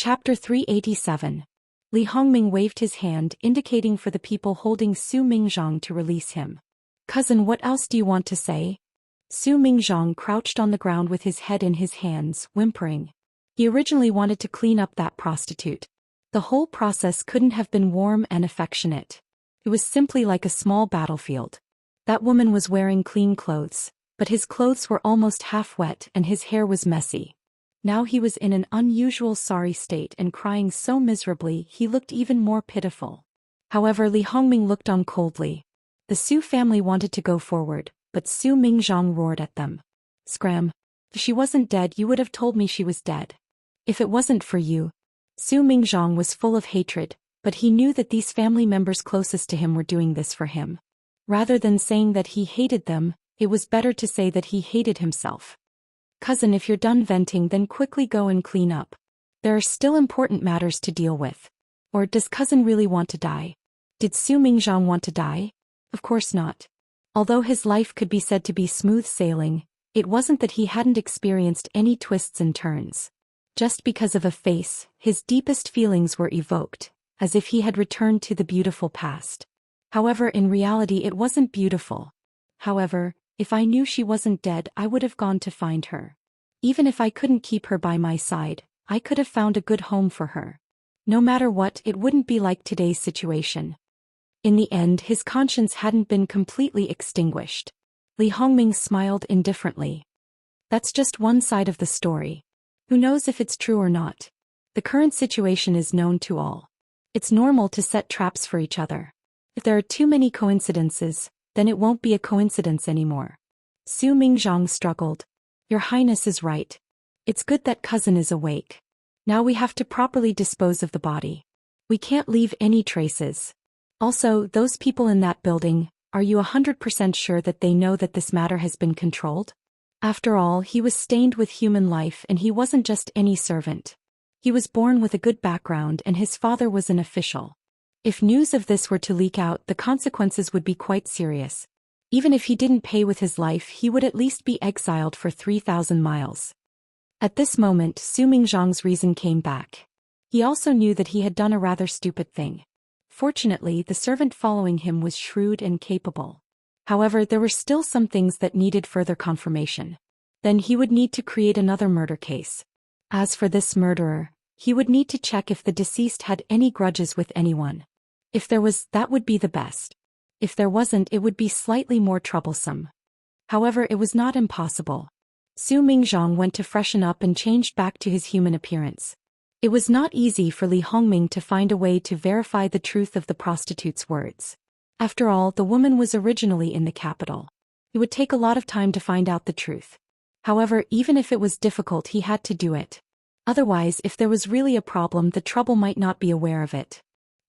Chapter 387. Li Hongming waved his hand, indicating for the people holding Su Mingzhang to release him. Cousin, what else do you want to say? Su Mingzhang crouched on the ground with his head in his hands, whimpering. He originally wanted to clean up that prostitute. The whole process couldn't have been warm and affectionate. It was simply like a small battlefield. That woman was wearing clean clothes, but his clothes were almost half wet and his hair was messy. Now he was in an unusual sorry state and crying so miserably he looked even more pitiful. However, Li Hongming looked on coldly. The Su family wanted to go forward, but Su Mingzhang roared at them. Scram! If she wasn't dead, you would have told me she was dead. If it wasn't for you. Su Mingzhang was full of hatred, but he knew that these family members closest to him were doing this for him. Rather than saying that he hated them, it was better to say that he hated himself. Cousin, if you're done venting, then quickly go and clean up. There are still important matters to deal with. Or does cousin really want to die? Did Su Mingzhang want to die? Of course not. Although his life could be said to be smooth sailing, it wasn't that he hadn't experienced any twists and turns. Just because of a face, his deepest feelings were evoked, as if he had returned to the beautiful past. However, in reality it wasn't beautiful. However, if I knew she wasn't dead, I would have gone to find her. Even if I couldn't keep her by my side, I could have found a good home for her. No matter what, it wouldn't be like today's situation. In the end, his conscience hadn't been completely extinguished. Li Hongming smiled indifferently. That's just one side of the story. Who knows if it's true or not? The current situation is known to all. It's normal to set traps for each other. If there are too many coincidences, then it won't be a coincidence anymore. Su Mingzhang struggled. Your Highness is right. It's good that cousin is awake. Now we have to properly dispose of the body. We can't leave any traces. Also, those people in that building, are you 100% sure that they know that this matter has been controlled? After all, he was stained with human life and he wasn't just any servant. He was born with a good background and his father was an official. If news of this were to leak out, the consequences would be quite serious. Even if he didn't pay with his life, he would at least be exiled for 3,000 miles. At this moment, Su Mingzhang's reason came back. He also knew that he had done a rather stupid thing. Fortunately, the servant following him was shrewd and capable. However, there were still some things that needed further confirmation. Then he would need to create another murder case. As for this murderer, he would need to check if the deceased had any grudges with anyone. If there was, that would be the best. If there wasn't, it would be slightly more troublesome. However, it was not impossible. Su Mingzhang went to freshen up and changed back to his human appearance. It was not easy for Li Hongming to find a way to verify the truth of the prostitute's words. After all, the woman was originally in the capital. It would take a lot of time to find out the truth. However, even if it was difficult, he had to do it. Otherwise, if there was really a problem, the trouble might not be aware of it.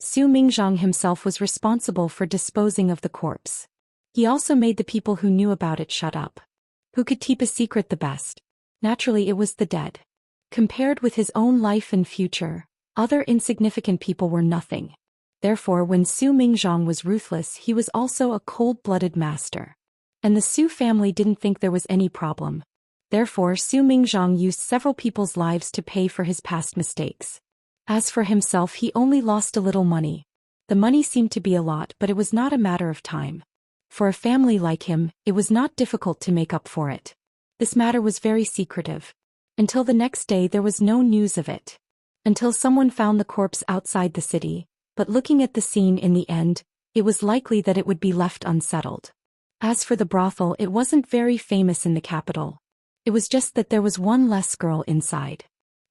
Su Mingzhang himself was responsible for disposing of the corpse. He also made the people who knew about it shut up. Who could keep a secret the best? Naturally, it was the dead. Compared with his own life and future, other insignificant people were nothing. Therefore, when Su Mingzhang was ruthless, he was also a cold-blooded master. And the Su family didn't think there was any problem. Therefore, Su Mingzhang used several people's lives to pay for his past mistakes. As for himself, he only lost a little money. The money seemed to be a lot, but it was not a matter of time. For a family like him, it was not difficult to make up for it. This matter was very secretive. Until the next day, there was no news of it. Until someone found the corpse outside the city, but looking at the scene in the end, it was likely that it would be left unsettled. As for the brothel, it wasn't very famous in the capital. It was just that there was one less girl inside.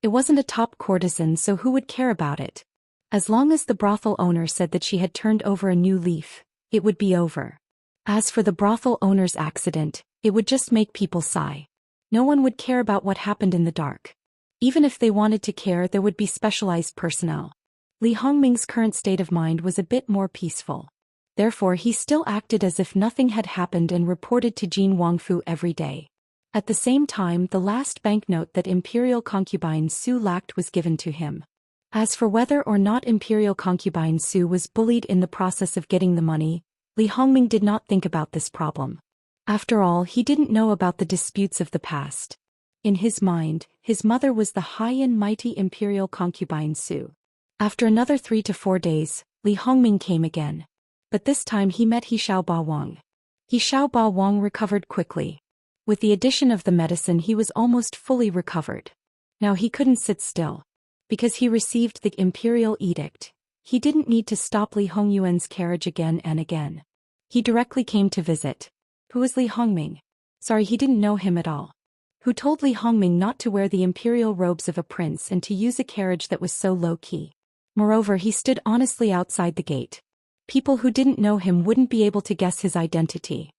It wasn't a top courtesan, so who would care about it? As long as the brothel owner said that she had turned over a new leaf, it would be over. As for the brothel owner's accident, it would just make people sigh. No one would care about what happened in the dark. Even if they wanted to care, there would be specialized personnel. Li Hongming's current state of mind was a bit more peaceful. Therefore, he still acted as if nothing had happened and reported to Jin Wangfu every day. At the same time, the last banknote that Imperial concubine Su lacked was given to him. As for whether or not Imperial concubine Su was bullied in the process of getting the money, Li Hongming did not think about this problem. After all, he didn't know about the disputes of the past. In his mind, his mother was the high and mighty imperial concubine Su. After another 3 to 4 days, Li Hongming came again. But this time he met He Xiaoba Wang. He Xiaoba Wang recovered quickly. With the addition of the medicine he was almost fully recovered. Now he couldn't sit still. Because he received the imperial edict, he didn't need to stop Li Hongyuan's carriage again and again. He directly came to visit. Who was Li Hongming? Sorry, he didn't know him at all. Who told Li Hongming not to wear the imperial robes of a prince and to use a carriage that was so low-key. Moreover, he stood honestly outside the gate. People who didn't know him wouldn't be able to guess his identity.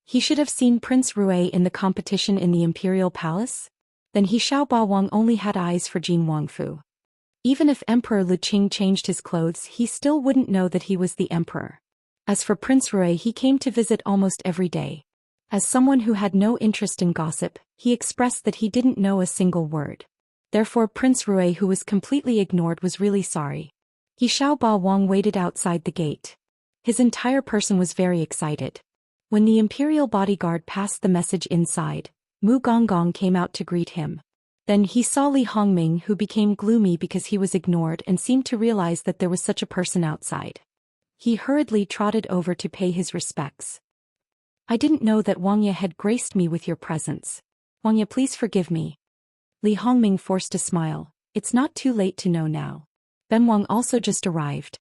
He should have seen Prince Rui in the competition in the imperial palace? Then He Xiaoba Wang only had eyes for Jin Wangfu. Even if Emperor Lu Qing changed his clothes, he still wouldn't know that he was the emperor. As for Prince Rui, he came to visit almost every day. As someone who had no interest in gossip, he expressed that he didn't know a single word. Therefore Prince Rui, who was completely ignored, was really sorry. He Xiaoba Wang waited outside the gate. His entire person was very excited. When the imperial bodyguard passed the message inside, Mu Gonggong came out to greet him. Then he saw Li Hongming, who became gloomy because he was ignored and seemed to realize that there was such a person outside. He hurriedly trotted over to pay his respects. I didn't know that Wang Ye had graced me with your presence. Wang Ye, please forgive me. Li Hongming forced a smile. It's not too late to know now. Ben Wang also just arrived.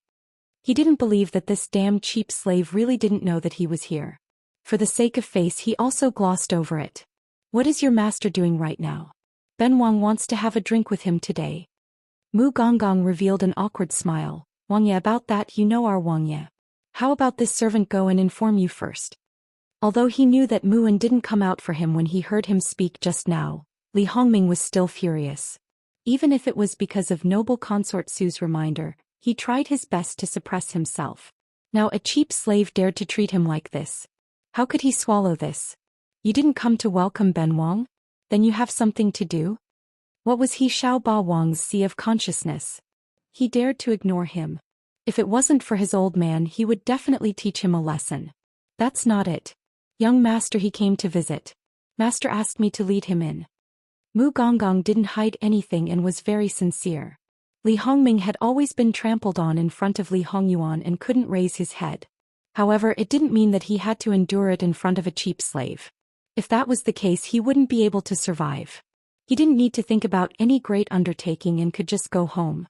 He didn't believe that this damn cheap slave really didn't know that he was here. For the sake of face, he also glossed over it. What is your master doing right now? Ben Wang wants to have a drink with him today. Mu Gonggong revealed an awkward smile. Wang Ye, about that you know our Wang Ye. How about this servant go and inform you first? Although he knew that Muan didn't come out for him when he heard him speak just now, Li Hongming was still furious. Even if it was because of noble consort Su's reminder, he tried his best to suppress himself. Now a cheap slave dared to treat him like this. How could he swallow this? You didn't come to welcome Ben Wang? Then you have something to do? What was He Xiaoba Wang's sea of consciousness? He dared to ignore him. If it wasn't for his old man, he would definitely teach him a lesson. That's not it. Young master, he came to visit. Master asked me to lead him in. Mu Gonggong didn't hide anything and was very sincere. Li Hongming had always been trampled on in front of Li Hongyuan and couldn't raise his head. However, it didn't mean that he had to endure it in front of a cheap slave. If that was the case, he wouldn't be able to survive. He didn't need to think about any great undertaking and could just go home.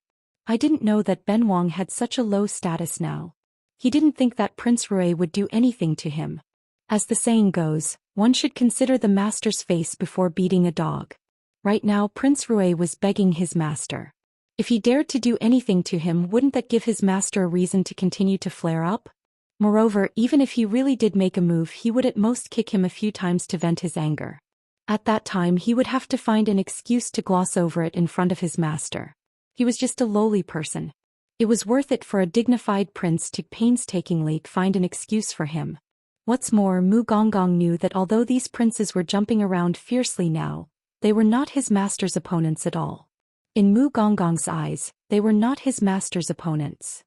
I didn't know that Ben Wang had such a low status now. He didn't think that Prince Rui would do anything to him. As the saying goes, one should consider the master's face before beating a dog. Right now Prince Rui was begging his master. If he dared to do anything to him, wouldn't that give his master a reason to continue to flare up? Moreover, even if he really did make a move, he would at most kick him a few times to vent his anger. At that time he would have to find an excuse to gloss over it in front of his master. He was just a lowly person. It was worth it for a dignified prince to painstakingly find an excuse for him. What's more, Mu Gonggong knew that although these princes were jumping around fiercely now, they were not his master's opponents at all. In Mu Gonggong's eyes, they were not his master's opponents.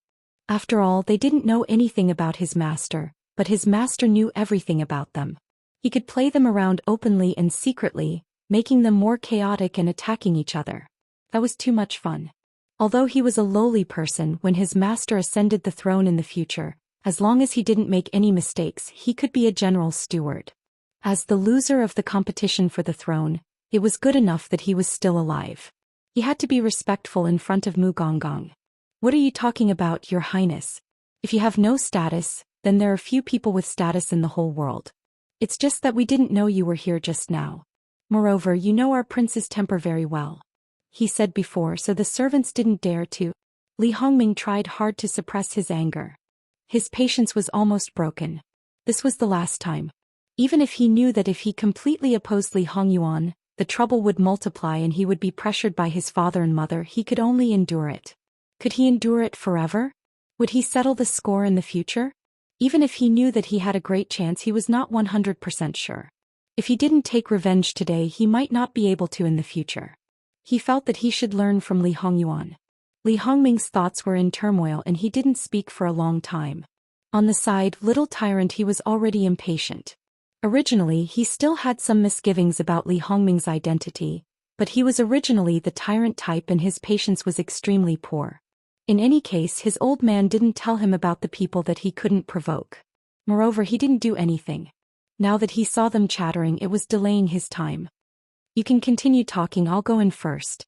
After all, they didn't know anything about his master, but his master knew everything about them. He could play them around openly and secretly, making them more chaotic and attacking each other. That was too much fun. Although he was a lowly person, when his master ascended the throne in the future, as long as he didn't make any mistakes, he could be a general steward. As the loser of the competition for the throne, it was good enough that he was still alive. He had to be respectful in front of Mu Gonggong. What are you talking about, Your Highness? If you have no status, then there are few people with status in the whole world. It's just that we didn't know you were here just now. Moreover, you know our prince's temper very well. He said before, so the servants didn't dare to. Li Hongming tried hard to suppress his anger. His patience was almost broken. This was the last time. Even if he knew that if he completely opposed Li Hongyuan, the trouble would multiply and he would be pressured by his father and mother, he could only endure it. Could he endure it forever? Would he settle the score in the future? Even if he knew that he had a great chance, he was not 100% sure. If he didn't take revenge today, he might not be able to in the future. He felt that he should learn from Li Hongyuan. Li Hongming's thoughts were in turmoil and he didn't speak for a long time. On the side, little tyrant, he was already impatient. Originally, he still had some misgivings about Li Hongming's identity, But he was originally the tyrant type and his patience was extremely poor. In any case, his old man didn't tell him about the people that he couldn't provoke. Moreover, he didn't do anything. Now that he saw them chattering, it was delaying his time. You can continue talking, I'll go in first.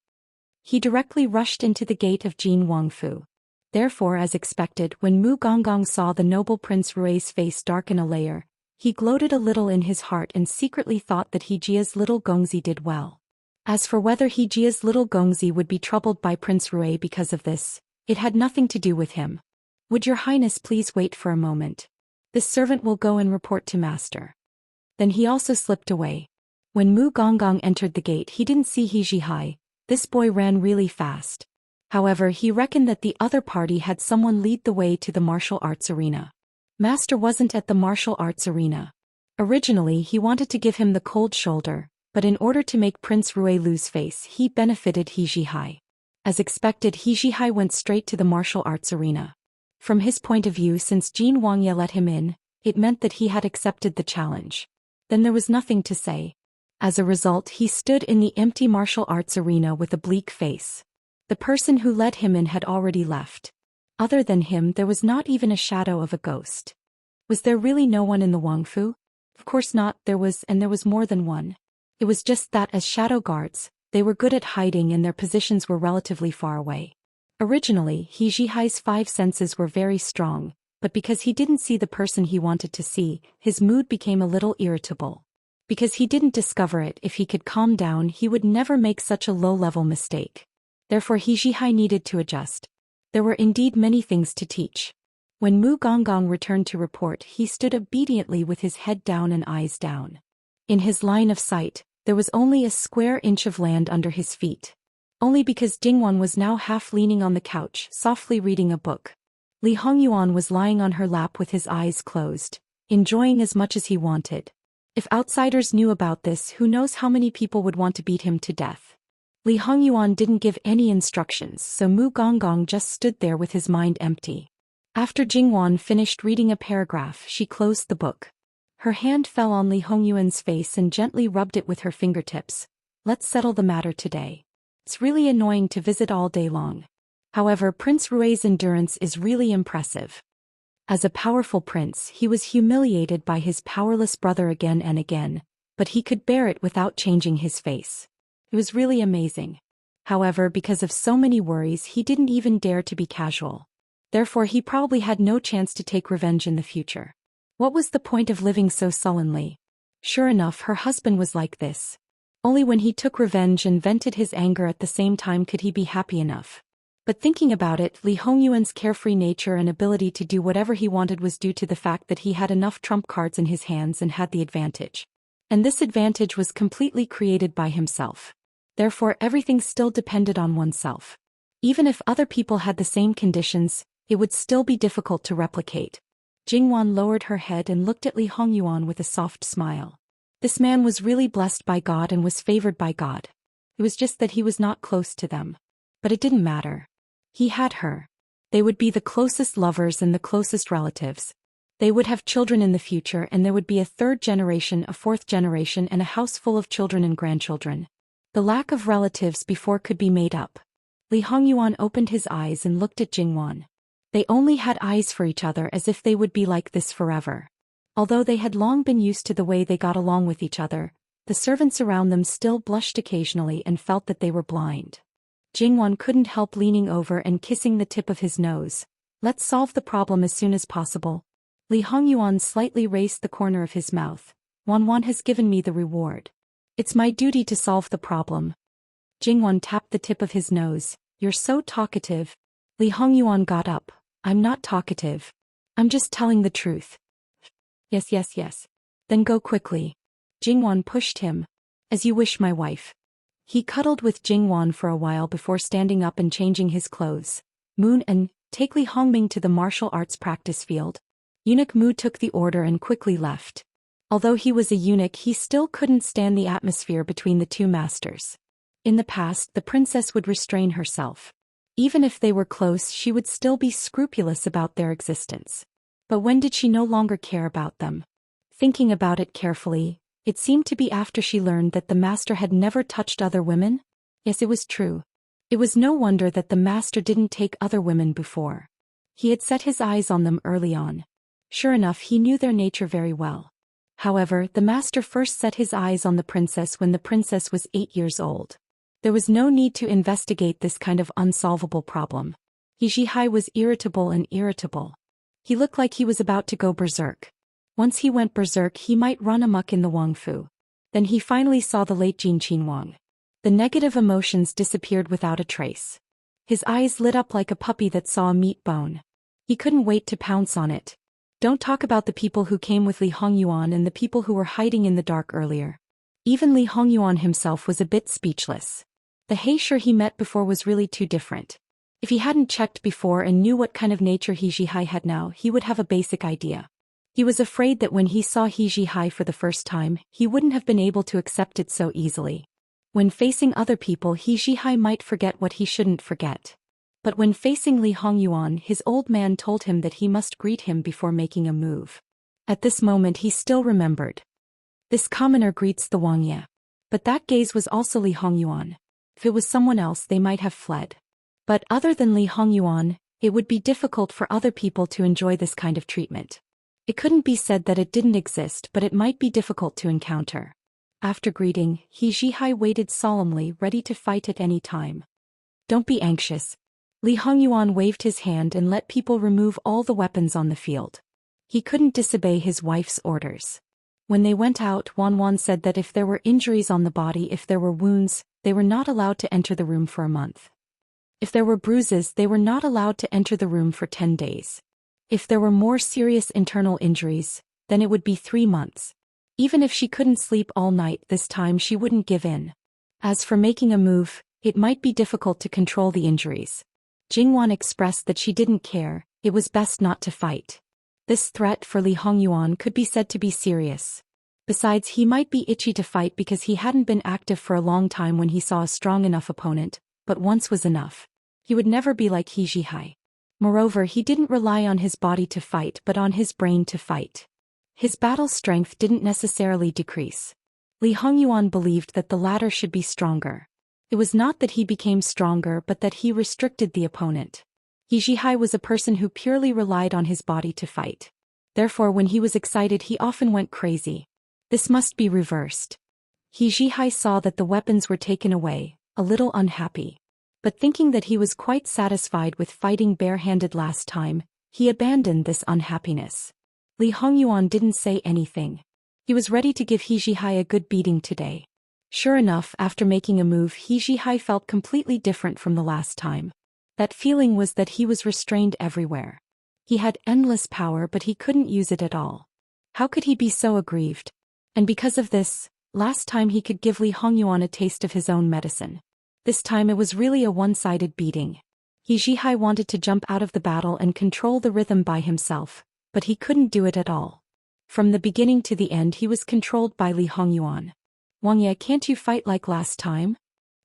He directly rushed into the gate of Jin Wangfu. Therefore, as expected, when Mu Gonggong saw the noble Prince Rui's face darken a layer, he gloated a little in his heart and secretly thought that Hejia's little Gongzi did well. As for whether Hejia's little Gongzi would be troubled by Prince Rui because of this, it had nothing to do with him. Would your highness please wait for a moment? This servant will go and report to master. Then he also slipped away. When Mu Gonggong entered the gate, he didn't see He Jihai. This boy ran really fast. However, he reckoned that the other party had someone lead the way to the martial arts arena. Master wasn't at the martial arts arena. Originally, he wanted to give him the cold shoulder, but in order to make Prince Rui lose face, he benefited He Jihai. As expected, He Jihai went straight to the martial arts arena. From his point of view, since Jin Wangye let him in, it meant that he had accepted the challenge. Then there was nothing to say. As a result, he stood in the empty martial arts arena with a bleak face. The person who led him in had already left. Other than him, there was not even a shadow of a ghost. Was there really no one in the Wangfu? Of course not, there was, and there was more than one. It was just that as shadow guards, they were good at hiding and their positions were relatively far away. Originally, He Jihai's 5 senses were very strong, but because he didn't see the person he wanted to see, his mood became a little irritable. Because he didn't discover it, if he could calm down, he would never make such a low-level mistake. Therefore He Jihai needed to adjust. There were indeed many things to teach. When Mu Gonggong returned to report, he stood obediently with his head down and eyes down. In his line of sight, there was only a square inch of land under his feet. Only because Jingwan was now half leaning on the couch, softly reading a book. Li Hongyuan was lying on her lap with his eyes closed, enjoying as much as he wanted. If outsiders knew about this, who knows how many people would want to beat him to death. Li Hongyuan didn't give any instructions, so Mu Gonggong just stood there with his mind empty. After Jingwan finished reading a paragraph, she closed the book. Her hand fell on Li Hongyuan's face and gently rubbed it with her fingertips. Let's settle the matter today. It's really annoying to visit all day long. However, Prince Rui's endurance is really impressive. As a powerful prince, he was humiliated by his powerless brother again and again, but he could bear it without changing his face. It was really amazing. However, because of so many worries, he didn't even dare to be casual. Therefore, he probably had no chance to take revenge in the future. What was the point of living so sullenly? Sure enough, her husband was like this. Only when he took revenge and vented his anger at the same time could he be happy enough. But thinking about it, Li Hongyuan's carefree nature and ability to do whatever he wanted was due to the fact that he had enough trump cards in his hands and had the advantage. And this advantage was completely created by himself. Therefore, everything still depended on oneself. Even if other people had the same conditions, it would still be difficult to replicate. Jingwan lowered her head and looked at Li Hongyuan with a soft smile. This man was really blessed by God and was favored by God. It was just that he was not close to them. But it didn't matter. He had her. They would be the closest lovers and the closest relatives. They would have children in the future, and there would be a 3rd generation, a 4th generation, and a house full of children and grandchildren. The lack of relatives before could be made up. Li Hongyuan opened his eyes and looked at Jingwan. They only had eyes for each other, as if they would be like this forever. Although they had long been used to the way they got along with each other, the servants around them still blushed occasionally and felt that they were blind. Jingwan couldn't help leaning over and kissing the tip of his nose. Let's solve the problem as soon as possible. Li Hongyuan slightly raised the corner of his mouth. Wanwan has given me the reward. It's my duty to solve the problem. Jingwan tapped the tip of his nose. You're so talkative. Li Hongyuan got up. I'm not talkative. I'm just telling the truth. Yes. Then go quickly. Jingwan pushed him. As you wish, my wife. He cuddled with Jingwan for a while before standing up and changing his clothes. Moon and take Li Hongming to the martial arts practice field. Eunuch Mu took the order and quickly left. Although he was a eunuch, he still couldn't stand the atmosphere between the two masters. In the past, the princess would restrain herself. Even if they were close, she would still be scrupulous about their existence. But when did she no longer care about them? Thinking about it carefully, It seemed to be after she learned that the master had never touched other women. Yes, it was true. It was no wonder that the master didn't take other women before. He had set his eyes on them early on. Sure enough, he knew their nature very well. However, the master first set his eyes on the princess when the princess was 8 years old. There was no need to investigate this kind of unsolvable problem. He Jihai was irritable and irritable. He looked like he was about to go berserk. Once he went berserk, he might run amok in the Wangfu. Then he finally saw the late Jin Qinhuang. The negative emotions disappeared without a trace. His eyes lit up like a puppy that saw a meat bone. He couldn't wait to pounce on it. Don't talk about the people who came with Li Hongyuan and the people who were hiding in the dark earlier. Even Li Hongyuan himself was a bit speechless. The Heisher he met before was really too different. If he hadn't checked before and knew what kind of nature He Jihai had now, he would have a basic idea. He was afraid that when he saw He Jihai for the first time, he wouldn't have been able to accept it so easily. When facing other people, He Jihai might forget what he shouldn't forget. But when facing Li Hongyuan, his old man told him that he must greet him before making a move. At this moment he still remembered. This commoner greets the Wangye. But that gaze was also Li Hongyuan. If it was someone else, they might have fled. But other than Li Hongyuan, it would be difficult for other people to enjoy this kind of treatment. It couldn't be said that it didn't exist, but it might be difficult to encounter. After greeting, He Jihai waited solemnly, ready to fight at any time. Don't be anxious. Li Hongyuan waved his hand and let people remove all the weapons on the field. He couldn't disobey his wife's orders. When they went out, Wan said that if there were injuries on the body, if there were wounds, they were not allowed to enter the room for a month. If there were bruises, they were not allowed to enter the room for 10 days. If there were more serious internal injuries, then it would be 3 months. Even if she couldn't sleep all night this time, she wouldn't give in. As for making a move, it might be difficult to control the injuries. Jingwan expressed that she didn't care, it was best not to fight. This threat for Li Hongyuan could be said to be serious. Besides, he might be itchy to fight because he hadn't been active for a long time when he saw a strong enough opponent, but once was enough. He would never be like He Jihai. Moreover, he didn't rely on his body to fight but on his brain to fight. His battle strength didn't necessarily decrease. Li Hongyuan believed that the latter should be stronger. It was not that he became stronger but that he restricted the opponent. He Jihai was a person who purely relied on his body to fight. Therefore, when he was excited, he often went crazy. This must be reversed. He Jihai saw that the weapons were taken away, a little unhappy. But thinking that he was quite satisfied with fighting barehanded last time, he abandoned this unhappiness. Li Hongyuan didn't say anything. He was ready to give He Jihai a good beating today. Sure enough, after making a move, He Jihai felt completely different from the last time. That feeling was that he was restrained everywhere. He had endless power but he couldn't use it at all. How could he be so aggrieved? And because of this, last time he could give Li Hongyuan a taste of his own medicine. This time it was really a one-sided beating. He Jihai wanted to jump out of the battle and control the rhythm by himself, but he couldn't do it at all. From the beginning to the end he was controlled by Li Hongyuan. Wangye, can't you fight like last time?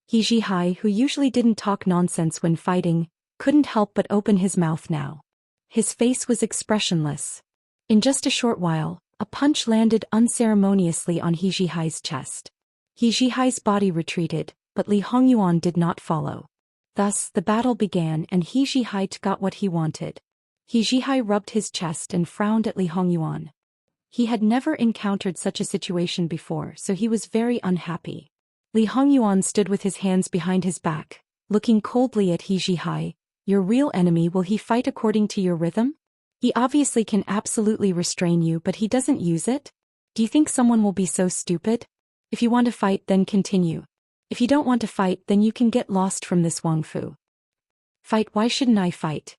He Jihai, who usually didn't talk nonsense when fighting, couldn't help but open his mouth now. His face was expressionless. In just a short while, a punch landed unceremoniously on He Jihai's chest. He Jihai's body retreated, but Li Hongyuan did not follow. Thus, the battle began and He Jihai got what he wanted. He Jihai rubbed his chest and frowned at Li Hongyuan. He had never encountered such a situation before, so he was very unhappy. Li Hongyuan stood with his hands behind his back, looking coldly at He Jihai. Your real enemy, will he fight according to your rhythm? He obviously can absolutely restrain you, but he doesn't use it? Do you think someone will be so stupid? If you want to fight, then continue. If you don't want to fight, then you can get lost from this Wangfu. Fight? Why shouldn't I fight?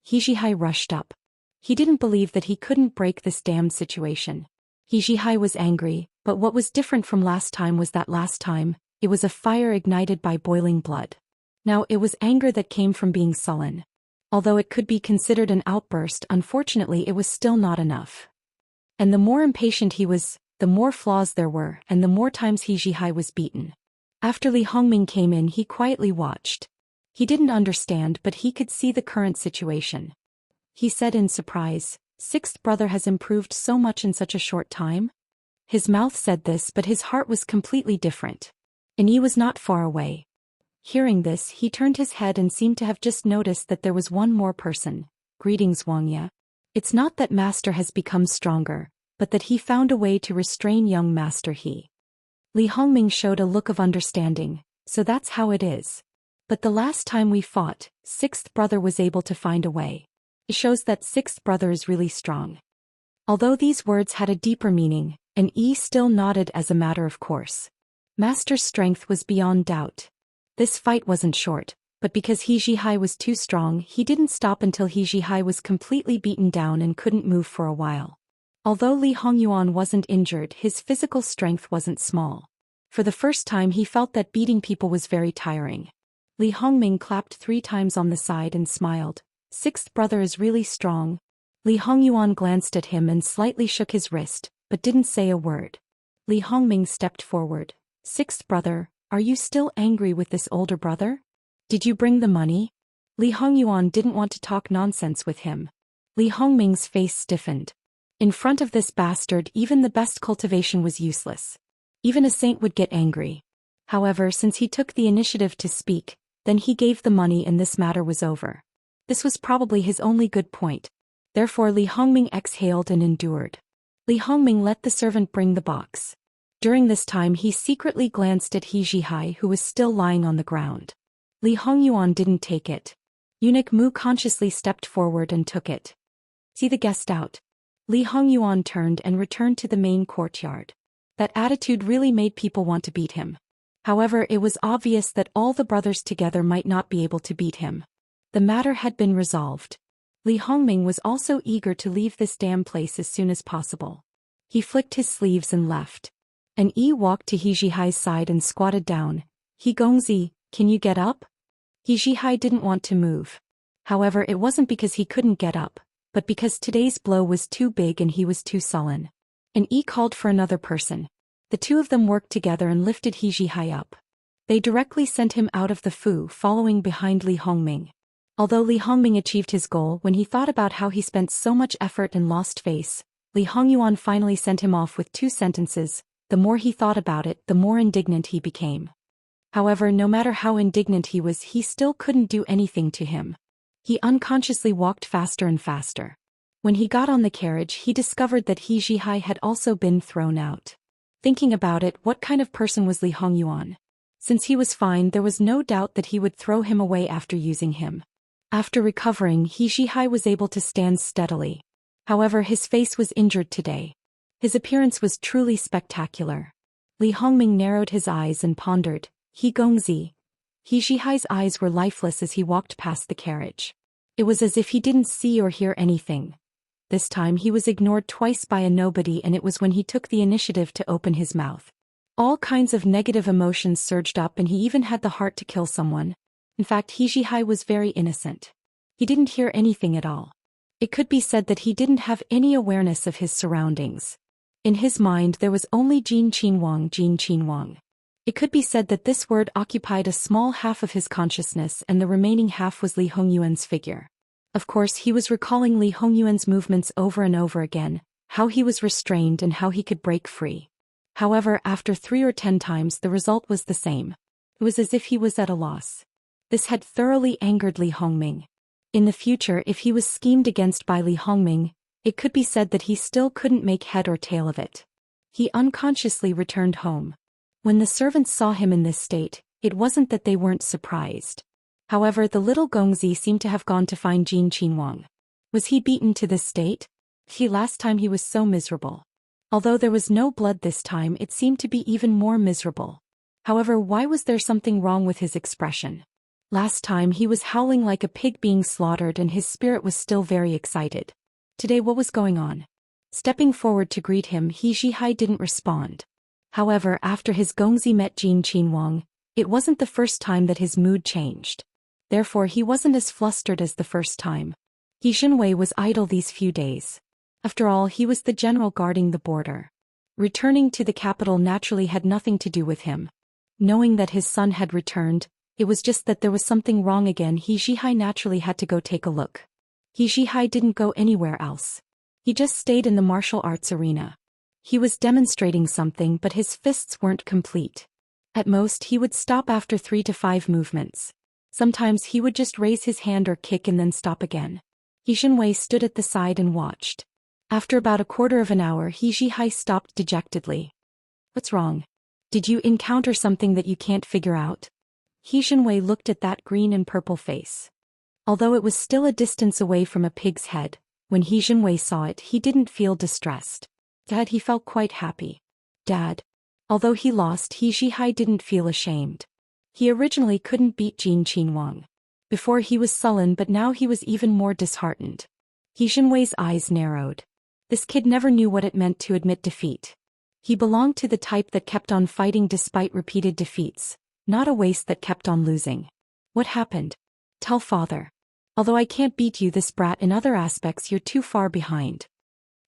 He Jihai rushed up. He didn't believe that he couldn't break this damned situation. He Jihai was angry, but what was different from last time was that last time, it was a fire ignited by boiling blood. Now it was anger that came from being sullen. Although it could be considered an outburst, unfortunately it was still not enough. And the more impatient he was, the more flaws there were, and the more times He Jihai was beaten. After Li Hongming came in, he quietly watched. He didn't understand, but he could see the current situation. He said in surprise, "Sixth brother has improved so much in such a short time?" His mouth said this, but his heart was completely different. And he was not far away. Hearing this, he turned his head and seemed to have just noticed that there was one more person. Greetings, Wangya. It's not that Master has become stronger, but that he found a way to restrain young Master He. Li Hongming showed a look of understanding. So that's how it is. But the last time we fought, sixth brother was able to find a way. It shows that sixth brother is really strong. Although these words had a deeper meaning, and Yi still nodded as a matter of course. Master's strength was beyond doubt. This fight wasn't short, but because He Jihai was too strong, he didn't stop until He Jihai was completely beaten down and couldn't move for a while. Although Li Hongyuan wasn't injured, his physical strength wasn't small. For the first time he felt that beating people was very tiring. Li Hongming clapped 3 times on the side and smiled. Sixth brother is really strong. Li Hongyuan glanced at him and slightly shook his wrist, but didn't say a word. Li Hongming stepped forward. Sixth brother, are you still angry with this older brother? Did you bring the money? Li Hongyuan didn't want to talk nonsense with him. Li Hongming's face stiffened. In front of this bastard, even the best cultivation was useless. Even a saint would get angry. However, since he took the initiative to speak, then he gave the money and this matter was over. This was probably his only good point. Therefore Li Hongming exhaled and endured. Li Hongming let the servant bring the box. During this time he secretly glanced at He Jihai, who was still lying on the ground. Li Hongyuan didn't take it. Eunuch Mu consciously stepped forward and took it. See the guest out. Li Hongyuan turned and returned to the main courtyard. That attitude really made people want to beat him. However, it was obvious that all the brothers together might not be able to beat him. The matter had been resolved. Li Hongming was also eager to leave this damn place as soon as possible. He flicked his sleeves and left. An Yi walked to He Jihai's side and squatted down. He Gongzi, can you get up? He Jihai didn't want to move. However, it wasn't because he couldn't get up, but because today's blow was too big and he was too sullen. An Yi called for another person. The two of them worked together and lifted He Jihai up. They directly sent him out of the fu, following behind Li Hongming. Although Li Hongming achieved his goal, when he thought about how he spent so much effort and lost face, Li Hongyuan finally sent him off with 2 sentences. The more he thought about it, the more indignant he became. However, no matter how indignant he was, he still couldn't do anything to him. He unconsciously walked faster and faster. When he got on the carriage, he discovered that He Jihai had also been thrown out. Thinking about it, what kind of person was Li Hongyuan? Since he was fine, there was no doubt that he would throw him away after using him. After recovering, He Jihai was able to stand steadily. However, his face was injured today. His appearance was truly spectacular. Li Hongming narrowed his eyes and pondered. He Gongzi. He Jihai's eyes were lifeless as he walked past the carriage. It was as if he didn't see or hear anything. This time he was ignored twice by a nobody, and it was when he took the initiative to open his mouth. All kinds of negative emotions surged up and he even had the heart to kill someone. In fact, He Jihai was very innocent. He didn't hear anything at all. It could be said that he didn't have any awareness of his surroundings. In his mind there was only Jin Qinwang. It could be said that this word occupied a small half of his consciousness and the remaining half was Li Hongyuan's figure. Of course, he was recalling Li Hongyuan's movements over and over again, how he was restrained and how he could break free. However, after 3 or 10 times the result was the same. It was as if he was at a loss. This had thoroughly angered Li Hongming. In the future, if he was schemed against by Li Hongming, it could be said that he still couldn't make head or tail of it. He unconsciously returned home. When the servants saw him in this state, it wasn't that they weren't surprised. However, the little Gongzi seemed to have gone to find Jin Qinwang. Was he beaten to this state? Last time he was so miserable. Although there was no blood this time, it seemed to be even more miserable. However, why was there something wrong with his expression? Last time he was howling like a pig being slaughtered and his spirit was still very excited. Today what was going on? Stepping forward to greet him, He Jihai didn't respond. However, after his Gongzi met Jin Qinwang, it wasn't the first time that his mood changed. Therefore he wasn't as flustered as the first time. He Xinwei was idle these few days. After all, he was the general guarding the border. Returning to the capital naturally had nothing to do with him. Knowing that his son had returned, it was just that there was something wrong again. He Jihai naturally had to go take a look. He Jihai didn't go anywhere else. He just stayed in the martial arts arena. He was demonstrating something, but his fists weren't complete. At most, he would stop after 3 to 5 movements. Sometimes he would just raise his hand or kick and then stop again. He Jinwei stood at the side and watched. After about a quarter of an hour, He Jihai stopped dejectedly. What's wrong? Did you encounter something that you can't figure out? He Jinwei looked at that green and purple face. Although it was still a distance away from a pig's head, when He Jinwei saw it, he didn't feel distressed. Dad, he felt quite happy. Dad. Although he lost, He Jihai didn't feel ashamed. He originally couldn't beat Jin Qinhuang. Before he was sullen, but now he was even more disheartened. He Jinwei's eyes narrowed. This kid never knew what it meant to admit defeat. He belonged to the type that kept on fighting despite repeated defeats, not a waste that kept on losing. What happened? Tell father. Although I can't beat you, this brat, in other aspects you're too far behind.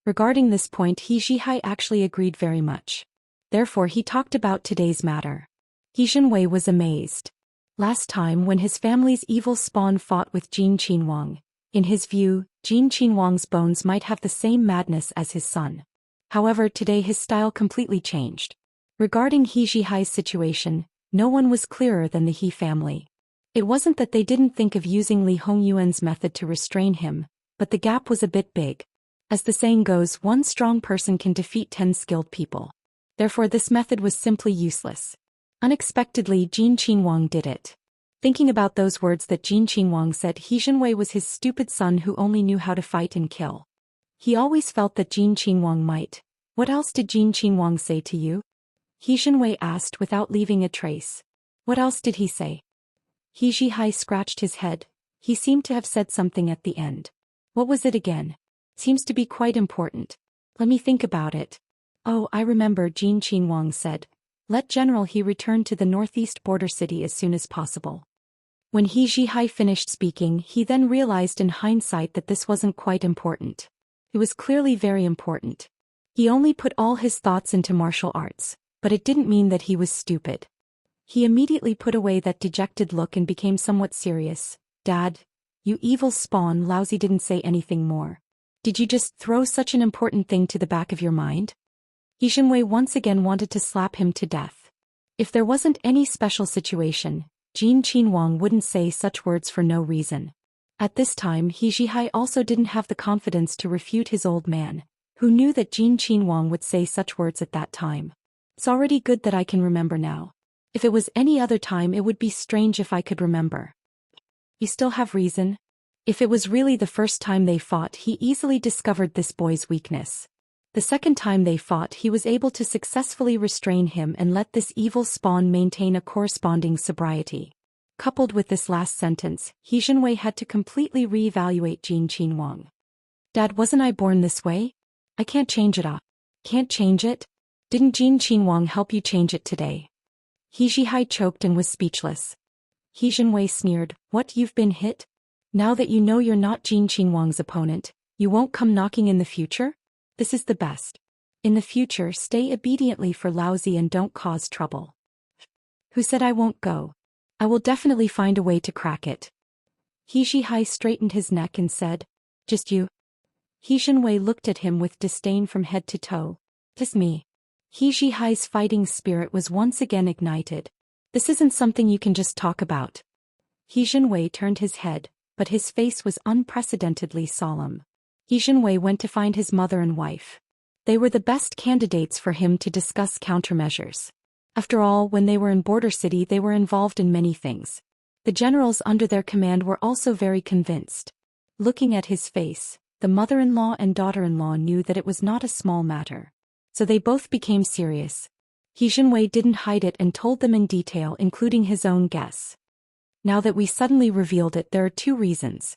Regarding this point, He Jihai actually agreed very much. Therefore he talked about today's matter. He Jinwei was amazed. Last time when his family's evil spawn fought with Jin Qinhuang, in his view, Jin Qinhuang's bones might have the same madness as his son. However, today his style completely changed. Regarding He Jihai's situation, no one was clearer than the He family. It wasn't that they didn't think of using Li Hongyuan's method to restrain him, but the gap was a bit big. As the saying goes, one strong person can defeat 10 skilled people. Therefore this method was simply useless. Unexpectedly, Jin Qinhuang did it. Thinking about those words that Jin Qinhuang said, He Jinwei was his stupid son who only knew how to fight and kill. He always felt that Jin Qinhuang might. What else did Jin Qinhuang say to you? He Jinwei asked without leaving a trace. What else did he say? He Jihai scratched his head. He seemed to have said something at the end. What was it again? Seems to be quite important. Let me think about it. Oh, I remember, Jin Qinhuang said. Let General He return to the northeast border city as soon as possible. When He Jihai finished speaking, he then realized in hindsight that this wasn't quite important. It was clearly very important. He only put all his thoughts into martial arts, but it didn't mean that he was stupid. He immediately put away that dejected look and became somewhat serious. Dad, you evil spawn, Lousy didn't say anything more. Did you just throw such an important thing to the back of your mind? He Jinwei once again wanted to slap him to death. If there wasn't any special situation, Jin Qinhuang wouldn't say such words for no reason. At this time, He Jihai also didn't have the confidence to refute his old man, who knew that Jin Qinhuang would say such words at that time. It's already good that I can remember now. If it was any other time, it would be strange if I could remember. You still have reason? If it was really the first time they fought, he easily discovered this boy's weakness. The second time they fought, he was able to successfully restrain him and let this evil spawn maintain a corresponding sobriety. Coupled with this last sentence, He Jinwei had to completely re-evaluate Jin Qinhuang. Dad, wasn't I born this way? I can't change it. Can't change it? Didn't Jin Qinhuang help you change it today? He Jihai choked and was speechless. He Jinwei sneered, what, you've been hit? Now that you know you're not Jin Qinhuang's opponent, you won't come knocking in the future? This is the best. In the future, stay obediently for Lousy and don't cause trouble. Who said I won't go? I will definitely find a way to crack it. He Jihai straightened his neck and said, just you? He Jinwei looked at him with disdain from head to toe. Just me. He Jihai's fighting spirit was once again ignited. This isn't something you can just talk about. He Jinwei turned his head, but his face was unprecedentedly solemn. He Jinwei went to find his mother and wife. They were the best candidates for him to discuss countermeasures. After all, when they were in Border City, they were involved in many things. The generals under their command were also very convinced. Looking at his face, the mother-in-law and daughter-in-law knew that it was not a small matter. So they both became serious. He Jinwei didn't hide it and told them in detail, including his own guess. Now that we suddenly revealed it, there are 2 reasons.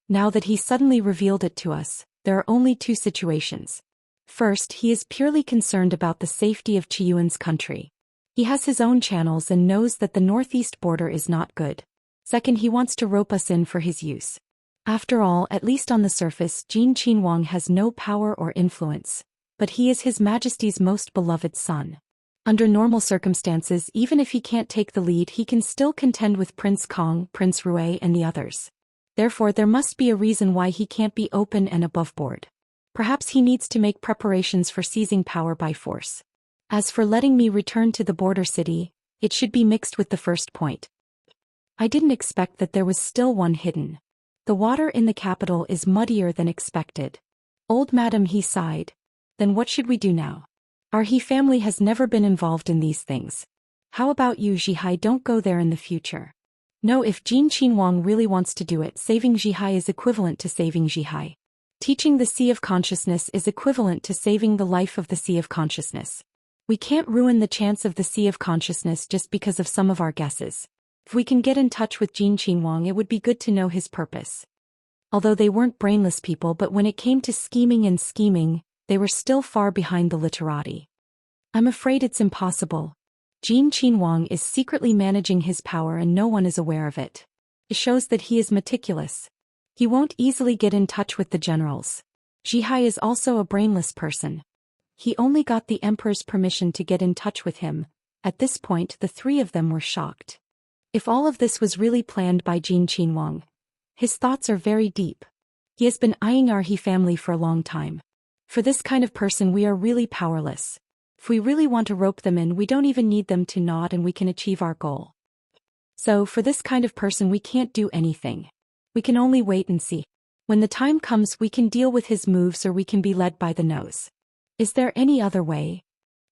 Now that he suddenly revealed it to us, there are only 2 situations. First, he is purely concerned about the safety of Qiyuan's country. He has his own channels and knows that the northeast border is not good. Second, he wants to rope us in for his use. After all, at least on the surface, Jin Qinhuang has no power or influence, but he is His Majesty's most beloved son. Under normal circumstances, even if he can't take the lead, he can still contend with Prince Kong, Prince Rui and the others. Therefore, there must be a reason why he can't be open and above board. Perhaps he needs to make preparations for seizing power by force. As for letting me return to the border city, it should be mixed with the first point. I didn't expect that there was still one hidden. The water in the capital is muddier than expected. Old madam, he sighed. Then what should we do now? Our He family has never been involved in these things. How about you, Jihai? Don't go there in the future. No, if Jin Qinhuang really wants to do it, saving Jihai is equivalent to saving Jihai. Teaching the Sea of Consciousness is equivalent to saving the life of the Sea of Consciousness. We can't ruin the chance of the Sea of Consciousness just because of some of our guesses. If we can get in touch with Jin Qinhuang, it would be good to know his purpose. Although they weren't brainless people, but when it came to scheming, they were still far behind the literati. I'm afraid it's impossible. Jin Qinhuang is secretly managing his power and no one is aware of it. It shows that he is meticulous. He won't easily get in touch with the generals. Jihai is also a brainless person. He only got the emperor's permission to get in touch with him. At this point, the three of them were shocked. If all of this was really planned by Jin Qinhuang, his thoughts are very deep. He has been eyeing our He family for a long time. For this kind of person, we are really powerless. If we really want to rope them in, we don't even need them to nod and we can achieve our goal. So for this kind of person, we can't do anything. We can only wait and see. When the time comes, we can deal with his moves or we can be led by the nose. Is there any other way?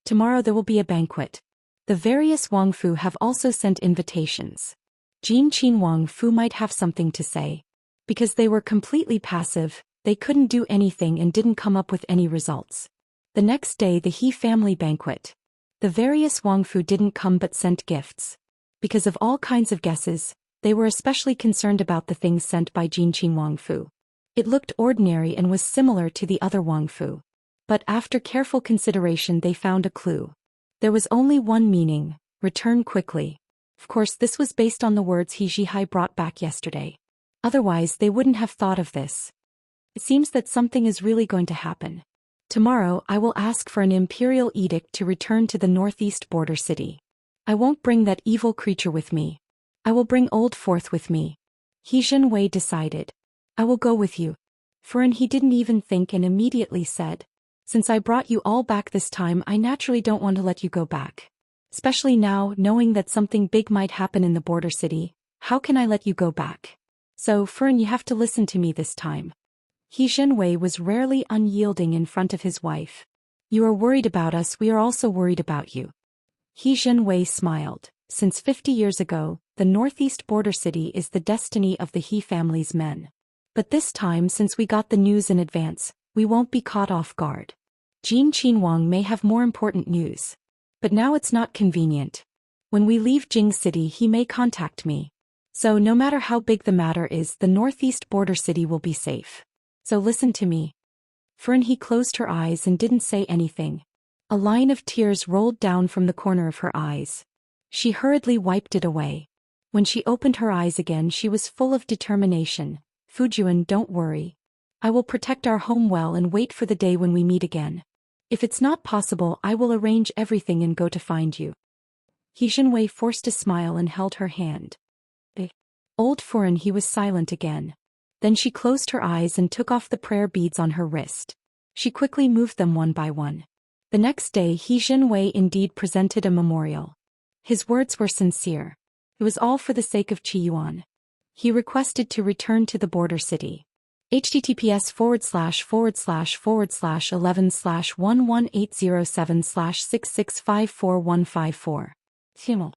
Tomorrow there will be a banquet. The various Wang Fu have also sent invitations. Jin Qinhuang Fu might have something to say. Because they were completely passive, they couldn't do anything and didn't come up with any results. The next day, the He family banquet. The various Wang Fu didn't come but sent gifts. Because of all kinds of guesses, they were especially concerned about the things sent by Jin Qinhuang Fu. It looked ordinary and was similar to the other Wang Fu. But after careful consideration, they found a clue. There was only one meaning: return quickly. Of course, this was based on the words He Jihai brought back yesterday. Otherwise, they wouldn't have thought of this. It seems that something is really going to happen. Tomorrow, I will ask for an imperial edict to return to the northeast border city. I won't bring that evil creature with me. I will bring Old Fourth with me. He Zhenwei decided. I will go with you. Furen, he didn't even think and immediately said, since I brought you all back this time, I naturally don't want to let you go back. Especially now, knowing that something big might happen in the border city, how can I let you go back? So, Furen, you have to listen to me this time. He Zhenwei was rarely unyielding in front of his wife. You are worried about us, we are also worried about you. He Zhenwei smiled. Since 50 years ago, the northeast border city is the destiny of the He family's men. But this time, since we got the news in advance, we won't be caught off guard. Jin Qinhuang may have more important news. But now it's not convenient. When we leave Jing City, he may contact me. So no matter how big the matter is, the northeast border city will be safe. So listen to me. Fern, he closed her eyes and didn't say anything. A line of tears rolled down from the corner of her eyes. She hurriedly wiped it away. When she opened her eyes again, she was full of determination. Fujuan, don't worry. I will protect our home well and wait for the day when we meet again. If it's not possible, I will arrange everything and go to find you. He Zhenwei forced a smile and held her hand. Old Furen, he was silent again. Then she closed her eyes and took off the prayer beads on her wrist. She quickly moved them one by one. The next day, He Zhenwei indeed presented a memorial. His words were sincere. It was all for the sake of Qi Yuan. He requested to return to the border city. https://11/11807/66544154. Himmel.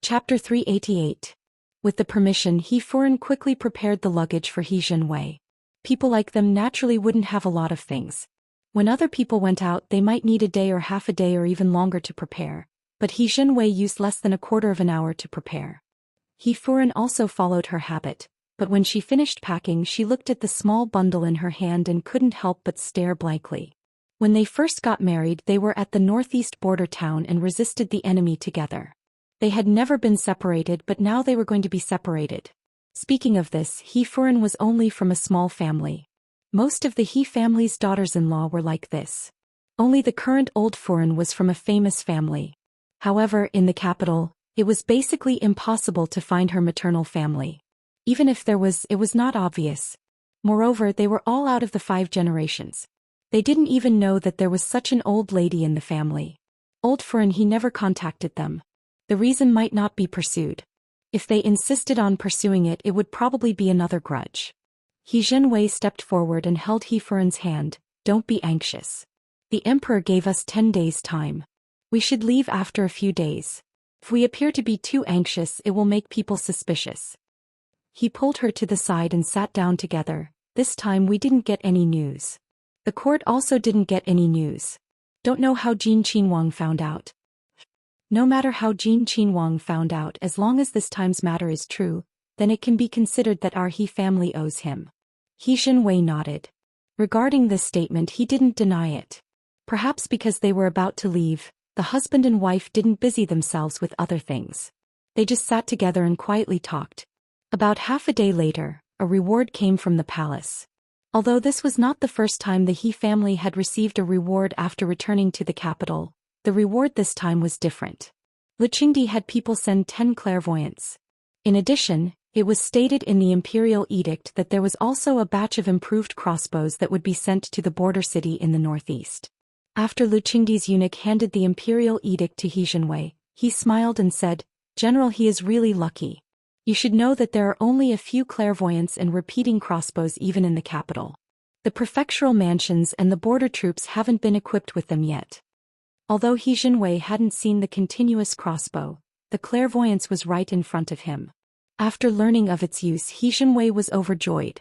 Chapter 388. With the permission, He Furen quickly prepared the luggage for He Zhenwei. People like them naturally wouldn't have a lot of things. When other people went out, they might need a day or half a day or even longer to prepare. But He Zhenwei used less than a quarter of an hour to prepare. He Furen also followed her habit. But when she finished packing, she looked at the small bundle in her hand and couldn't help but stare blankly. When they first got married, they were at the northeast border town and resisted the enemy together. They had never been separated, but now they were going to be separated. Speaking of this, He Furen was only from a small family. Most of the He family's daughters-in-law were like this. Only the current Old Furen was from a famous family. However, in the capital, it was basically impossible to find her maternal family. Even if there was, it was not obvious. Moreover, they were all out of the 5 generations. They didn't even know that there was such an old lady in the family. Old Furin, he never contacted them. The reason might not be pursued. If they insisted on pursuing it, it would probably be another grudge. He Zhenwei stepped forward and held He Furin's hand. Don't be anxious. The emperor gave us 10 days' time. We should leave after a few days. If we appear to be too anxious, it will make people suspicious. He pulled her to the side and sat down together. This time we didn't get any news. The court also didn't get any news. Don't know how Jin Qinhuang found out. No matter how Jin Qinhuang found out, as long as this time's matter is true, then it can be considered that our He family owes him. He Zhenwei nodded. Regarding this statement, he didn't deny it. Perhaps because they were about to leave, the husband and wife didn't busy themselves with other things. They just sat together and quietly talked. About half a day later, a reward came from the palace. Although this was not the first time the He family had received a reward after returning to the capital, the reward this time was different. Lu Qingdi had people send 10 clairvoyants. In addition, it was stated in the imperial edict that there was also a batch of improved crossbows that would be sent to the border city in the northeast. After Lu Qingdi's eunuch handed the imperial edict to He Zhenwei, he smiled and said, "General, he is really lucky. You should know that there are only a few clairvoyants and repeating crossbows even in the capital. The prefectural mansions and the border troops haven't been equipped with them yet." Although He Zhenwei hadn't seen the continuous crossbow, the clairvoyance was right in front of him. After learning of its use, He Zhenwei was overjoyed.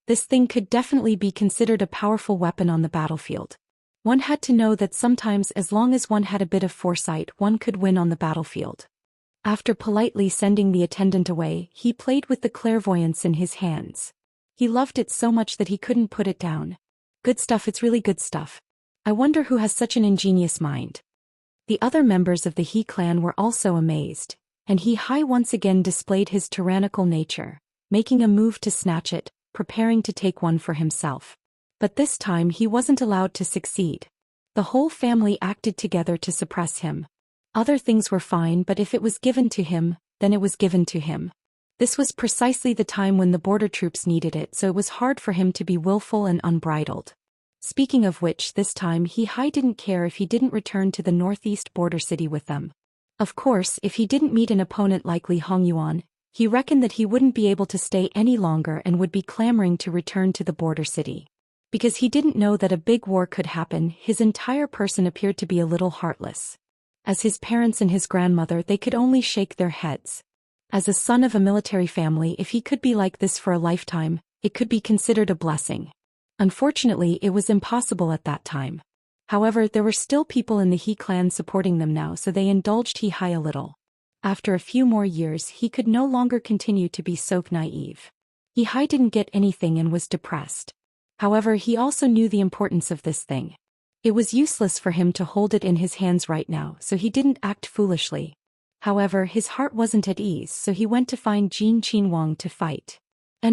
This thing could definitely be considered a powerful weapon on the battlefield. One had to know that sometimes, as long as one had a bit of foresight, one could win on the battlefield. After politely sending the attendant away, he played with the clairvoyance in his hands. He loved it so much that he couldn't put it down. Good stuff, it's really good stuff. I wonder who has such an ingenious mind. The other members of the He clan were also amazed, and He Hai once again displayed his tyrannical nature, making a move to snatch it, preparing to take one for himself. But this time he wasn't allowed to succeed. The whole family acted together to suppress him. Other things were fine, but if it was given to him, then it was given to him. This was precisely the time when the border troops needed it, so it was hard for him to be willful and unbridled. Speaking of which, this time He Hai didn't care if he didn't return to the northeast border city with them. Of course, if he didn't meet an opponent like Li Hongyuan, he reckoned that he wouldn't be able to stay any longer and would be clamoring to return to the border city. Because he didn't know that a big war could happen, his entire person appeared to be a little heartless. As his parents and his grandmother, they could only shake their heads. As a son of a military family, if he could be like this for a lifetime, it could be considered a blessing. Unfortunately, it was impossible at that time. However, there were still people in the He clan supporting them now, so they indulged He Hai a little. After a few more years, he could no longer continue to be so naive. He Hai didn't get anything and was depressed. However, he also knew the importance of this thing. It was useless for him to hold it in his hands right now, so he didn't act foolishly. However, his heart wasn't at ease, so he went to find Jin Qinhuang to fight.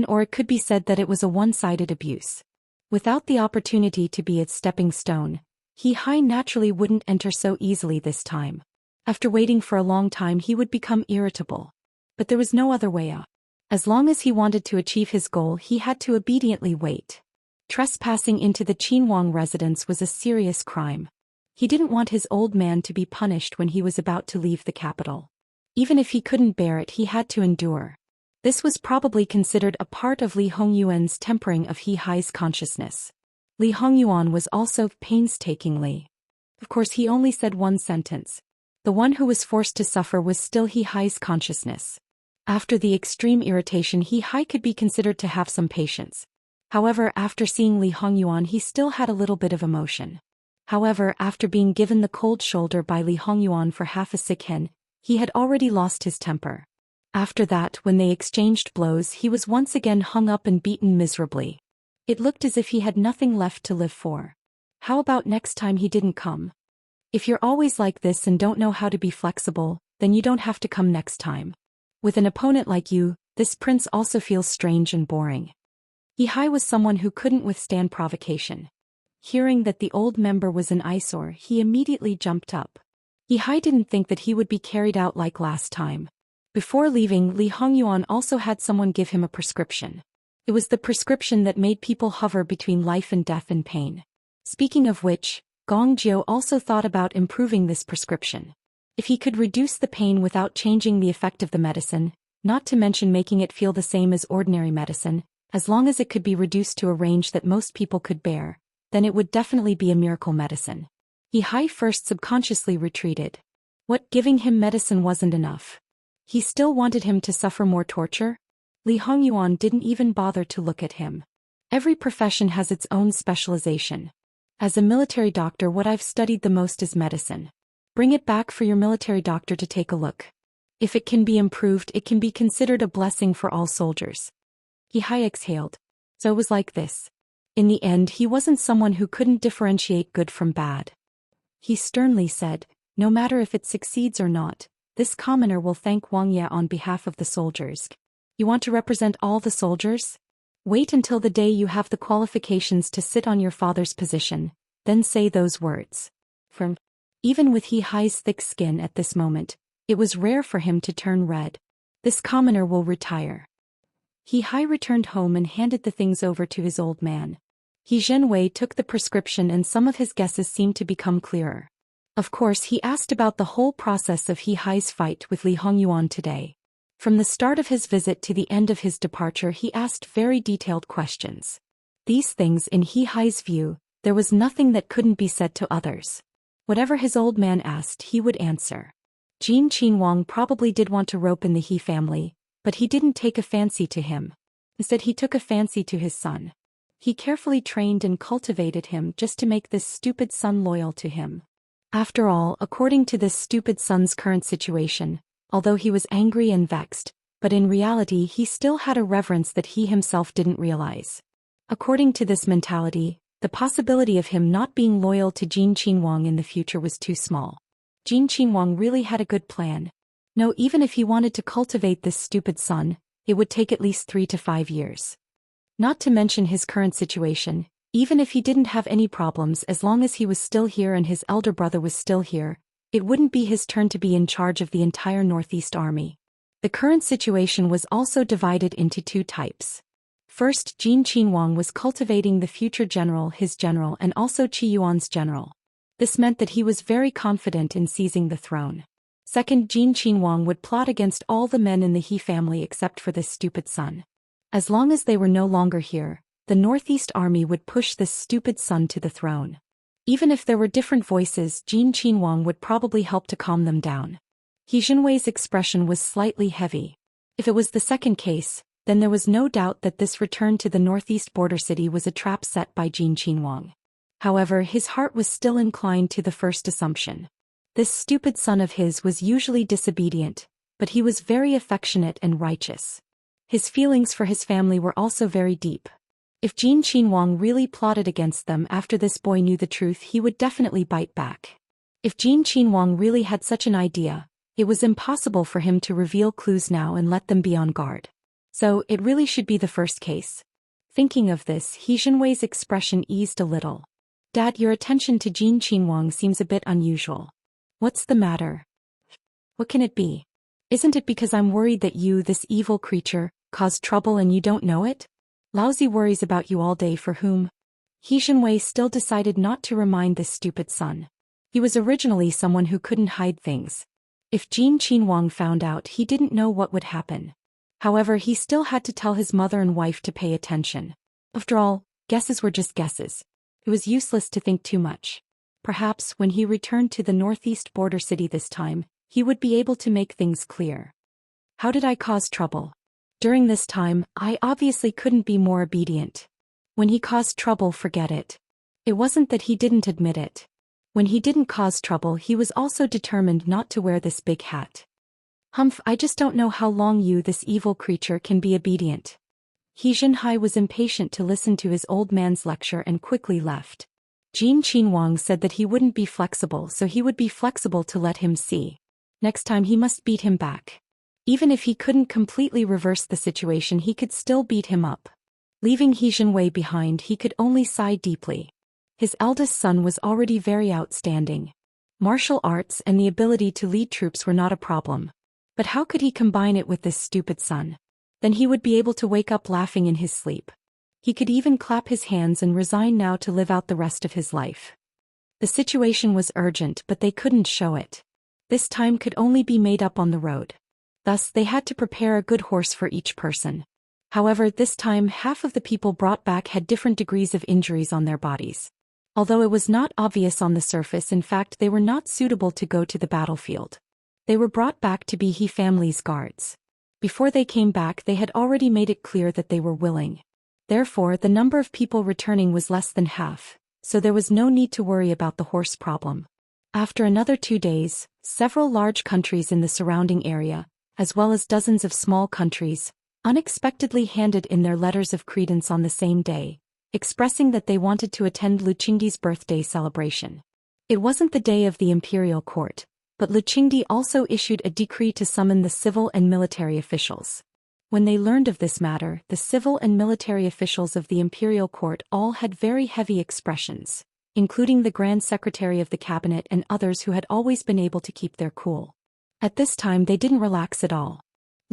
Or it could be said that it was a one-sided abuse. Without the opportunity to be its stepping stone, He Hai naturally wouldn't enter so easily this time. After waiting for a long time, he would become irritable. But there was no other way out. As long as he wanted to achieve his goal, he had to obediently wait. Trespassing into the Qinhuang residence was a serious crime. He didn't want his old man to be punished when he was about to leave the capital. Even if he couldn't bear it, he had to endure. This was probably considered a part of Li Hongyuan's tempering of He Hai's consciousness. Li Hongyuan was also painstakingly. Of course, he only said one sentence. The one who was forced to suffer was still He Hai's consciousness. After the extreme irritation, He Hai could be considered to have some patience. However, after seeing Li Hongyuan, he still had a little bit of emotion. However, after being given the cold shoulder by Li Hongyuan for half a sikhen, he had already lost his temper. After that, when they exchanged blows, he was once again hung up and beaten miserably. It looked as if he had nothing left to live for. How about next time he didn't come? If you're always like this and don't know how to be flexible, then you don't have to come next time. With an opponent like you, this prince also feels strange and boring. He Hai was someone who couldn't withstand provocation. Hearing that the old member was an eyesore, he immediately jumped up. He Hai didn't think that he would be carried out like last time. Before leaving, Li Hongyuan also had someone give him a prescription. It was the prescription that made people hover between life and death and pain. Speaking of which, Gong Jiu also thought about improving this prescription. If he could reduce the pain without changing the effect of the medicine, not to mention making it feel the same as ordinary medicine, as long as it could be reduced to a range that most people could bear, then it would definitely be a miracle medicine. He first subconsciously retreated. What, giving him medicine wasn't enough? He still wanted him to suffer more torture? Li Hongyuan didn't even bother to look at him. Every profession has its own specialization. As a military doctor, what I've studied the most is medicine. Bring it back for your military doctor to take a look. If it can be improved, it can be considered a blessing for all soldiers. He exhaled. So it was like this. In the end, he wasn't someone who couldn't differentiate good from bad. He sternly said, no matter if it succeeds or not, this commoner will thank Wang Ye on behalf of the soldiers. You want to represent all the soldiers? Wait until the day you have the qualifications to sit on your father's position, then say those words. Even with He's thick skin at this moment, it was rare for him to turn red. This commoner will retire. He returned home and handed the things over to his old man. He Zhenwei took the prescription and some of his guesses seemed to become clearer. Of course, he asked about the whole process of He's fight with Li Hongyuan today. From the start of his visit to the end of his departure, he asked very detailed questions. These things, in He's view, there was nothing that couldn't be said to others. Whatever his old man asked, he would answer. Jin Qinhuang probably did want to rope in the He family, but he didn't take a fancy to him. Instead, he took a fancy to his son. He carefully trained and cultivated him just to make this stupid son loyal to him. After all, according to this stupid son's current situation, although he was angry and vexed, but in reality he still had a reverence that he himself didn't realize. According to this mentality, the possibility of him not being loyal to Jin Qinhuang in the future was too small. Jin Qinhuang really had a good plan. No, even if he wanted to cultivate this stupid son, it would take at least 3 to 5 years. Not to mention his current situation, even if he didn't have any problems, as long as he was still here and his elder brother was still here, it wouldn't be his turn to be in charge of the entire Northeast Army. The current situation was also divided into 2 types. First, Jin Qinhuang was cultivating the future general, his general, and also Qi Yuan's general. This meant that he was very confident in seizing the throne. Second, Jin Qinhuang would plot against all the men in the He family except for this stupid son. As long as they were no longer here, the Northeast Army would push this stupid son to the throne. Even if there were different voices, Jin Qinhuang would probably help to calm them down. He Zhenwei's expression was slightly heavy. If it was the second case, then there was no doubt that this return to the northeast border city was a trap set by Jin Qinhuang. However, his heart was still inclined to the first assumption. This stupid son of his was usually disobedient, but he was very affectionate and righteous. His feelings for his family were also very deep. If Jin Qinhuang really plotted against them after this boy knew the truth, he would definitely bite back. If Jin Qinhuang really had such an idea, it was impossible for him to reveal clues now and let them be on guard. So, it really should be the first case. Thinking of this, He Zhenwei's expression eased a little. Dad, your attention to Jin Qinhuang seems a bit unusual. What's the matter? What can it be? Isn't it because I'm worried that you, this evil creature, caused trouble and you don't know it? Lousy worries about you all day for whom? He Zhenwei still decided not to remind this stupid son. He was originally someone who couldn't hide things. If Jin Qinhuang found out, he didn't know what would happen. However, he still had to tell his mother and wife to pay attention. After all, guesses were just guesses. It was useless to think too much. Perhaps when he returned to the northeast border city this time, he would be able to make things clear. How did I cause trouble? During this time, I obviously couldn't be more obedient. When he caused trouble, forget it. It wasn't that he didn't admit it. When he didn't cause trouble, he was also determined not to wear this big hat. Humph, I just don't know how long you, this evil creature, can be obedient. He Zhenhai was impatient to listen to his old man's lecture and quickly left. Jin Qinhuang said that he wouldn't be flexible, so he would be flexible to let him see. Next time he must beat him back. Even if he couldn't completely reverse the situation, he could still beat him up. Leaving He Zhenwei behind, he could only sigh deeply. His eldest son was already very outstanding. Martial arts and the ability to lead troops were not a problem. But how could he combine it with this stupid son? Then he would be able to wake up laughing in his sleep. He could even clap his hands and resign now to live out the rest of his life. The situation was urgent, but they couldn't show it. This time could only be made up on the road. Thus, they had to prepare a good horse for each person. However, this time half of the people brought back had different degrees of injuries on their bodies. Although it was not obvious on the surface, in fact they were not suitable to go to the battlefield. They were brought back to be He family's guards. Before they came back they had already made it clear that they were willing. Therefore, the number of people returning was less than half, so there was no need to worry about the horse problem. After another 2 days, several large countries in the surrounding area, as well as dozens of small countries, unexpectedly handed in their letters of credence on the same day, expressing that they wanted to attend Luqingdi's birthday celebration. It wasn't the day of the imperial court, but Luqingdi also issued a decree to summon the civil and military officials. When they learned of this matter, the civil and military officials of the imperial court all had very heavy expressions, including the Grand Secretary of the Cabinet and others who had always been able to keep their cool. At this time they didn't relax at all.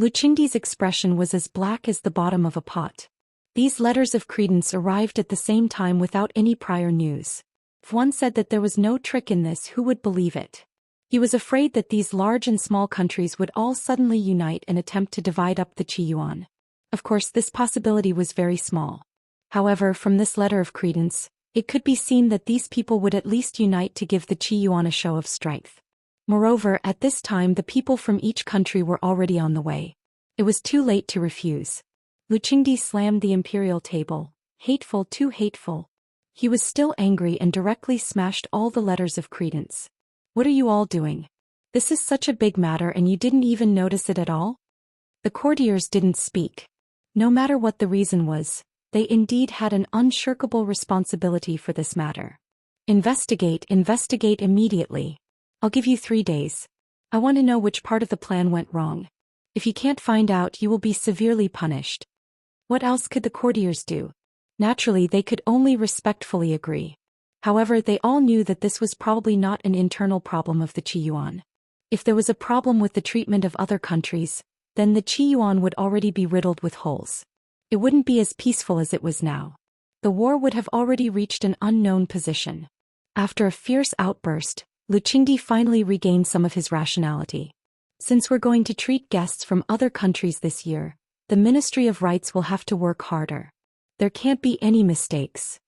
Luqingdi's expression was as black as the bottom of a pot. These letters of credence arrived at the same time without any prior news. If one said that there was no trick in this, who would believe it? He was afraid that these large and small countries would all suddenly unite and attempt to divide up the Qi Yuan. Of course, this possibility was very small. However, from this letter of credence, it could be seen that these people would at least unite to give the Qi Yuan a show of strength. Moreover, at this time the people from each country were already on the way. It was too late to refuse. Luqingdi slammed the imperial table. Hateful, too hateful. He was still angry and directly smashed all the letters of credence. What are you all doing? This is such a big matter and you didn't even notice it at all? The courtiers didn't speak. No matter what the reason was, they indeed had an unshirkable responsibility for this matter. Investigate immediately. I'll give you 3 days. I want to know which part of the plan went wrong. If you can't find out, you will be severely punished. What else could the courtiers do? Naturally, they could only respectfully agree. However, they all knew that this was probably not an internal problem of the Qi Yuan. If there was a problem with the treatment of other countries, then the Qi Yuan would already be riddled with holes. It wouldn't be as peaceful as it was now. The war would have already reached an unknown position. After a fierce outburst, Luqingdi finally regained some of his rationality. Since we're going to treat guests from other countries this year, the Ministry of Rights will have to work harder. There can't be any mistakes.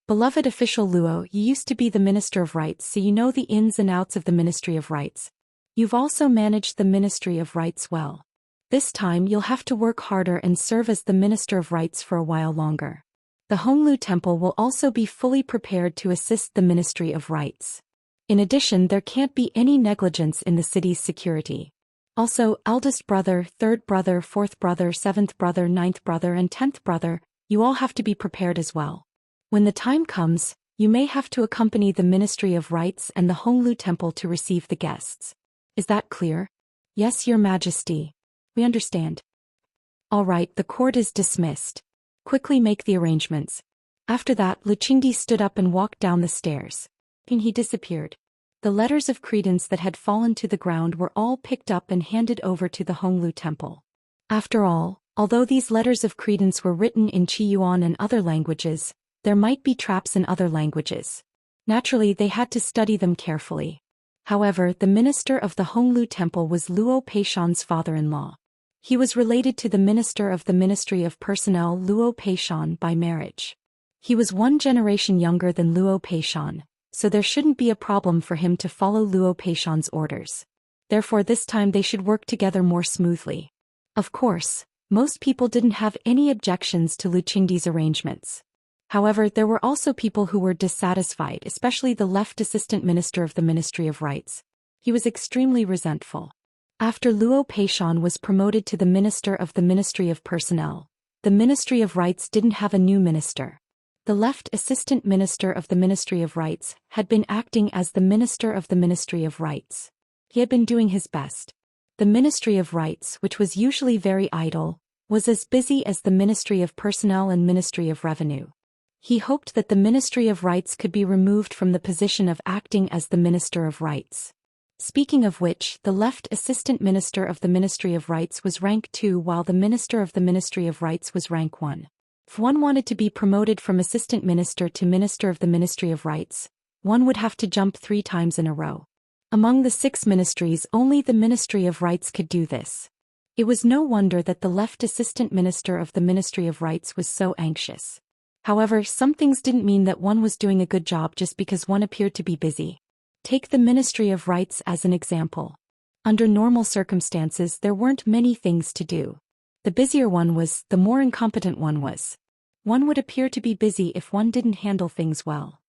Beloved official Luo, you used to be the Minister of Rights, so you know the ins and outs of the Ministry of Rights. You've also managed the Ministry of Rights well. This time you'll have to work harder and serve as the Minister of Rights for a while longer. The Honglu Temple will also be fully prepared to assist the Ministry of Rights. In addition, there can't be any negligence in the city's security. Also, eldest brother, third brother, fourth brother, seventh brother, ninth brother and 10th brother, you all have to be prepared as well. When the time comes, you may have to accompany the Ministry of Rights and the Honglu Temple to receive the guests. Is that clear? Yes, Your Majesty. We understand. All right, the court is dismissed. Quickly make the arrangements. After that, Luqingdi stood up and walked down the stairs. And he disappeared. The letters of credence that had fallen to the ground were all picked up and handed over to the Honglu Temple. After all, although these letters of credence were written in Qi Yuan and other languages, there might be traps in other languages. Naturally, they had to study them carefully. However, the minister of the Honglu Temple was Luo Peishan's father-in-law. He was related to the minister of the Ministry of Personnel Luo Peishan by marriage. He was 1 generation younger than Luo Peishan, so there shouldn't be a problem for him to follow Luo Peishan's orders. Therefore this time they should work together more smoothly. Of course, most people didn't have any objections to Luqingdi's arrangements. However, there were also people who were dissatisfied, especially the left assistant minister of the Ministry of Rights. He was extremely resentful. After Luo Peishan was promoted to the minister of the Ministry of Personnel, the Ministry of Rights didn't have a new minister. The left assistant minister of the Ministry of Rights had been acting as the minister of the Ministry of Rights. He had been doing his best. The Ministry of Rights, which was usually very idle, was as busy as the Ministry of Personnel and Ministry of Revenue. He hoped that the Ministry of Rights could be removed from the position of acting as the Minister of Rights. Speaking of which, the left assistant minister of the Ministry of Rights was rank 2 while the minister of the Ministry of Rights was rank 1. If one wanted to be promoted from assistant minister to minister of the Ministry of Rights, one would have to jump 3 times in a row. Among the 6 ministries, only the Ministry of Rights could do this. It was no wonder that the left assistant minister of the Ministry of Rights was so anxious. However, some things didn't mean that one was doing a good job just because one appeared to be busy. Take the Ministry of Rights as an example. Under normal circumstances, there weren't many things to do. The busier one was, the more incompetent one was. One would appear to be busy if one didn't handle things well.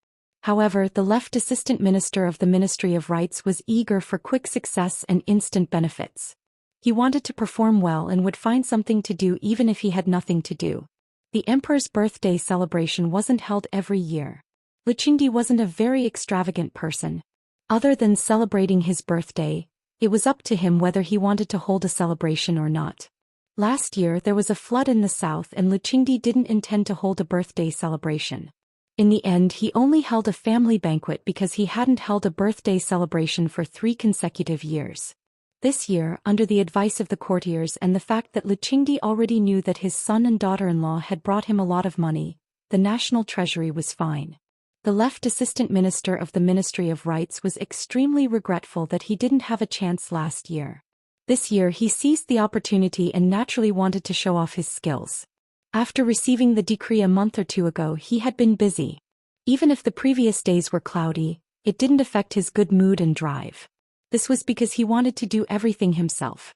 However, the left assistant minister of the Ministry of Rights was eager for quick success and instant benefits. He wanted to perform well and would find something to do even if he had nothing to do. The emperor's birthday celebration wasn't held every year. Luchingdi wasn't a very extravagant person. Other than celebrating his birthday, it was up to him whether he wanted to hold a celebration or not. Last year there was a flood in the south and Luchingdi didn't intend to hold a birthday celebration. In the end he only held a family banquet because he hadn't held a birthday celebration for 3 consecutive years. This year, under the advice of the courtiers and the fact that Luchingdi already knew that his son and daughter-in-law had brought him a lot of money, the national treasury was fine. The left assistant minister of the Ministry of Rights was extremely regretful that he didn't have a chance last year. This year he seized the opportunity and naturally wanted to show off his skills. After receiving the decree a month or 2 ago, he had been busy. Even if the previous days were cloudy, it didn't affect his good mood and drive. This was because he wanted to do everything himself.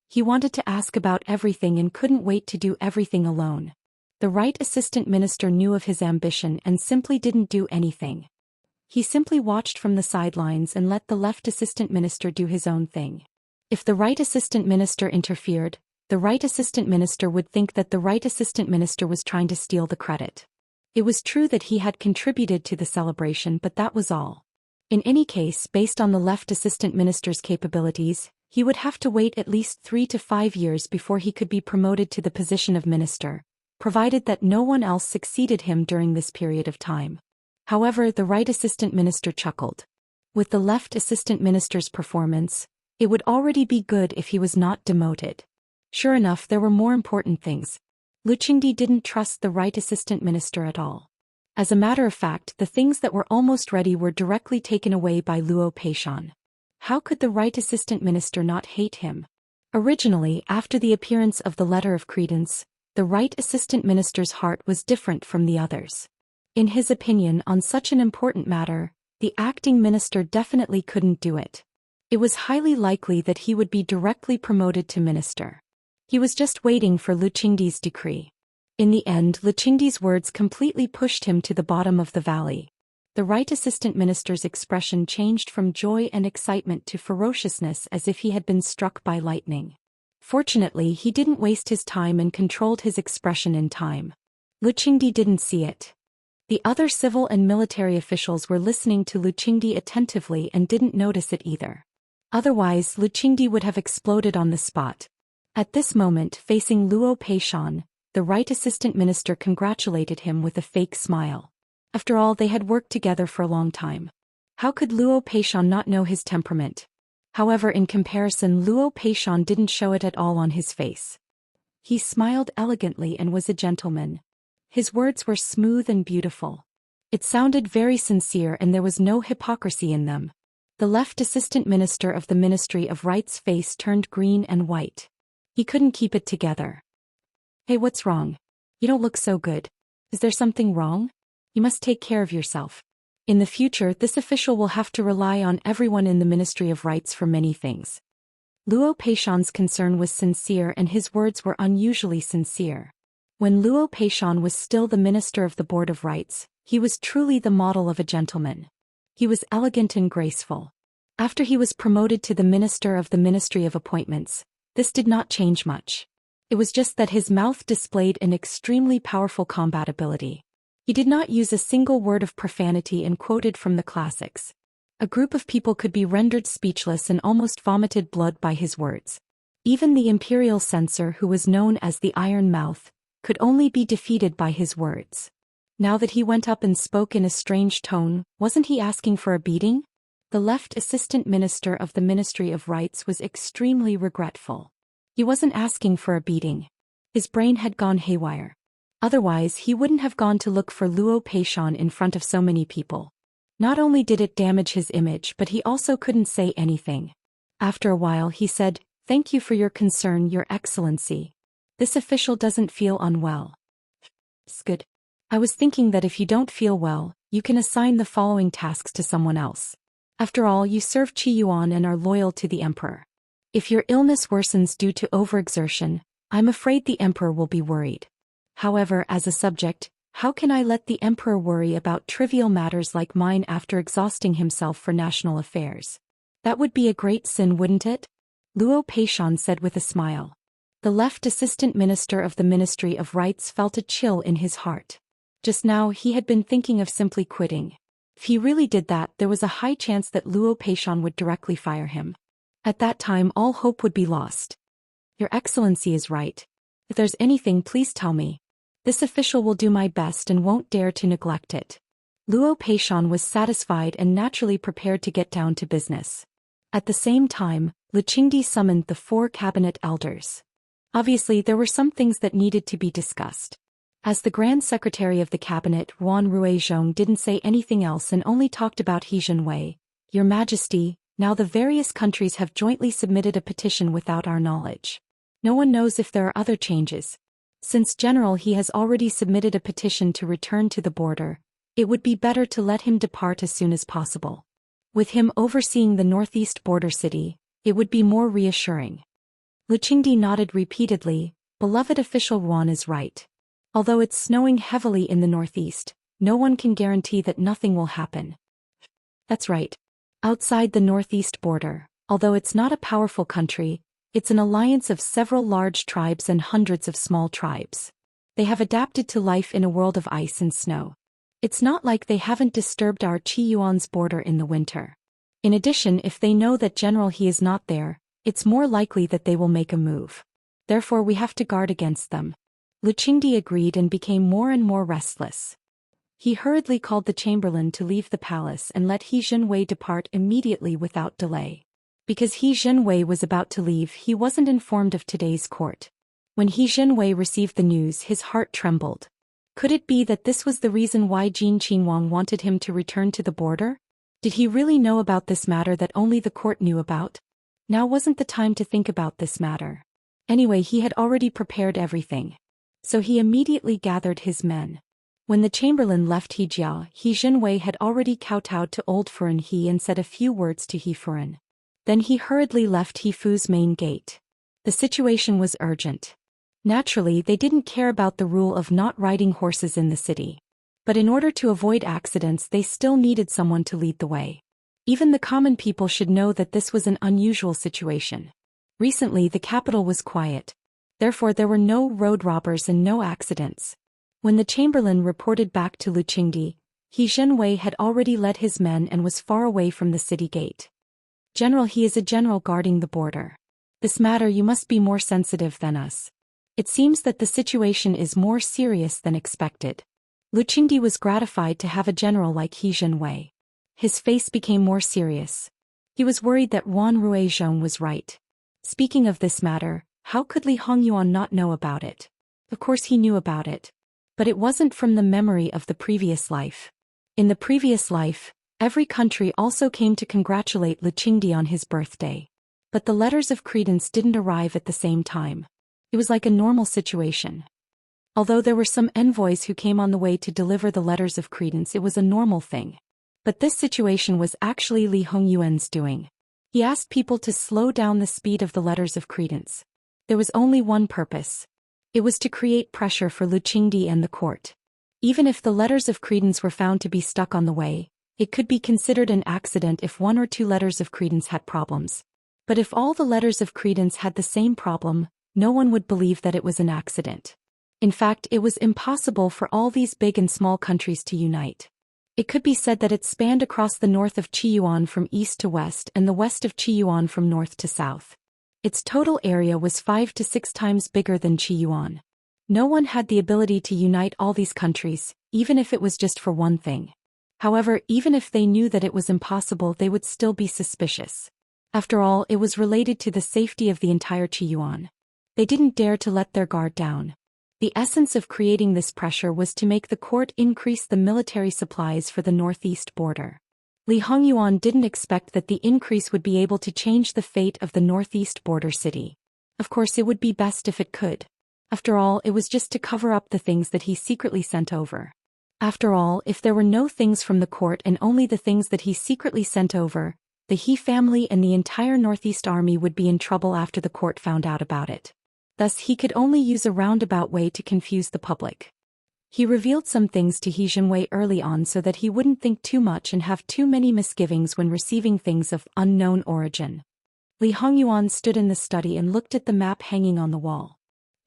He wanted to ask about everything and couldn't wait to do everything alone. The right assistant minister knew of his ambition and simply didn't do anything. He simply watched from the sidelines and let the left assistant minister do his own thing. If the right assistant minister interfered, the right assistant minister would think that the right assistant minister was trying to steal the credit. It was true that he had contributed to the celebration, but that was all. In any case, based on the left assistant minister's capabilities, he would have to wait at least 3 to 5 years before he could be promoted to the position of minister, provided that no one else succeeded him during this period of time. However, the right assistant minister chuckled. With the left assistant minister's performance, it would already be good if he was not demoted. Sure enough, there were more important things. Luchingdi didn't trust the right assistant minister at all. As a matter of fact, the things that were almost ready were directly taken away by Luo Peishan. How could the right assistant minister not hate him? Originally, after the appearance of the letter of credence, the right assistant minister's heart was different from the others. In his opinion on such an important matter, the acting minister definitely couldn't do it. It was highly likely that he would be directly promoted to minister. He was just waiting for Luchingdi's decree. In the end, Luchingdi's words completely pushed him to the bottom of the valley. The right assistant minister's expression changed from joy and excitement to ferociousness as if he had been struck by lightning. Fortunately, he didn't waste his time and controlled his expression in time. Luchingdi didn't see it. The other civil and military officials were listening to Luchingdi attentively and didn't notice it either. Otherwise, Luchingdi would have exploded on the spot. At this moment, facing Luo Peishan, the right assistant minister congratulated him with a fake smile. After all, they had worked together for a long time. How could Luo Peishan not know his temperament? However, in comparison, Luo Peishan didn't show it at all on his face. He smiled elegantly and was a gentleman. His words were smooth and beautiful. It sounded very sincere and there was no hypocrisy in them. The left assistant minister of the Ministry of Rights' face turned green and white. He couldn't keep it together. Hey, what's wrong? You don't look so good. Is there something wrong? You must take care of yourself. In the future, this official will have to rely on everyone in the Ministry of Rights for many things. Luo Peishan's concern was sincere and his words were unusually sincere. When Luo Peishan was still the minister of the Board of Rights, he was truly the model of a gentleman. He was elegant and graceful. After he was promoted to the minister of the Ministry of Appointments, this did not change much. It was just that his mouth displayed an extremely powerful combat ability. He did not use a single word of profanity and quoted from the classics. A group of people could be rendered speechless and almost vomited blood by his words. Even the imperial censor, who was known as the Iron Mouth, could only be defeated by his words. Now that he went up and spoke in a strange tone, wasn't he asking for a beating? The left assistant minister of the Ministry of Rights was extremely regretful. He wasn't asking for a beating. His brain had gone haywire. Otherwise he wouldn't have gone to look for Luo Peishan in front of so many people. Not only did it damage his image, but he also couldn't say anything. After a while he said, "Thank you for your concern, Your Excellency. This official doesn't feel unwell." "It's good. I was thinking that if you don't feel well, you can assign the following tasks to someone else. After all, you serve Qi Yuan and are loyal to the emperor. If your illness worsens due to overexertion, I'm afraid the emperor will be worried. However, as a subject, how can I let the emperor worry about trivial matters like mine after exhausting himself for national affairs? That would be a great sin, wouldn't it?" Luo Peishan said with a smile. The left assistant minister of the Ministry of Rights felt a chill in his heart. Just now he had been thinking of simply quitting. If he really did that, there was a high chance that Luo Peishan would directly fire him. At that time all hope would be lost. "Your Excellency is right. If there's anything, please tell me. This official will do my best and won't dare to neglect it." Luo Peishan was satisfied and naturally prepared to get down to business. At the same time, Lu Qingdi summoned the 4 cabinet elders. Obviously there were some things that needed to be discussed. As the Grand Secretary of the Cabinet, Wan Ruizhong didn't say anything else and only talked about He Zhenwei. "Your Majesty, now the various countries have jointly submitted a petition without our knowledge. No one knows if there are other changes. Since General He has already submitted a petition to return to the border, it would be better to let him depart as soon as possible. With him overseeing the northeast border city, it would be more reassuring." Lu Qingdi nodded repeatedly. Beloved official Wan is right. Although it's snowing heavily in the northeast, no one can guarantee that nothing will happen. That's right. Outside the northeast border, although it's not a powerful country, it's an alliance of several large tribes and hundreds of small tribes. They have adapted to life in a world of ice and snow. It's not like they haven't disturbed our Qi Yuan's border in the winter. In addition, if they know that General He is not there, it's more likely that they will make a move. Therefore we have to guard against them. Lu Qingdi agreed and became more and more restless. He hurriedly called the chamberlain to leave the palace and let He Zhenwei depart immediately without delay. Because He Zhenwei was about to leave, he wasn't informed of today's court. When He Zhenwei received the news, his heart trembled. Could it be that this was the reason why Jin Qinhuang wanted him to return to the border? Did he really know about this matter that only the court knew about? Now wasn't the time to think about this matter. Anyway, he had already prepared everything. So he immediately gathered his men. When the chamberlain left Hejia, He Zhenwei had already kowtowed to old Furen He and said a few words to He Furen. Then he hurriedly left He Fu's main gate. The situation was urgent. Naturally, they didn't care about the rule of not riding horses in the city. But in order to avoid accidents, they still needed someone to lead the way. Even the common people should know that this was an unusual situation. Recently, the capital was quiet. Therefore, there were no road robbers and no accidents. When the chamberlain reported back to Lu Qingdi, He Zhenwei had already led his men and was far away from the city gate. "General, he is a general guarding the border. This matter you must be more sensitive than us. It seems that the situation is more serious than expected." Lu Qingdi was gratified to have a general like He Zhenwei. His face became more serious. He was worried that Wan Ruizhong was right. Speaking of this matter, how could Li Hongyuan not know about it? Of course he knew about it. But it wasn't from the memory of the previous life. In the previous life, every country also came to congratulate Lu Qingdi on his birthday. But the letters of credence didn't arrive at the same time. It was like a normal situation. Although there were some envoys who came on the way to deliver the letters of credence, it was a normal thing. But this situation was actually Li Hongyuan's doing. He asked people to slow down the speed of the letters of credence. There was only one purpose. It was to create pressure for Lu Qingdi and the court. Even if the letters of credence were found to be stuck on the way, it could be considered an accident if 1 or 2 letters of credence had problems. But if all the letters of credence had the same problem, no one would believe that it was an accident. In fact, it was impossible for all these big and small countries to unite. It could be said that it spanned across the north of Qi Yuan from east to west and the west of Qi Yuan from north to south. Its total area was 5 to 6 times bigger than Qi Yuan. No one had the ability to unite all these countries, even if it was just for one thing. However, even if they knew that it was impossible, they would still be suspicious. After all, it was related to the safety of the entire Qiyuan. They didn't dare to let their guard down. The essence of creating this pressure was to make the court increase the military supplies for the northeast border. Li Hongyuan didn't expect that the increase would be able to change the fate of the northeast border city. Of course, it would be best if it could. After all, it was just to cover up the things that he secretly sent over. After all, if there were no things from the court and only the things that he secretly sent over, the He family and the entire Northeast army would be in trouble after the court found out about it. Thus he could only use a roundabout way to confuse the public. He revealed some things to He Jinwei early on so that he wouldn't think too much and have too many misgivings when receiving things of unknown origin. Li Hongyuan stood in the study and looked at the map hanging on the wall.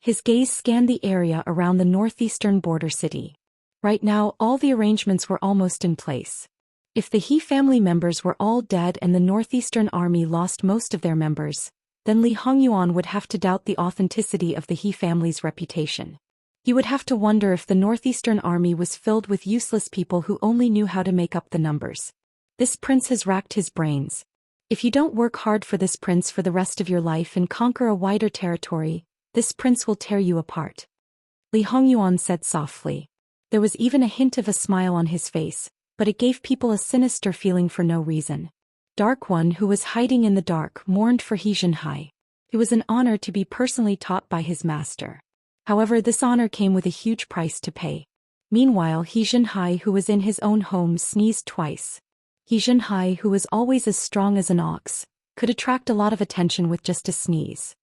His gaze scanned the area around the northeastern border city. Right now, all the arrangements were almost in place. If the He family members were all dead and the northeastern army lost most of their members, then Li Hongyuan would have to doubt the authenticity of the He family's reputation. He would have to wonder if the northeastern army was filled with useless people who only knew how to make up the numbers. This prince has racked his brains. If you don't work hard for this prince for the rest of your life and conquer a wider territory, this prince will tear you apart. Li Hongyuan said softly. There was even a hint of a smile on his face, but it gave people a sinister feeling for no reason. Dark One, who was hiding in the dark, mourned for He Jinhai. It was an honor to be personally taught by his master. However, this honor came with a huge price to pay. Meanwhile, He Jinhai, who was in his own home, sneezed twice. He Jinhai, who was always as strong as an ox, could attract a lot of attention with just a sneeze.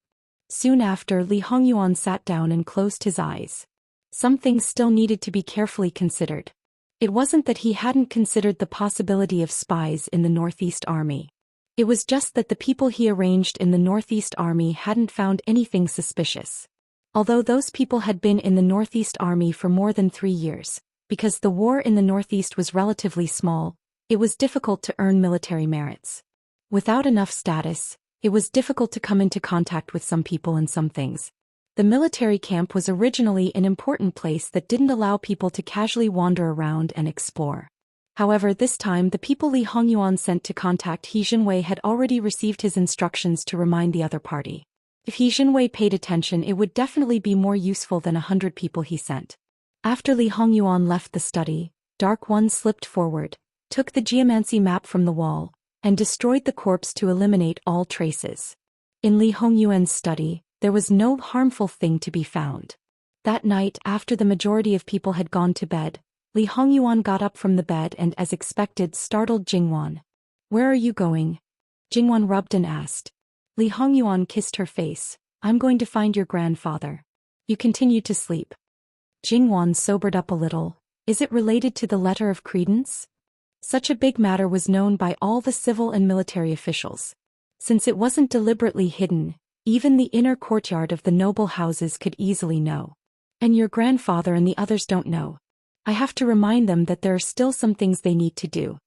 Soon after, Li Hongyuan sat down and closed his eyes. Some things still needed to be carefully considered. It wasn't that he hadn't considered the possibility of spies in the Northeast Army. It was just that the people he arranged in the Northeast Army hadn't found anything suspicious. Although those people had been in the Northeast Army for more than 3 years, because the war in the Northeast was relatively small, it was difficult to earn military merits. Without enough status, it was difficult to come into contact with some people and some things. The military camp was originally an important place that didn't allow people to casually wander around and explore. However, this time the people Li Hongyuan sent to contact He Jinwei had already received his instructions to remind the other party. If He Jinwei paid attention, it would definitely be more useful than 100 people he sent. After Li Hongyuan left the study, Dark One slipped forward, took the geomancy map from the wall, and destroyed the corpse to eliminate all traces. In Li Hongyuan's study, there was no harmful thing to be found. That night, after the majority of people had gone to bed, Li Hongyuan got up from the bed and, as expected, startled Jingwan. "Where are you going?" Jingwan rubbed and asked. Li Hongyuan kissed her face. "I'm going to find your grandfather." "You continue to sleep." Jingwan sobered up a little. "Is it related to the letter of credence?" Such a big matter was known by all the civil and military officials. Since it wasn't deliberately hidden, even the inner courtyard of the noble houses could easily know. "And your grandfather and the others don't know. I have to remind them that there are still some things they need to do."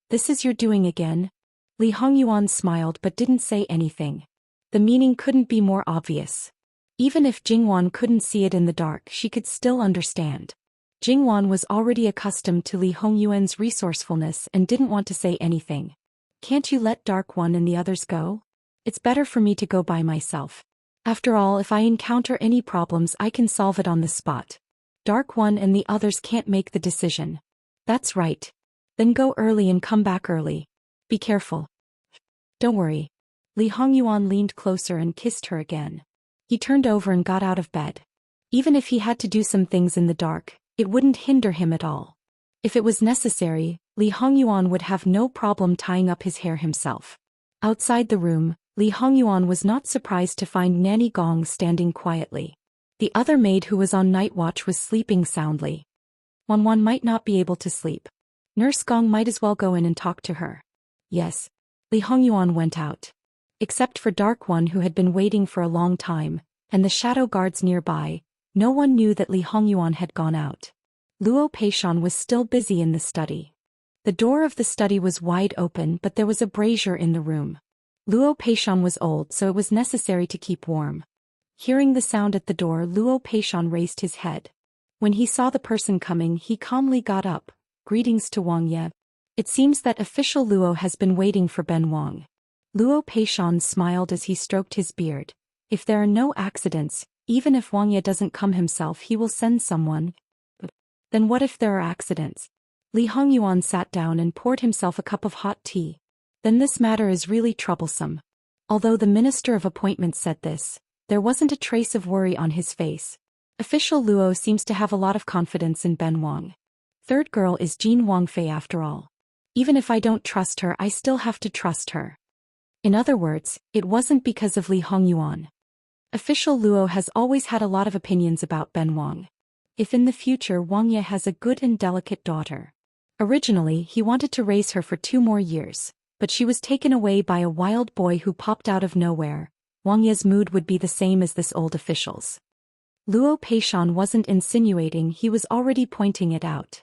"This is your doing again?" Li Hongyuan smiled but didn't say anything. The meaning couldn't be more obvious. Even if Jingwan couldn't see it in the dark, she could still understand. Jingwan was already accustomed to Li Hongyuan's resourcefulness and didn't want to say anything. "Can't you let Dark One and the others go? It's better for me to go by myself. After all, if I encounter any problems, I can solve it on the spot. Dark One and the others can't make the decision." "That's right. Then go early and come back early. Be careful." "Don't worry." Li Hongyuan leaned closer and kissed her again. He turned over and got out of bed. Even if he had to do some things in the dark, it wouldn't hinder him at all. If it was necessary, Li Hongyuan would have no problem tying up his hair himself. Outside the room, Li Hongyuan was not surprised to find Nanny Gong standing quietly. The other maid who was on night watch was sleeping soundly. Wanwan might not be able to sleep. Nurse Gong might as well go in and talk to her. Yes. Li Hongyuan went out. Except for Dark One, who had been waiting for a long time, and the shadow guards nearby, no one knew that Li Hongyuan had gone out. Luo Peishan was still busy in the study. The door of the study was wide open, but there was a brazier in the room. Luo Peishan was old, so it was necessary to keep warm. Hearing the sound at the door, Luo Peishan raised his head. When he saw the person coming, he calmly got up, greetings to Wang Ye. It seems that official Luo has been waiting for Ben Wang. Luo Peishan smiled as he stroked his beard. If there are no accidents, even if Wang Ye doesn't come himself, he will send someone. Then what if there are accidents? Li Hongyuan sat down and poured himself a cup of hot tea. Then this matter is really troublesome. Although the Minister of Appointments said this, there wasn't a trace of worry on his face. Official Luo seems to have a lot of confidence in Ben Wang. Third girl is Jin Wangfei after all. Even if I don't trust her, I still have to trust her. In other words, it wasn't because of Li Hongyuan. Official Luo has always had a lot of opinions about Ben Wang. If in the future Wang Ye has a good and delicate daughter. Originally, he wanted to raise her for 2 more years, but she was taken away by a wild boy who popped out of nowhere. Wang Ye's mood would be the same as this old official's. Luo Peishan wasn't insinuating, he was already pointing it out.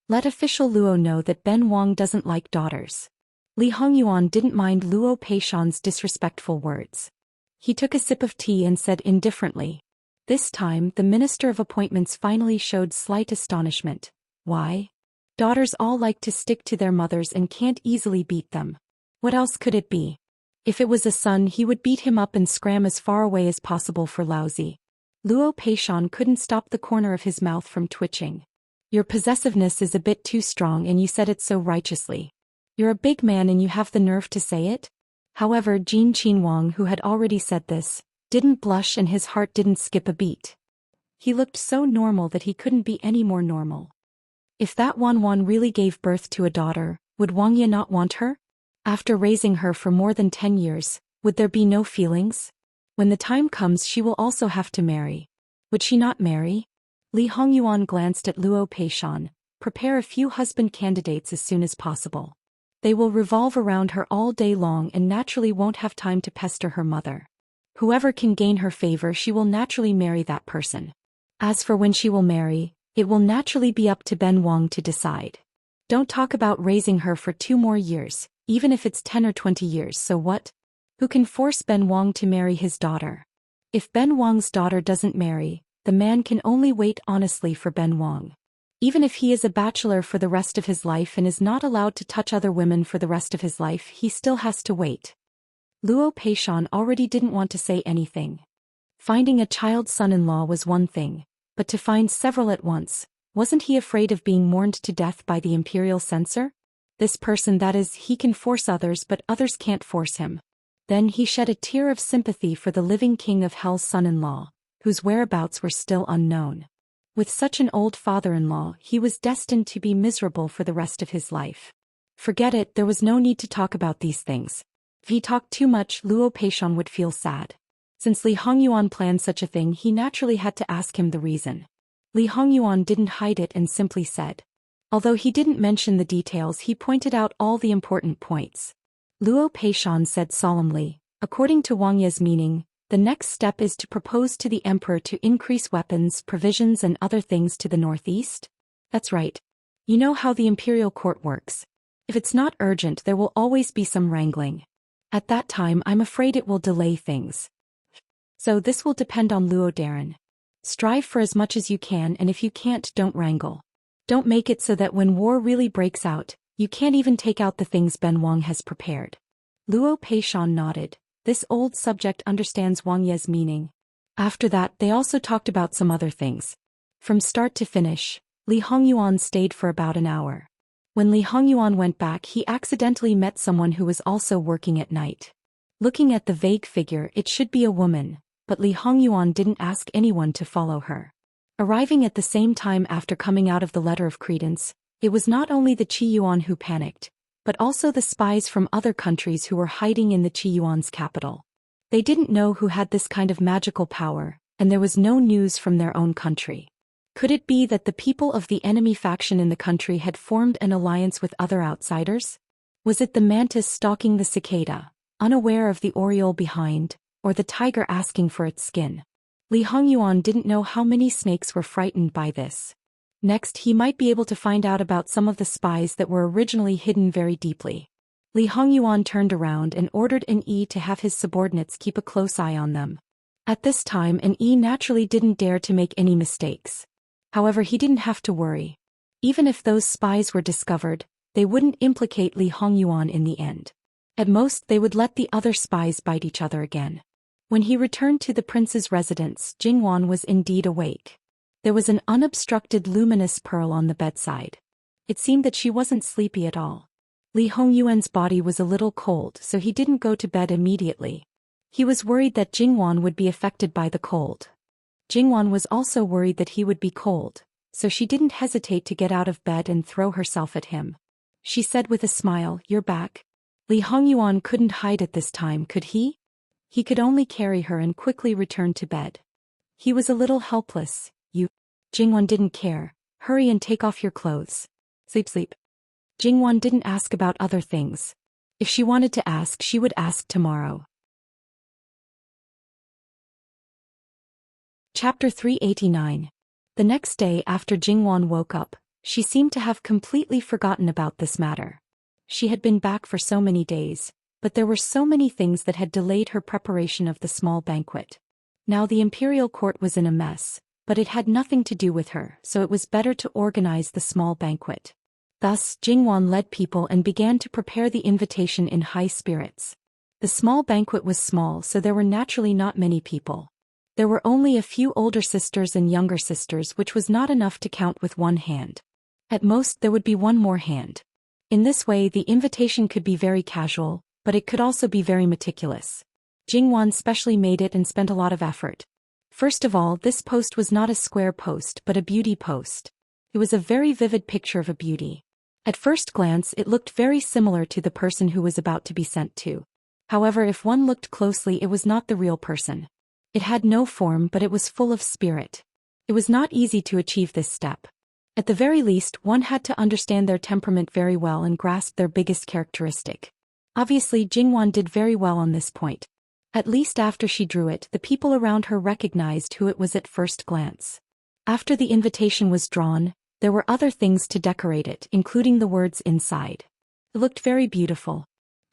Let official Luo know that Ben Wang doesn't like daughters. Li Hongyuan didn't mind Luo Peishan's disrespectful words. He took a sip of tea and said indifferently. This time, the Minister of Appointments finally showed slight astonishment. Why? Daughters all like to stick to their mothers and can't easily beat them. What else could it be? If it was a son, he would beat him up and scram as far away as possible for lousy. Luo Peishan couldn't stop the corner of his mouth from twitching. Your possessiveness is a bit too strong, and you said it so righteously. You're a big man and you have the nerve to say it? However, Jin Qinwang, who had already said this, didn't blush and his heart didn't skip a beat. He looked so normal that he couldn't be any more normal. If that Wan really gave birth to a daughter, would Wang Ye not want her? After raising her for more than 10 years, would there be no feelings? When the time comes, she will also have to marry. Would she not marry? Li Hongyuan glanced at Luo Peishan. Prepare a few husband candidates as soon as possible. They will revolve around her all day long and naturally won't have time to pester her mother. Whoever can gain her favor, she will naturally marry that person. As for when she will marry, it will naturally be up to Ben Wang to decide. Don't talk about raising her for 2 more years, even if it's 10 or 20 years, so what? Who can force Ben Wang to marry his daughter? If Ben Wang's daughter doesn't marry, the man can only wait honestly for Ben Wang. Even if he is a bachelor for the rest of his life and is not allowed to touch other women for the rest of his life, he still has to wait. Luo Peishan already didn't want to say anything. Finding a child son-in-law was one thing, but to find several at once, wasn't he afraid of being mourned to death by the imperial censor? This person, that is, he can force others but others can't force him. Then he shed a tear of sympathy for the living king of hell's son-in-law, whose whereabouts were still unknown. With such an old father-in-law, he was destined to be miserable for the rest of his life. Forget it, there was no need to talk about these things. If he talked too much, Luo Peishan would feel sad. Since Li Hongyuan planned such a thing, he naturally had to ask him the reason. Li Hongyuan didn't hide it and simply said. Although he didn't mention the details, he pointed out all the important points. Luo Peishan said solemnly, according to Wang Ye's meaning, the next step is to propose to the emperor to increase weapons, provisions and other things to the northeast? That's right. You know how the imperial court works. If it's not urgent, there will always be some wrangling. At that time, I'm afraid it will delay things. So this will depend on Luo Darren. Strive for as much as you can, and if you can't, don't wrangle. Don't make it so that when war really breaks out, you can't even take out the things Ben Wang has prepared. Luo Peishan nodded. This old subject understands Wang Ye's meaning. After that, they also talked about some other things. From start to finish, Li Hongyuan stayed for about an hour. When Li Hongyuan went back, he accidentally met someone who was also working at night. Looking at the vague figure, it should be a woman, but Li Hongyuan didn't ask anyone to follow her. Arriving at the same time after coming out of the letter of credence, it was not only the Qi Yuan who panicked, but also the spies from other countries who were hiding in the Qi Yuan's capital. They didn't know who had this kind of magical power, and there was no news from their own country. Could it be that the people of the enemy faction in the country had formed an alliance with other outsiders? Was it the mantis stalking the cicada, unaware of the oriole behind, or the tiger asking for its skin? Li Hongyuan didn't know how many snakes were frightened by this. Next, he might be able to find out about some of the spies that were originally hidden very deeply. Li Hongyuan turned around and ordered an E to have his subordinates keep a close eye on them. At this time, an E naturally didn't dare to make any mistakes. However, he didn't have to worry. Even if those spies were discovered, they wouldn't implicate Li Hongyuan in the end. At most they would let the other spies bite each other again. When he returned to the prince's residence, Jingwan was indeed awake. There was an unobstructed luminous pearl on the bedside. It seemed that she wasn't sleepy at all. Li Hongyuan's body was a little cold, so he didn't go to bed immediately. He was worried that Jingwan would be affected by the cold. Jingwan was also worried that he would be cold, so she didn't hesitate to get out of bed and throw herself at him. She said with a smile, "You're back." Li Hongyuan couldn't hide it this time, could he? He could only carry her and quickly return to bed. He was a little helpless. Jingwan didn't care. "Hurry and take off your clothes. Sleep. Jingwan didn't ask about other things. If she wanted to ask, she would ask tomorrow. Chapter 389. The next day after Jingwan woke up, she seemed to have completely forgotten about this matter. She had been back for so many days, but there were so many things that had delayed her preparation of the small banquet. Now the imperial court was in a mess, but it had nothing to do with her, so it was better to organize the small banquet. Thus, Jingwan led people and began to prepare the invitation in high spirits. The small banquet was small, so there were naturally not many people. There were only a few older sisters and younger sisters, which was not enough to count with one hand. At most there would be one more hand. In this way the invitation could be very casual, but it could also be very meticulous. Jingwan specially made it and spent a lot of effort. First of all, this post was not a square post but a beauty post. It was a very vivid picture of a beauty. At first glance it looked very similar to the person who was about to be sent to. However, if one looked closely, it was not the real person. It had no form, but it was full of spirit. It was not easy to achieve this step. At the very least, one had to understand their temperament very well and grasp their biggest characteristic. Obviously, Jingwan did very well on this point. At least after she drew it, the people around her recognized who it was at first glance. After the invitation was drawn, there were other things to decorate it, including the words inside. It looked very beautiful.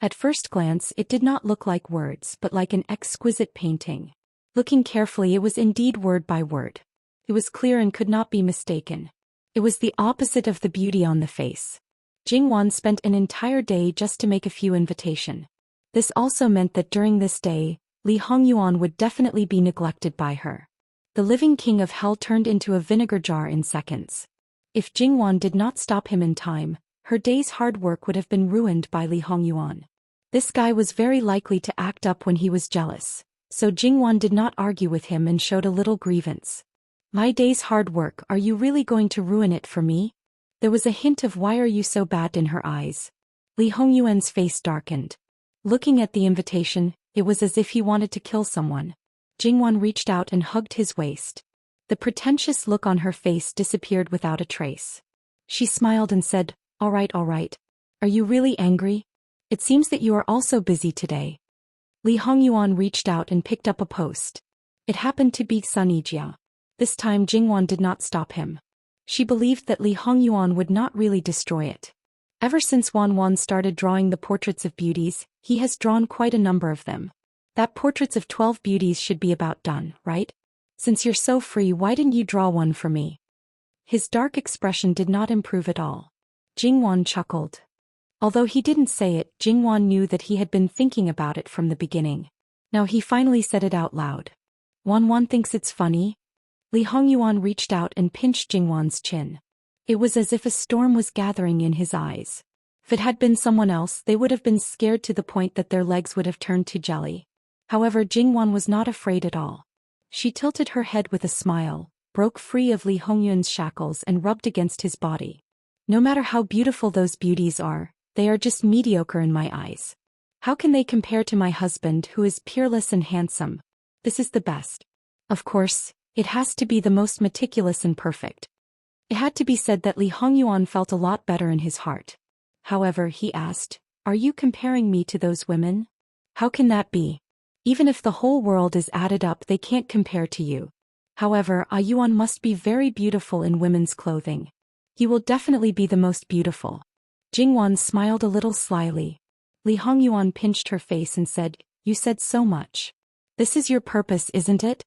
At first glance, it did not look like words, but like an exquisite painting. Looking carefully, it was indeed word by word. It was clear and could not be mistaken. It was the opposite of the beauty on the face. Jingwan spent an entire day just to make a few invitations. This also meant that during this day, Li Hongyuan would definitely be neglected by her. The living king of hell turned into a vinegar jar in seconds. If Jingwan did not stop him in time, her day's hard work would have been ruined by Li Hongyuan. This guy was very likely to act up when he was jealous, so Jingwan did not argue with him and showed a little grievance. "My day's hard work, are you really going to ruin it for me?" There was a hint of "why are you so bad" in her eyes. Li Hongyuan's face darkened. Looking at the invitation, it was as if he wanted to kill someone. Jingwan reached out and hugged his waist. The pretentious look on her face disappeared without a trace. She smiled and said, all right. Are you really angry? It seems that you are also busy today." Li Hongyuan reached out and picked up a post. It happened to be Sunijia. This time Jingwan did not stop him. She believed that Li Hongyuan would not really destroy it. Ever since Wan started drawing the portraits of beauties, he has drawn quite a number of them. That portraits of 12 beauties should be about done, right? Since you're so free, why didn't you draw one for me? His dark expression did not improve at all. Jingwan chuckled. Although he didn't say it, Jingwan knew that he had been thinking about it from the beginning. Now he finally said it out loud. Wan thinks it's funny? Li Hongyuan reached out and pinched Jingwan's chin. It was as if a storm was gathering in his eyes. If it had been someone else, they would have been scared to the point that their legs would have turned to jelly. However, Jingwan was not afraid at all. She tilted her head with a smile, broke free of Li Hongyuan's shackles and rubbed against his body. No matter how beautiful those beauties are, they are just mediocre in my eyes. How can they compare to my husband, who is peerless and handsome? This is the best. Of course, it has to be the most meticulous and perfect. It had to be said that Li Hongyuan felt a lot better in his heart. However, he asked, are you comparing me to those women? How can that be? Even if the whole world is added up, they can't compare to you. However, Yuan must be very beautiful in women's clothing. He will definitely be the most beautiful. Jingwan smiled a little slyly. Li Hongyuan pinched her face and said, you said so much. This is your purpose, isn't it?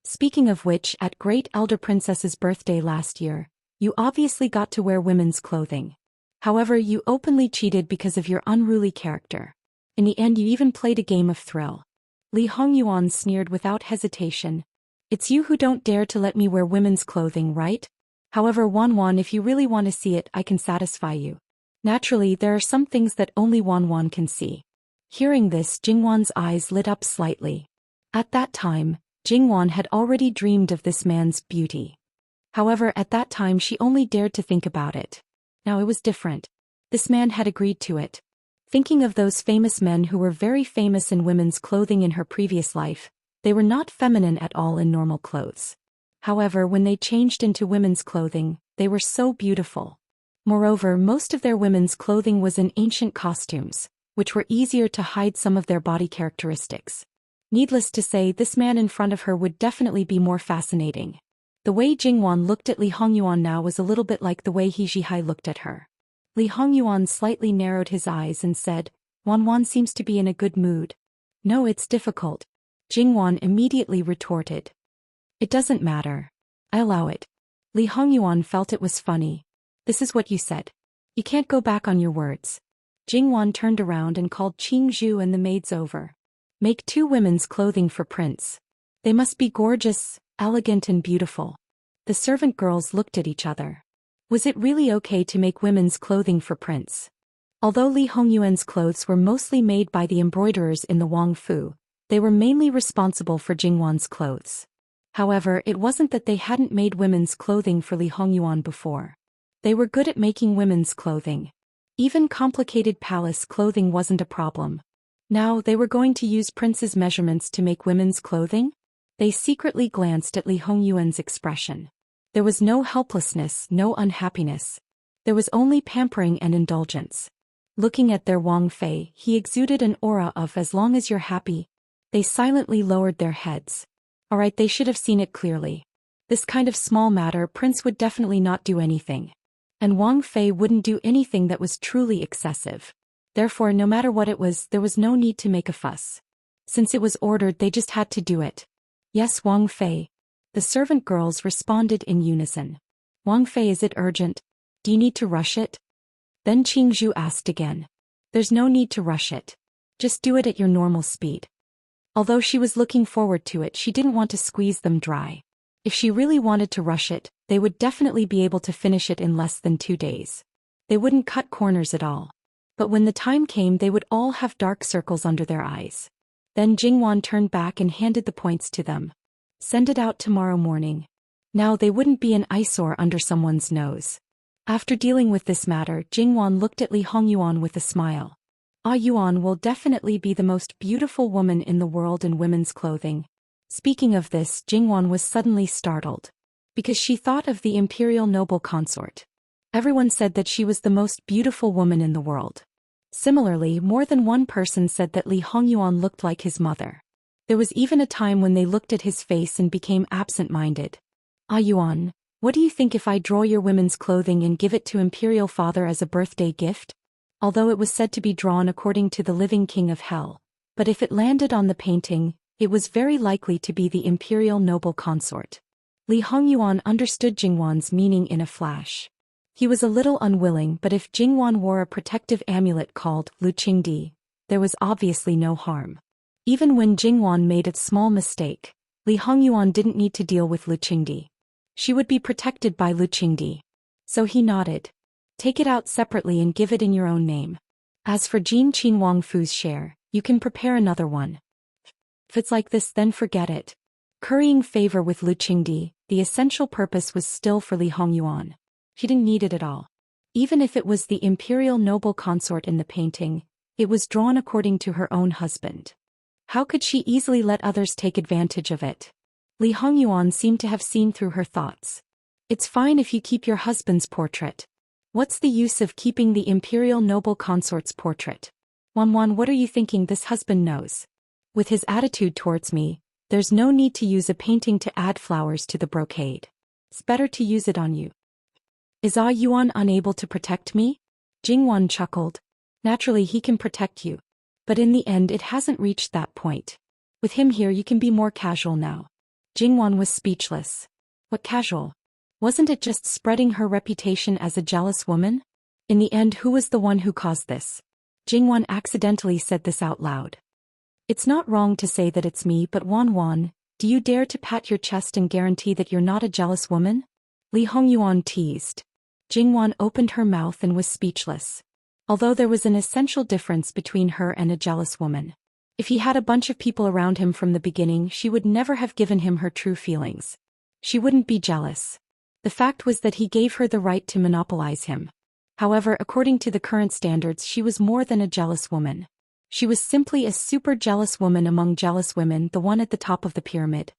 Speaking of which, at Great Elder Princess's birthday last year, You obviously got to wear women's clothing. However, you openly cheated because of your unruly character. In the end, you even played a game of thrill. Li Hongyuan sneered without hesitation. It's you who don't dare to let me wear women's clothing, right? However, Wanwan, if you really want to see it, I can satisfy you. Naturally, there are some things that only Wanwan can see. Hearing this, Jingwan's eyes lit up slightly. At that time, Jingwan had already dreamed of this man's beauty. However, at that time she only dared to think about it. Now it was different. This man had agreed to it. Thinking of those famous men who were very famous in women's clothing in her previous life, they were not feminine at all in normal clothes. However, when they changed into women's clothing, they were so beautiful. Moreover, most of their women's clothing was in ancient costumes, which were easier to hide some of their body characteristics. Needless to say, this man in front of her would definitely be more fascinating. The way Jingwan looked at Li Hongyuan now was a little bit like the way He Zhihai looked at her. Li Hongyuan slightly narrowed his eyes and said, Wanwan seems to be in a good mood. No, it's difficult. Jingwan immediately retorted. It doesn't matter. I allow it. Li Hongyuan felt it was funny. This is what you said. You can't go back on your words. Jingwan turned around and called Qing Zhu and the maids over. Make 2 women's clothing for Prince. They must be gorgeous, elegant and beautiful. The servant girls looked at each other. Was it really okay to make women's clothing for Prince? Although Li Hongyuan's clothes were mostly made by the embroiderers in the Wang Fu, they were mainly responsible for Jingwan's clothes. However, it wasn't that they hadn't made women's clothing for Li Hongyuan before. They were good at making women's clothing. Even complicated palace clothing wasn't a problem. Now they were going to use Prince's measurements to make women's clothing? They secretly glanced at Li Hongyuan's expression. There was no helplessness, no unhappiness. There was only pampering and indulgence. Looking at their Wang Fei, he exuded an aura of as long as you're happy. They silently lowered their heads. Alright, they should have seen it clearly. This kind of small matter, Prince would definitely not do anything. And Wang Fei wouldn't do anything that was truly excessive. Therefore, no matter what it was, there was no need to make a fuss. Since it was ordered, they just had to do it. Yes, Wang Fei. The servant girls responded in unison. Wang Fei, is it urgent? Do you need to rush it? Then Qing Zhu asked again. There's no need to rush it. Just do it at your normal speed. Although she was looking forward to it, she didn't want to squeeze them dry. If she really wanted to rush it, they would definitely be able to finish it in less than 2 days. They wouldn't cut corners at all. But when the time came, they would all have dark circles under their eyes. Then Jingwan turned back and handed the points to them. Send it out tomorrow morning. Now they wouldn't be an eyesore under someone's nose. After dealing with this matter, Jingwan looked at Li Hongyuan with a smile. Ah Yuan will definitely be the most beautiful woman in the world in women's clothing. Speaking of this, Jingwan was suddenly startled. Because she thought of the imperial noble consort. Everyone said that she was the most beautiful woman in the world. Similarly, more than one person said that Li Hongyuan looked like his mother. There was even a time when they looked at his face and became absent-minded. Ah Yuan, what do you think if I draw your women's clothing and give it to imperial father as a birthday gift? Although it was said to be drawn according to the living king of hell, but if it landed on the painting, it was very likely to be the imperial noble consort. Li Hongyuan understood Jingwan's meaning in a flash. He was a little unwilling, but if Jingwan wore a protective amulet called Lu Qingdi, there was obviously no harm. Even when Jingwan made a small mistake, Li Hongyuan didn't need to deal with Lu Qingdi. She would be protected by Lu Qingdi. So he nodded. Take it out separately and give it in your own name. As for Jin Qin Wang Fu's share, you can prepare another one. If it's like this, then forget it. Currying favor with Lu Qingdi, the essential purpose was still for Li Hongyuan. She didn't need it at all. Even if it was the imperial noble consort in the painting, it was drawn according to her own husband. How could she easily let others take advantage of it? Li Hongyuan seemed to have seen through her thoughts. It's fine if you keep your husband's portrait. What's the use of keeping the imperial noble consort's portrait? Wanwan, what are you thinking? This husband knows. With his attitude towards me, there's no need to use a painting to add flowers to the brocade. It's better to use it on you. Is Ah Yuan unable to protect me? Jingwan chuckled. Naturally he can protect you. But in the end it hasn't reached that point. With him here you can be more casual now. Jingwan was speechless. What casual? Wasn't it just spreading her reputation as a jealous woman? In the end, who was the one who caused this? Jingwan accidentally said this out loud. It's not wrong to say that it's me, but Wan, do you dare to pat your chest and guarantee that you're not a jealous woman? Li Hongyuan teased. Jingwan opened her mouth and was speechless. Although there was an essential difference between her and a jealous woman. If he had a bunch of people around him from the beginning, she would never have given him her true feelings. She wouldn't be jealous. The fact was that he gave her the right to monopolize him. However, according to the current standards, she was more than a jealous woman. She was simply a super jealous woman among jealous women, the one at the top of the pyramid.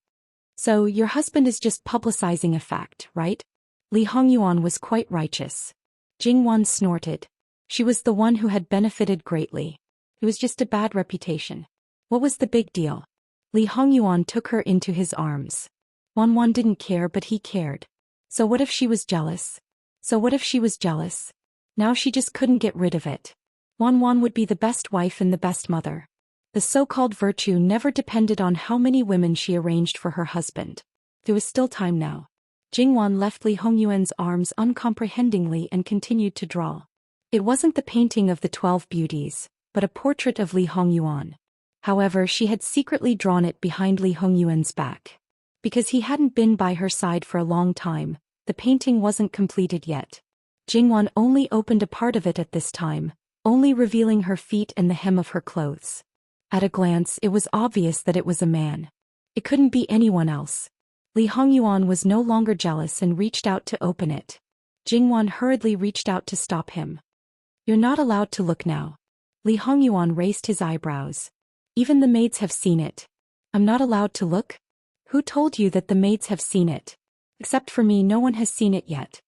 So, your husband is just publicizing a fact, right? Li Hongyuan was quite righteous. Jingwan snorted. She was the one who had benefited greatly. It was just a bad reputation. What was the big deal? Li Hongyuan took her into his arms. Wan didn't care, but he cared. So what if she was jealous? Now she just couldn't get rid of it. Wan would be the best wife and the best mother. The so-called virtue never depended on how many women she arranged for her husband. There was still time now. Jingwan left Li Hongyuan's arms uncomprehendingly and continued to draw. It wasn't the painting of the 12 beauties, but a portrait of Li Hongyuan. However, she had secretly drawn it behind Li Hongyuan's back. Because he hadn't been by her side for a long time, the painting wasn't completed yet. Jingwan only opened a part of it at this time, only revealing her feet and the hem of her clothes. At a glance, it was obvious that it was a man. It couldn't be anyone else. Li Hongyuan was no longer jealous and reached out to open it. Jingwan hurriedly reached out to stop him. You're not allowed to look now. Li Hongyuan raised his eyebrows. Even the maids have seen it. I'm not allowed to look? Who told you that the maids have seen it? Except for me, no one has seen it yet.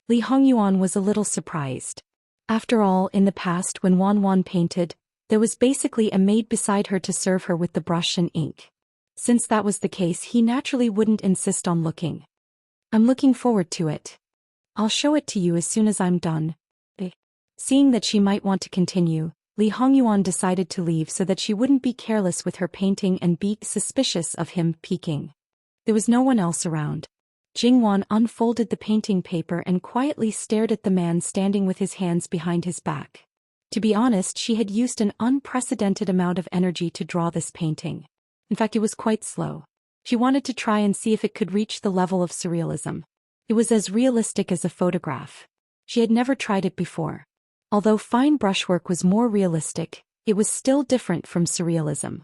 Li Hongyuan was a little surprised. After all, in the past when Wan painted, there was basically a maid beside her to serve her with the brush and ink. Since that was the case, he naturally wouldn't insist on looking. I'm looking forward to it. I'll show it to you as soon as I'm done. Seeing that she might want to continue, Li Hongyuan decided to leave so that she wouldn't be careless with her painting and be suspicious of him peeking. There was no one else around. Jingwan unfolded the painting paper and quietly stared at the man standing with his hands behind his back. To be honest, she had used an unprecedented amount of energy to draw this painting. In fact, it was quite slow. She wanted to try and see if it could reach the level of surrealism. It was as realistic as a photograph. She had never tried it before. Although fine brushwork was more realistic, it was still different from surrealism.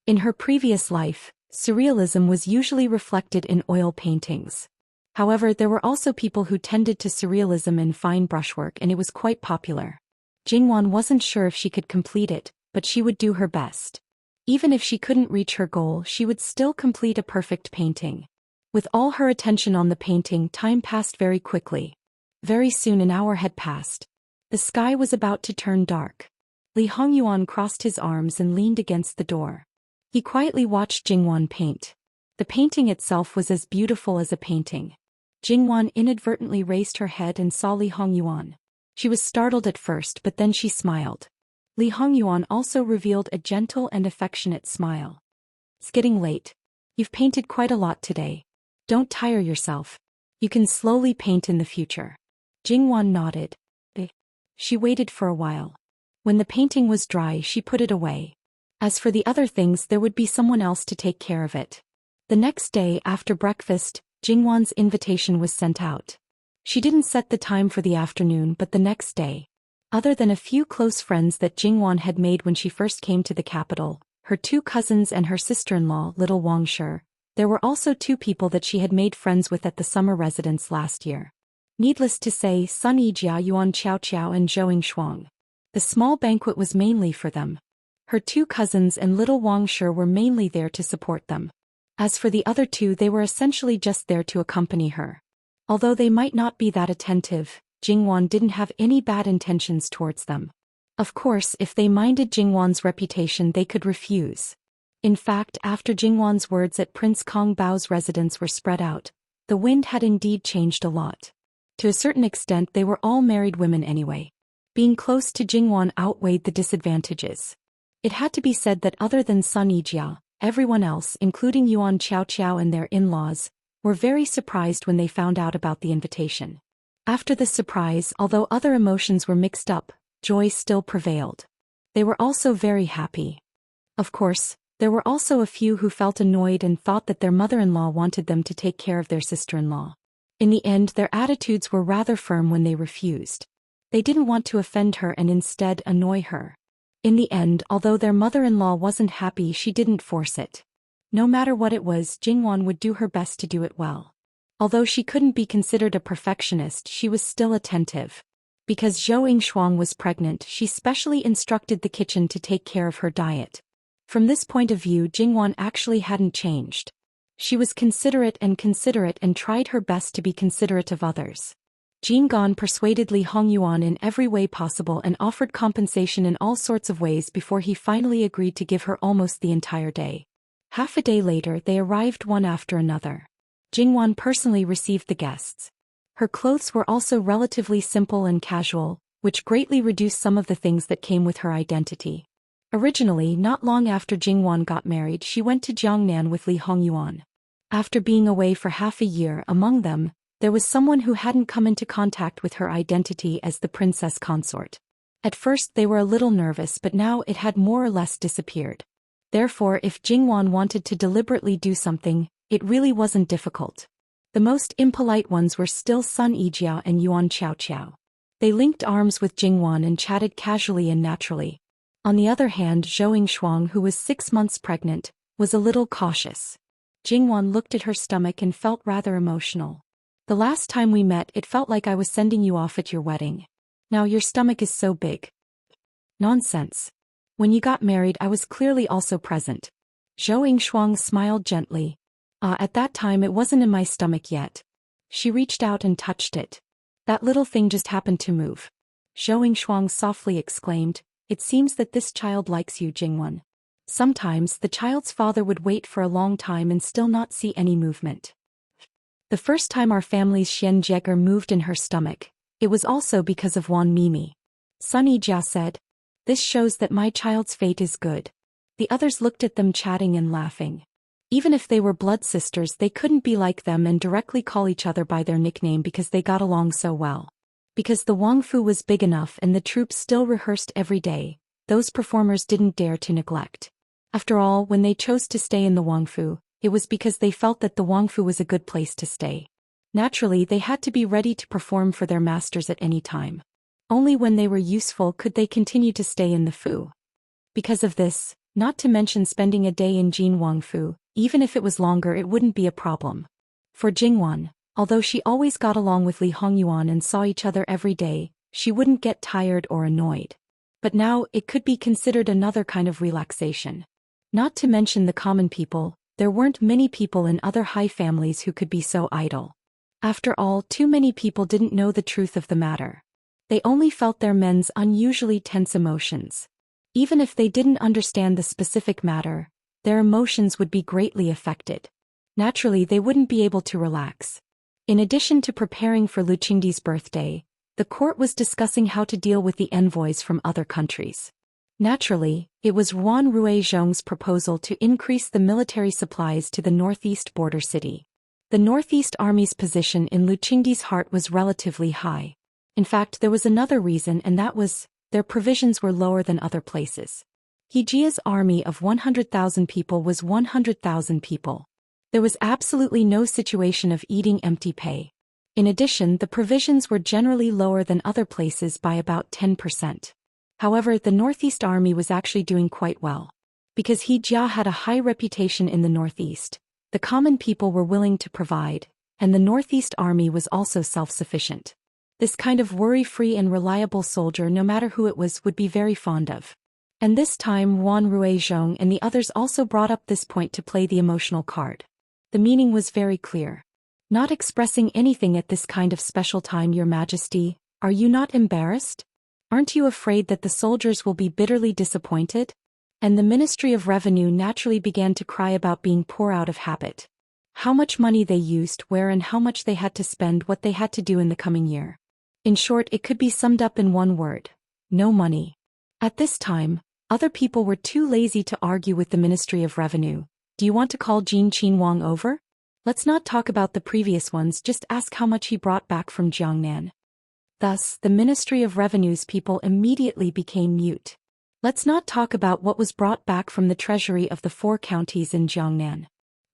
In her previous life, surrealism was usually reflected in oil paintings. However, there were also people who tended to surrealism in fine brushwork, and it was quite popular. Jingwan wasn't sure if she could complete it, but she would do her best. Even if she couldn't reach her goal, she would still complete a perfect painting. With all her attention on the painting, time passed very quickly. Very soon an hour had passed. The sky was about to turn dark. Li Hongyuan crossed his arms and leaned against the door. He quietly watched Jingwan paint. The painting itself was as beautiful as a painting. Jingwan inadvertently raised her head and saw Li Hongyuan. She was startled at first, but then she smiled. Li Hongyuan also revealed a gentle and affectionate smile. It's getting late. You've painted quite a lot today. Don't tire yourself. You can slowly paint in the future. Jingwan nodded. She waited for a while. When the painting was dry, she put it away. As for the other things, there would be someone else to take care of it. The next day, after breakfast, Jingwan's invitation was sent out. She didn't set the time for the afternoon, but the next day. Other than a few close friends that Jingwan had made when she first came to the capital, her 2 cousins and her sister-in-law, little Wang Shi, there were also 2 people that she had made friends with at the summer residence last year. Needless to say, Sun Yijia, Yuan Qiao and Zhou Shuang. The small banquet was mainly for them. Her 2 cousins and little Wang Shi were mainly there to support them. As for the other 2, they were essentially just there to accompany her. Although they might not be that attentive, Jingwan didn't have any bad intentions towards them. Of course, if they minded Jingwan's reputation, they could refuse. In fact, after Jingwan's words at Prince Kong Bao's residence were spread out, the wind had indeed changed a lot. To a certain extent, they were all married women anyway. Being close to Jingwan outweighed the disadvantages. It had to be said that other than Sun Yijia, everyone else, including Yuan Qiao and their in-laws, were very surprised when they found out about the invitation. After the surprise, although other emotions were mixed up, joy still prevailed. They were also very happy. Of course, there were also a few who felt annoyed and thought that their mother-in-law wanted them to take care of their sister-in-law. In the end, their attitudes were rather firm when they refused. They didn't want to offend her and instead annoy her. In the end, although their mother-in-law wasn't happy, she didn't force it. No matter what it was, Jingwan would do her best to do it well. Although she couldn't be considered a perfectionist, she was still attentive. Because Zhou Yingshuang was pregnant, she specially instructed the kitchen to take care of her diet. From this point of view, Jingwan actually hadn't changed. She was considerate and tried her best to be considerate of others. Jin Gan persuaded Li Hongyuan in every way possible and offered compensation in all sorts of ways before he finally agreed to give her almost the entire day. Half a day later, they arrived one after another. Jingwan personally received the guests. Her clothes were also relatively simple and casual, which greatly reduced some of the things that came with her identity. Originally, not long after Jingwan got married, she went to Jiangnan with Li Hongyuan. After being away for half a year, among them, there was someone who hadn't come into contact with her identity as the Princess Consort. At first they were a little nervous, but now it had more or less disappeared. Therefore, if Jingwan wanted to deliberately do something, it really wasn't difficult. The most impolite ones were still Sun Yijia and Yuan Qiao. They linked arms with Jingwan and chatted casually and naturally. On the other hand, Zhou Yingshuang, who was 6 months pregnant, was a little cautious. Jingwan looked at her stomach and felt rather emotional. The last time we met, it felt like I was sending you off at your wedding. Now your stomach is so big. Nonsense. When you got married, I was clearly also present. Zhou Yingshuang smiled gently. At that time it wasn't in my stomach yet. She reached out and touched it. That little thing just happened to move. Zhou Yingshuang softly exclaimed, "It seems that this child likes you, Jingwan." Sometimes, the child's father would wait for a long time and still not see any movement. The first time our family's Xian Jieger moved in her stomach, it was also because of Wan Mimi. Sun Yijia said, "This shows that my child's fate is good." The others looked at them chatting and laughing. Even if they were blood sisters, they couldn't be like them and directly call each other by their nickname because they got along so well. Because the Wangfu was big enough and the troops still rehearsed every day, those performers didn't dare to neglect. After all, when they chose to stay in the Wangfu, it was because they felt that the Wangfu was a good place to stay. Naturally, they had to be ready to perform for their masters at any time. Only when they were useful could they continue to stay in the Fu. Because of this, not to mention spending a day in Jin Wangfu, even if it was longer, it wouldn't be a problem. For Jingwan, although she always got along with Li Hongyuan and saw each other every day, she wouldn't get tired or annoyed. But now, it could be considered another kind of relaxation. Not to mention the common people, there weren't many people in other high families who could be so idle. After all, too many people didn't know the truth of the matter. They only felt their men's unusually tense emotions. Even if they didn't understand the specific matter, their emotions would be greatly affected. Naturally, they wouldn't be able to relax. In addition to preparing for Lu Qingdi's birthday, the court was discussing how to deal with the envoys from other countries. Naturally, it was Wan Ruizhong's proposal to increase the military supplies to the northeast border city. The Northeast Army's position in Lu Qingdi's heart was relatively high. In fact, there was another reason, and that was, their provisions were lower than other places. Hejia's army of 100,000 people was 100,000 people. There was absolutely no situation of eating empty pay. In addition, the provisions were generally lower than other places by about 10%. However, the Northeast Army was actually doing quite well. Because Hejia had a high reputation in the Northeast, the common people were willing to provide, and the Northeast Army was also self-sufficient. This kind of worry-free and reliable soldier, no matter who it was, would be very fond of. And this time Wan Ruizhong and the others also brought up this point to play the emotional card. The meaning was very clear. "Not expressing anything at this kind of special time, Your Majesty, are you not embarrassed? Aren't you afraid that the soldiers will be bitterly disappointed?" And the Ministry of Revenue naturally began to cry about being poor out of habit. How much money they used, where and how much they had to spend, what they had to do in the coming year. In short, it could be summed up in one word: no money. At this time, other people were too lazy to argue with the Ministry of Revenue. "Do you want to call Jin Qinhuang over?" Let's not talk about the previous ones, just ask how much he brought back from Jiangnan. Thus, the Ministry of Revenue's people immediately became mute. Let's not talk about what was brought back from the treasury of the 4 counties in Jiangnan.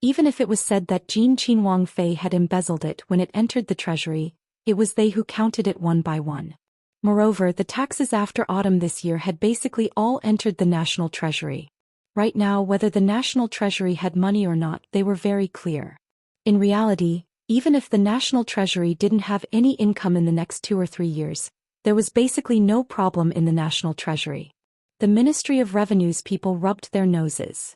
Even if it was said that Jin Qinhuang Fei had embezzled it when it entered the treasury, it was they who counted it one by one. Moreover, the taxes after autumn this year had basically all entered the national treasury. Right now, whether the national treasury had money or not, they were very clear. In reality, even if the national treasury didn't have any income in the next 2 or 3 years, there was basically no problem in the national treasury. The Ministry of Revenue's people rubbed their noses.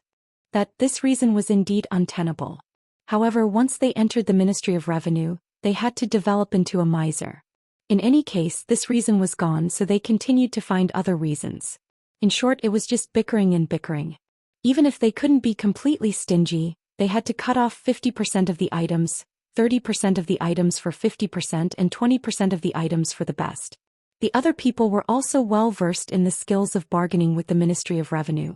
That this reason was indeed untenable. However, once they entered the Ministry of Revenue, they had to develop into a miser. In any case, this reason was gone, so they continued to find other reasons. In short, it was just bickering and bickering. Even if they couldn't be completely stingy, they had to cut off 50% of the items, 30% of the items for 50% and 20% of the items for the best. The other people were also well versed in the skills of bargaining with the Ministry of Revenue.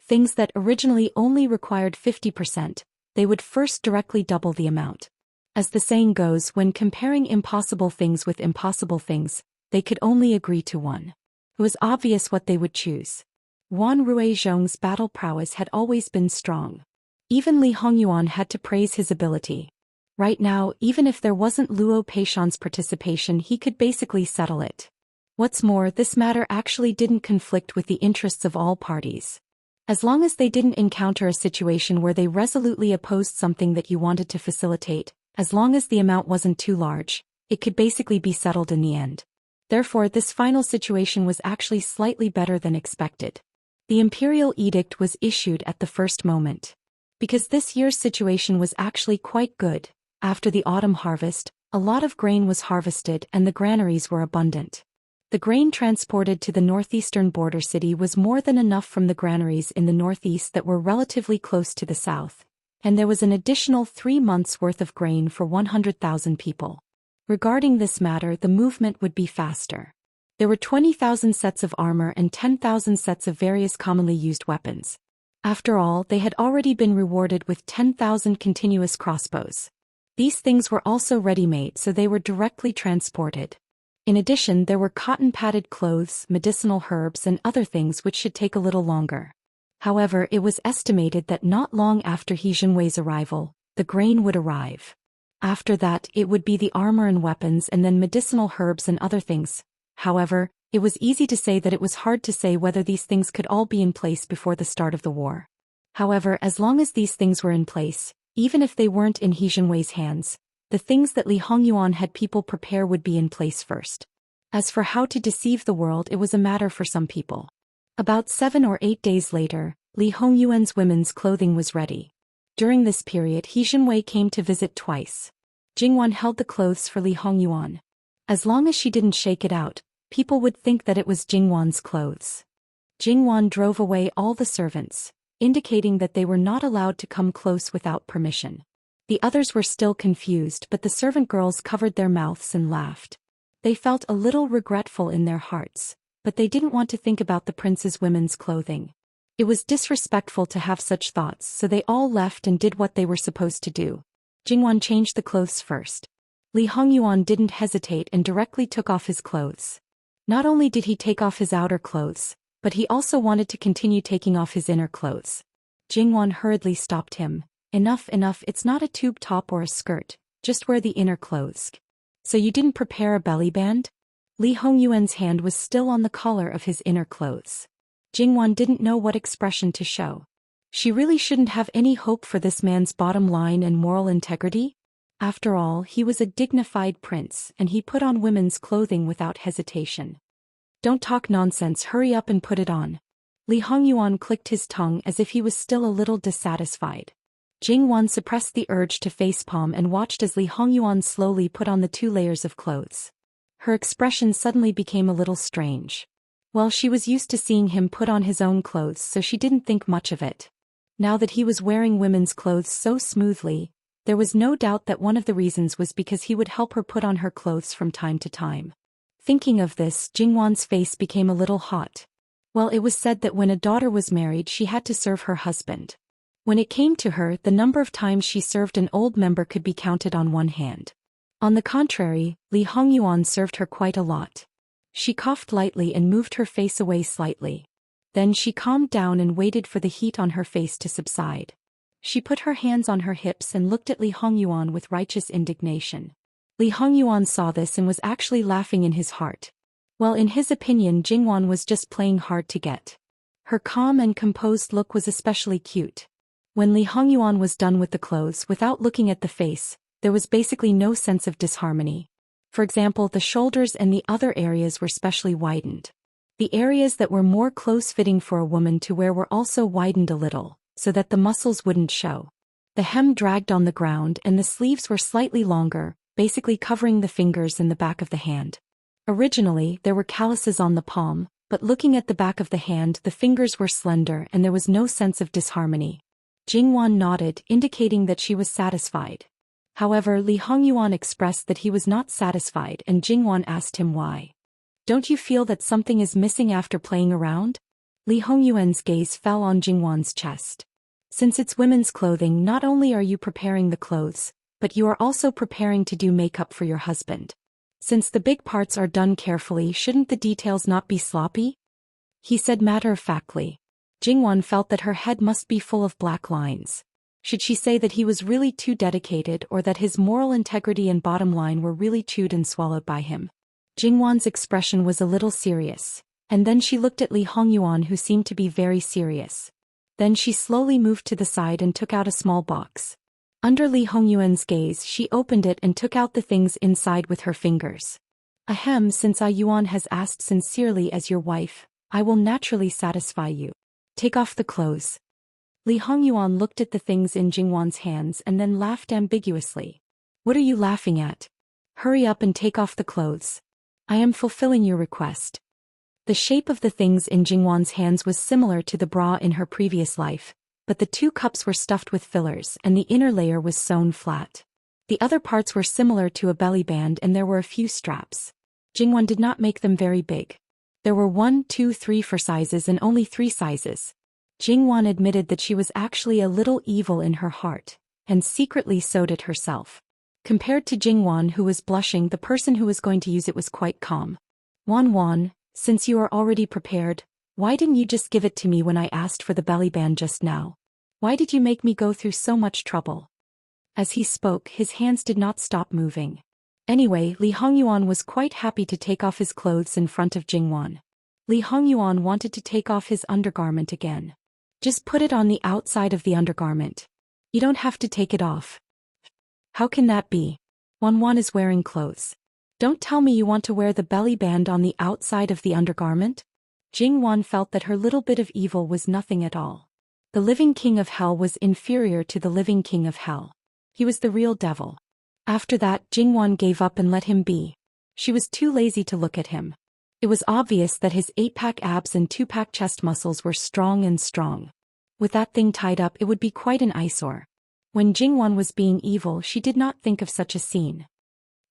Things that originally only required 50%, they would first directly double the amount. As the saying goes, when comparing impossible things with impossible things, they could only agree to one. It was obvious what they would choose. Wan Ruizhong's battle prowess had always been strong. Even Li Hongyuan had to praise his ability. Right now, even if there wasn't Luo Peishan's participation, he could basically settle it. What's more, this matter actually didn't conflict with the interests of all parties. As long as they didn't encounter a situation where they resolutely opposed something that you wanted to facilitate, as long as the amount wasn't too large, it could basically be settled in the end. Therefore, this final situation was actually slightly better than expected. The imperial edict was issued at the first moment. Because this year's situation was actually quite good, after the autumn harvest, a lot of grain was harvested and the granaries were abundant. The grain transported to the northeastern border city was more than enough from the granaries in the northeast that were relatively close to the south, and there was an additional 3 months' worth of grain for 100,000 people. Regarding this matter, the movement would be faster. There were 20,000 sets of armor and 10,000 sets of various commonly used weapons. After all, they had already been rewarded with 10,000 continuous crossbows. These things were also ready-made, so they were directly transported. In addition, there were cotton-padded clothes, medicinal herbs and other things which should take a little longer. However, it was estimated that not long after He Jinwei's arrival, the grain would arrive. After that, it would be the armor and weapons and then medicinal herbs and other things. However, it was easy to say that it was hard to say whether these things could all be in place before the start of the war. However, as long as these things were in place, even if they weren't in He Jinwei's hands, the things that Li Hongyuan had people prepare would be in place first. As for how to deceive the world, it was a matter for some people. About 7 or 8 days later, Li Hongyuan's women's clothing was ready. During this period, He Jinwei came to visit twice. Jingwan held the clothes for Li Hongyuan. As long as she didn't shake it out, people would think that it was Jingwan's clothes. Jingwan drove away all the servants, indicating that they were not allowed to come close without permission. The others were still confused, but the servant girls covered their mouths and laughed. They felt a little regretful in their hearts, but they didn't want to think about the prince's women's clothing. It was disrespectful to have such thoughts, so they all left and did what they were supposed to do. Jingwan changed the clothes first. Li Hongyuan didn't hesitate and directly took off his clothes. Not only did he take off his outer clothes, but he also wanted to continue taking off his inner clothes. Jingwan hurriedly stopped him. Enough, it's not a tube top or a skirt, just wear the inner clothes. So you didn't prepare a belly band? Li Hongyuan's hand was still on the collar of his inner clothes. Jingwan didn't know what expression to show. She really shouldn't have any hope for this man's bottom line and moral integrity? After all, he was a dignified prince, and he put on women's clothing without hesitation. Don't talk nonsense, hurry up and put it on. Li Hongyuan clicked his tongue as if he was still a little dissatisfied. Jingwan suppressed the urge to facepalm and watched as Li Hongyuan slowly put on the 2 layers of clothes. Her expression suddenly became a little strange. Well, she was used to seeing him put on his own clothes, so she didn't think much of it. Now that he was wearing women's clothes so smoothly, there was no doubt that one of the reasons was because he would help her put on her clothes from time to time. Thinking of this, Jingwan's face became a little hot. Well, it was said that when a daughter was married, she had to serve her husband. When it came to her, the number of times she served an old member could be counted on one hand. On the contrary, Li Hongyuan served her quite a lot. She coughed lightly and moved her face away slightly. Then she calmed down and waited for the heat on her face to subside. She put her hands on her hips and looked at Li Hongyuan with righteous indignation. Li Hongyuan saw this and was actually laughing in his heart. Well, in his opinion, Jingwan was just playing hard to get. Her calm and composed look was especially cute. When Li Hongyuan was done with the clothes without looking at the face, there was basically no sense of disharmony. For example, the shoulders and the other areas were specially widened. The areas that were more close-fitting for a woman to wear were also widened a little, so that the muscles wouldn't show. The hem dragged on the ground and the sleeves were slightly longer, basically covering the fingers and the back of the hand. Originally, there were calluses on the palm, but looking at the back of the hand, the fingers were slender and there was no sense of disharmony. Jingwan nodded, indicating that she was satisfied. However, Li Hongyuan expressed that he was not satisfied and Jingwan asked him why. Don't you feel that something is missing after playing around? Li Hongyuan's gaze fell on Jingwan's chest. Since it's women's clothing, not only are you preparing the clothes, but you are also preparing to do makeup for your husband. Since the big parts are done carefully, shouldn't the details not be sloppy? He said matter-of-factly. Jingwan felt that her head must be full of black lines. Should she say that he was really too dedicated or that his moral integrity and bottom line were really chewed and swallowed by him? Jingwan's expression was a little serious, and then she looked at Li Hongyuan, who seemed to be very serious. Then she slowly moved to the side and took out a small box. Under Li Hongyuan's gaze, she opened it and took out the things inside with her fingers. Ahem, since Ai Yuan has asked sincerely as your wife, I will naturally satisfy you. Take off the clothes. Li Hongyuan looked at the things in Jingwan's hands and then laughed ambiguously. What are you laughing at? Hurry up and take off the clothes. I am fulfilling your request. The shape of the things in Jingwan's hands was similar to the bra in her previous life, but the two cups were stuffed with fillers and the inner layer was sewn flat. The other parts were similar to a belly band and there were a few straps. Jingwan did not make them very big. There were 1, 2, 3 for sizes and only 3 sizes. Jingwan admitted that she was actually a little evil in her heart, and secretly sewed it herself. Compared to Jingwan, who was blushing, the person who was going to use it was quite calm. Wan, since you are already prepared, why didn't you just give it to me when I asked for the belly band just now? Why did you make me go through so much trouble? As he spoke, his hands did not stop moving. Anyway, Li Hongyuan was quite happy to take off his clothes in front of Jingwan. Li Hongyuan wanted to take off his undergarment again. Just put it on the outside of the undergarment. You don't have to take it off. How can that be? Wan is wearing clothes. Don't tell me you want to wear the belly band on the outside of the undergarment? Jingwan felt that her little bit of evil was nothing at all. The living king of hell was inferior to the living king of hell. He was the real devil. After that, Jingwan gave up and let him be. She was too lazy to look at him. It was obvious that his 8-pack abs and 2-pack chest muscles were strong and strong. With that thing tied up, it would be quite an eyesore. When Jingwan was being evil, she did not think of such a scene.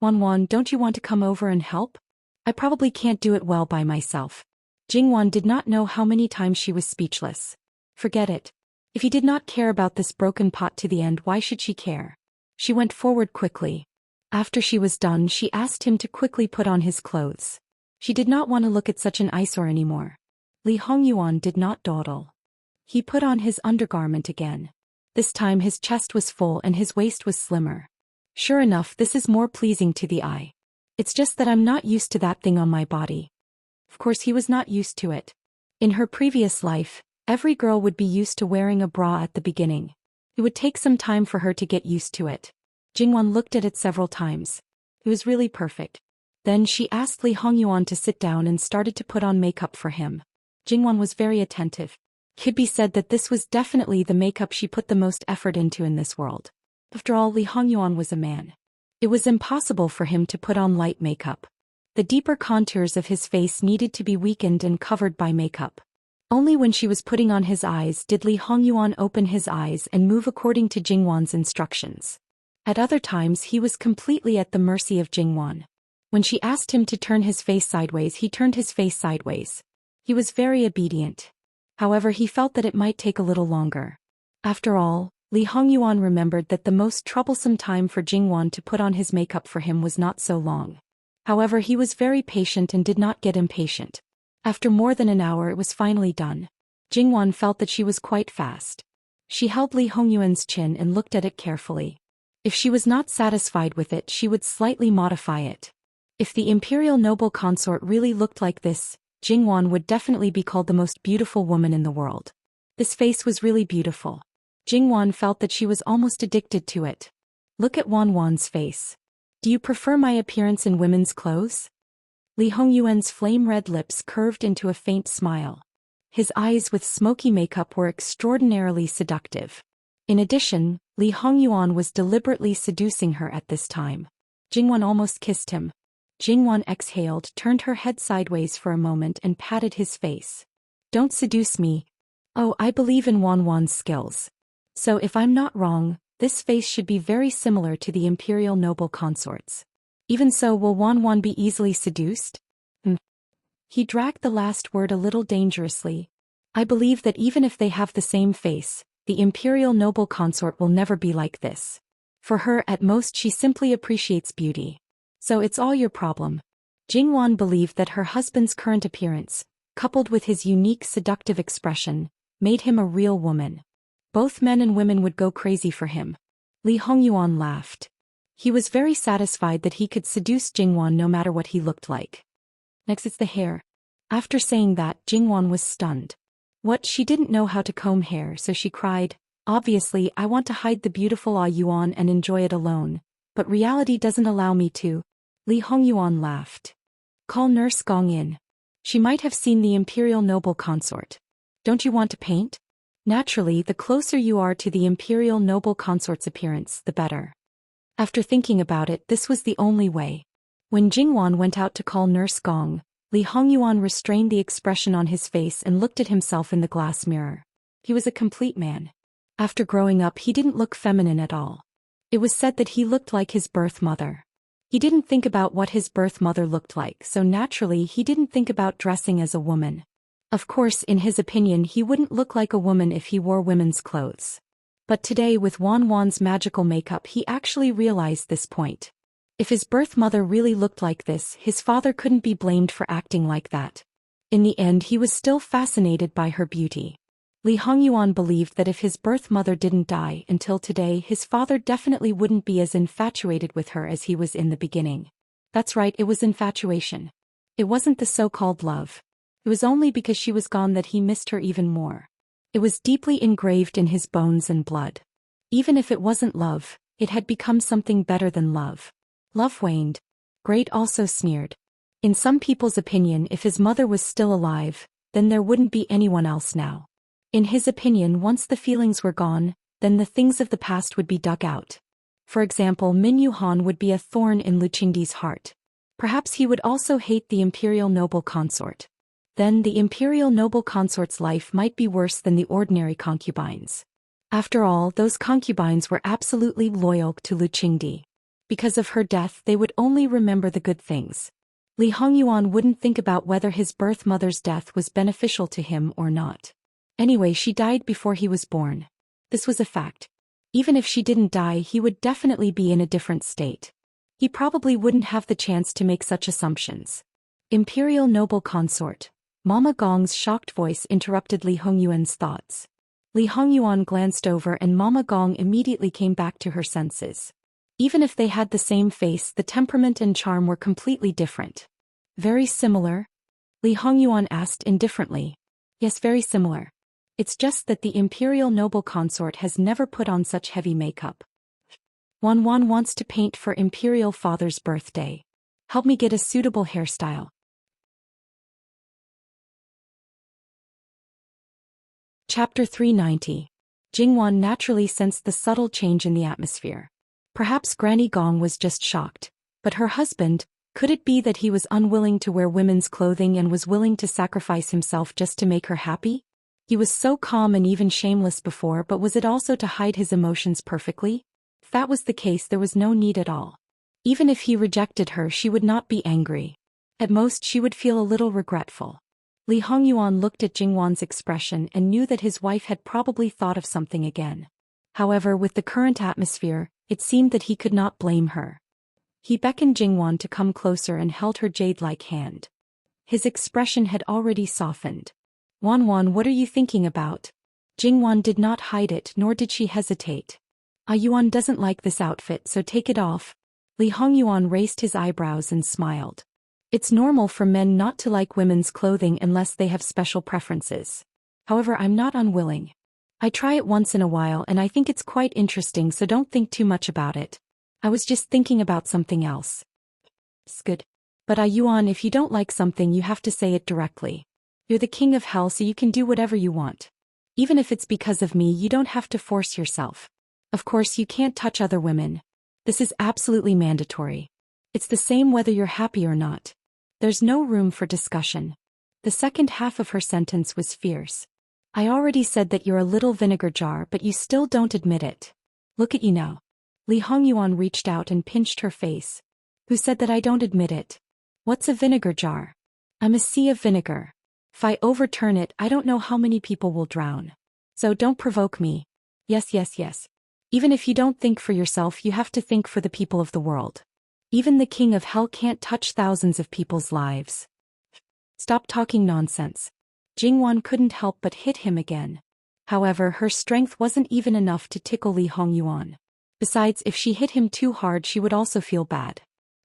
Wan, don't you want to come over and help? I probably can't do it well by myself. Jingwan did not know how many times she was speechless. Forget it. If he did not care about this broken pot to the end, why should she care? She went forward quickly. After she was done, she asked him to quickly put on his clothes. She did not want to look at such an eyesore anymore. Li Hongyuan did not dawdle. He put on his undergarment again. This time his chest was full and his waist was slimmer. Sure enough, this is more pleasing to the eye. It's just that I'm not used to that thing on my body. Of course he was not used to it. In her previous life, every girl would be used to wearing a bra at the beginning. It would take some time for her to get used to it. Jingwan looked at it several times. It was really perfect. Then she asked Li Hongyuan to sit down and started to put on makeup for him. Jingwan was very attentive. Could be said that this was definitely the makeup she put the most effort into in this world. After all, Li Hongyuan was a man. It was impossible for him to put on light makeup. The deeper contours of his face needed to be weakened and covered by makeup. Only when she was putting on his eyes did Li Hongyuan open his eyes and move according to Jingwan's instructions. At other times he was completely at the mercy of Jingwan. When she asked him to turn his face sideways, he turned his face sideways. He was very obedient. However, he felt that it might take a little longer. After all, Li Hongyuan remembered that the most troublesome time for Jingwan to put on his makeup for him was not so long. However, he was very patient and did not get impatient. After more than an hour it was finally done. Jingwan felt that she was quite fast. She held Li Hongyuan's chin and looked at it carefully. If she was not satisfied with it, she would slightly modify it. If the imperial noble consort really looked like this, Jingwan would definitely be called the most beautiful woman in the world. This face was really beautiful. Jingwan felt that she was almost addicted to it. Look at Wanwan's face. Do you prefer my appearance in women's clothes? Li Hongyuan's flame-red lips curved into a faint smile. His eyes with smoky makeup were extraordinarily seductive. In addition, Li Hongyuan was deliberately seducing her at this time. Jingwan almost kissed him. Jingwan exhaled, turned her head sideways for a moment and patted his face. Don't seduce me. Oh, I believe in Wanwan's skills. So if I'm not wrong, this face should be very similar to the imperial noble consorts. Even so, will Wanwan be easily seduced? He dragged the last word a little dangerously. I believe that even if they have the same face, the imperial noble consort will never be like this. For her, at most, she simply appreciates beauty. So it's all your problem. Jingwan believed that her husband's current appearance, coupled with his unique seductive expression, made him a real woman. Both men and women would go crazy for him. Li Hongyuan laughed. He was very satisfied that he could seduce Jingwan no matter what he looked like. Next it's the hair. After saying that, Jingwan was stunned. What, she didn't know how to comb hair, so she cried, obviously I want to hide the beautiful Yuan and enjoy it alone, but reality doesn't allow me to. Li Hongyuan laughed. Call Nurse Gong in. She might have seen the imperial noble consort. Don't you want to paint? Naturally, the closer you are to the imperial noble consort's appearance, the better. After thinking about it, this was the only way. When Jingwan went out to call Nurse Gong, Li Hongyuan restrained the expression on his face and looked at himself in the glass mirror. He was a complete man. After growing up, he didn't look feminine at all. It was said that he looked like his birth mother. He didn't think about what his birth mother looked like, so naturally he didn't think about dressing as a woman. Of course, in his opinion, he wouldn't look like a woman if he wore women's clothes. But today, with Wanwan's magical makeup, he actually realized this point. If his birth mother really looked like this, his father couldn't be blamed for acting like that. In the end, he was still fascinated by her beauty. Li Hongyuan believed that if his birth mother didn't die until today, his father definitely wouldn't be as infatuated with her as he was in the beginning. That's right, it was infatuation. It wasn't the so-called love. It was only because she was gone that he missed her even more. It was deeply engraved in his bones and blood. Even if it wasn't love, it had become something better than love. Love waned. Great also sneered. In some people's opinion, if his mother was still alive, then there wouldn't be anyone else now. In his opinion, once the feelings were gone, then the things of the past would be dug out. For example, Min Yuhan would be a thorn in Lu Qingdi's heart. Perhaps he would also hate the imperial noble consort. Then the imperial noble consort's life might be worse than the ordinary concubines. After all, those concubines were absolutely loyal to Lu Qingdi. Because of her death, they would only remember the good things. Li Hongyuan wouldn't think about whether his birth mother's death was beneficial to him or not. Anyway, she died before he was born. This was a fact. Even if she didn't die, he would definitely be in a different state. He probably wouldn't have the chance to make such assumptions. Imperial noble consort. Mama Gong's shocked voice interrupted Li Hongyuan's thoughts. Li Hongyuan glanced over and Mama Gong immediately came back to her senses. Even if they had the same face, the temperament and charm were completely different. Very similar? Li Hongyuan asked indifferently. Yes, very similar. It's just that the imperial noble consort has never put on such heavy makeup. Wanwan wants to paint for imperial father's birthday. Help me get a suitable hairstyle. Chapter 390. Jingwan naturally sensed the subtle change in the atmosphere. Perhaps Granny Gong was just shocked. But her husband, could it be that he was unwilling to wear women's clothing and was willing to sacrifice himself just to make her happy? He was so calm and even shameless before, but was it also to hide his emotions perfectly? If that was the case, there was no need at all. Even if he rejected her, she would not be angry. At most, she would feel a little regretful. Li Hongyuan looked at Jingwan's expression and knew that his wife had probably thought of something again. However, with the current atmosphere, it seemed that he could not blame her. He beckoned Jingwan to come closer and held her jade-like hand. His expression had already softened. Wanwan, what are you thinking about? Jingwan did not hide it, nor did she hesitate. Yuan doesn't like this outfit, so take it off. Li Hongyuan raised his eyebrows and smiled. It's normal for men not to like women's clothing unless they have special preferences. However, I'm not unwilling. I try it once in a while and I think it's quite interesting, so don't think too much about it. I was just thinking about something else. It's good. But Yuan, if you don't like something you have to say it directly. You're the king of hell, so you can do whatever you want. Even if it's because of me, you don't have to force yourself. Of course you can't touch other women. This is absolutely mandatory. It's the same whether you're happy or not. There's no room for discussion. The second half of her sentence was fierce. I already said that you're a little vinegar jar, but you still don't admit it. Look at you now. Li Hongyuan reached out and pinched her face. Who said that I don't admit it? What's a vinegar jar? I'm a sea of vinegar. If I overturn it, I don't know how many people will drown. So don't provoke me. Yes. Even if you don't think for yourself, you have to think for the people of the world. Even the king of hell can't touch thousands of people's lives. Stop talking nonsense. Jingwan couldn't help but hit him again. However, her strength wasn't even enough to tickle Li Hongyuan. Besides, if she hit him too hard, she would also feel bad.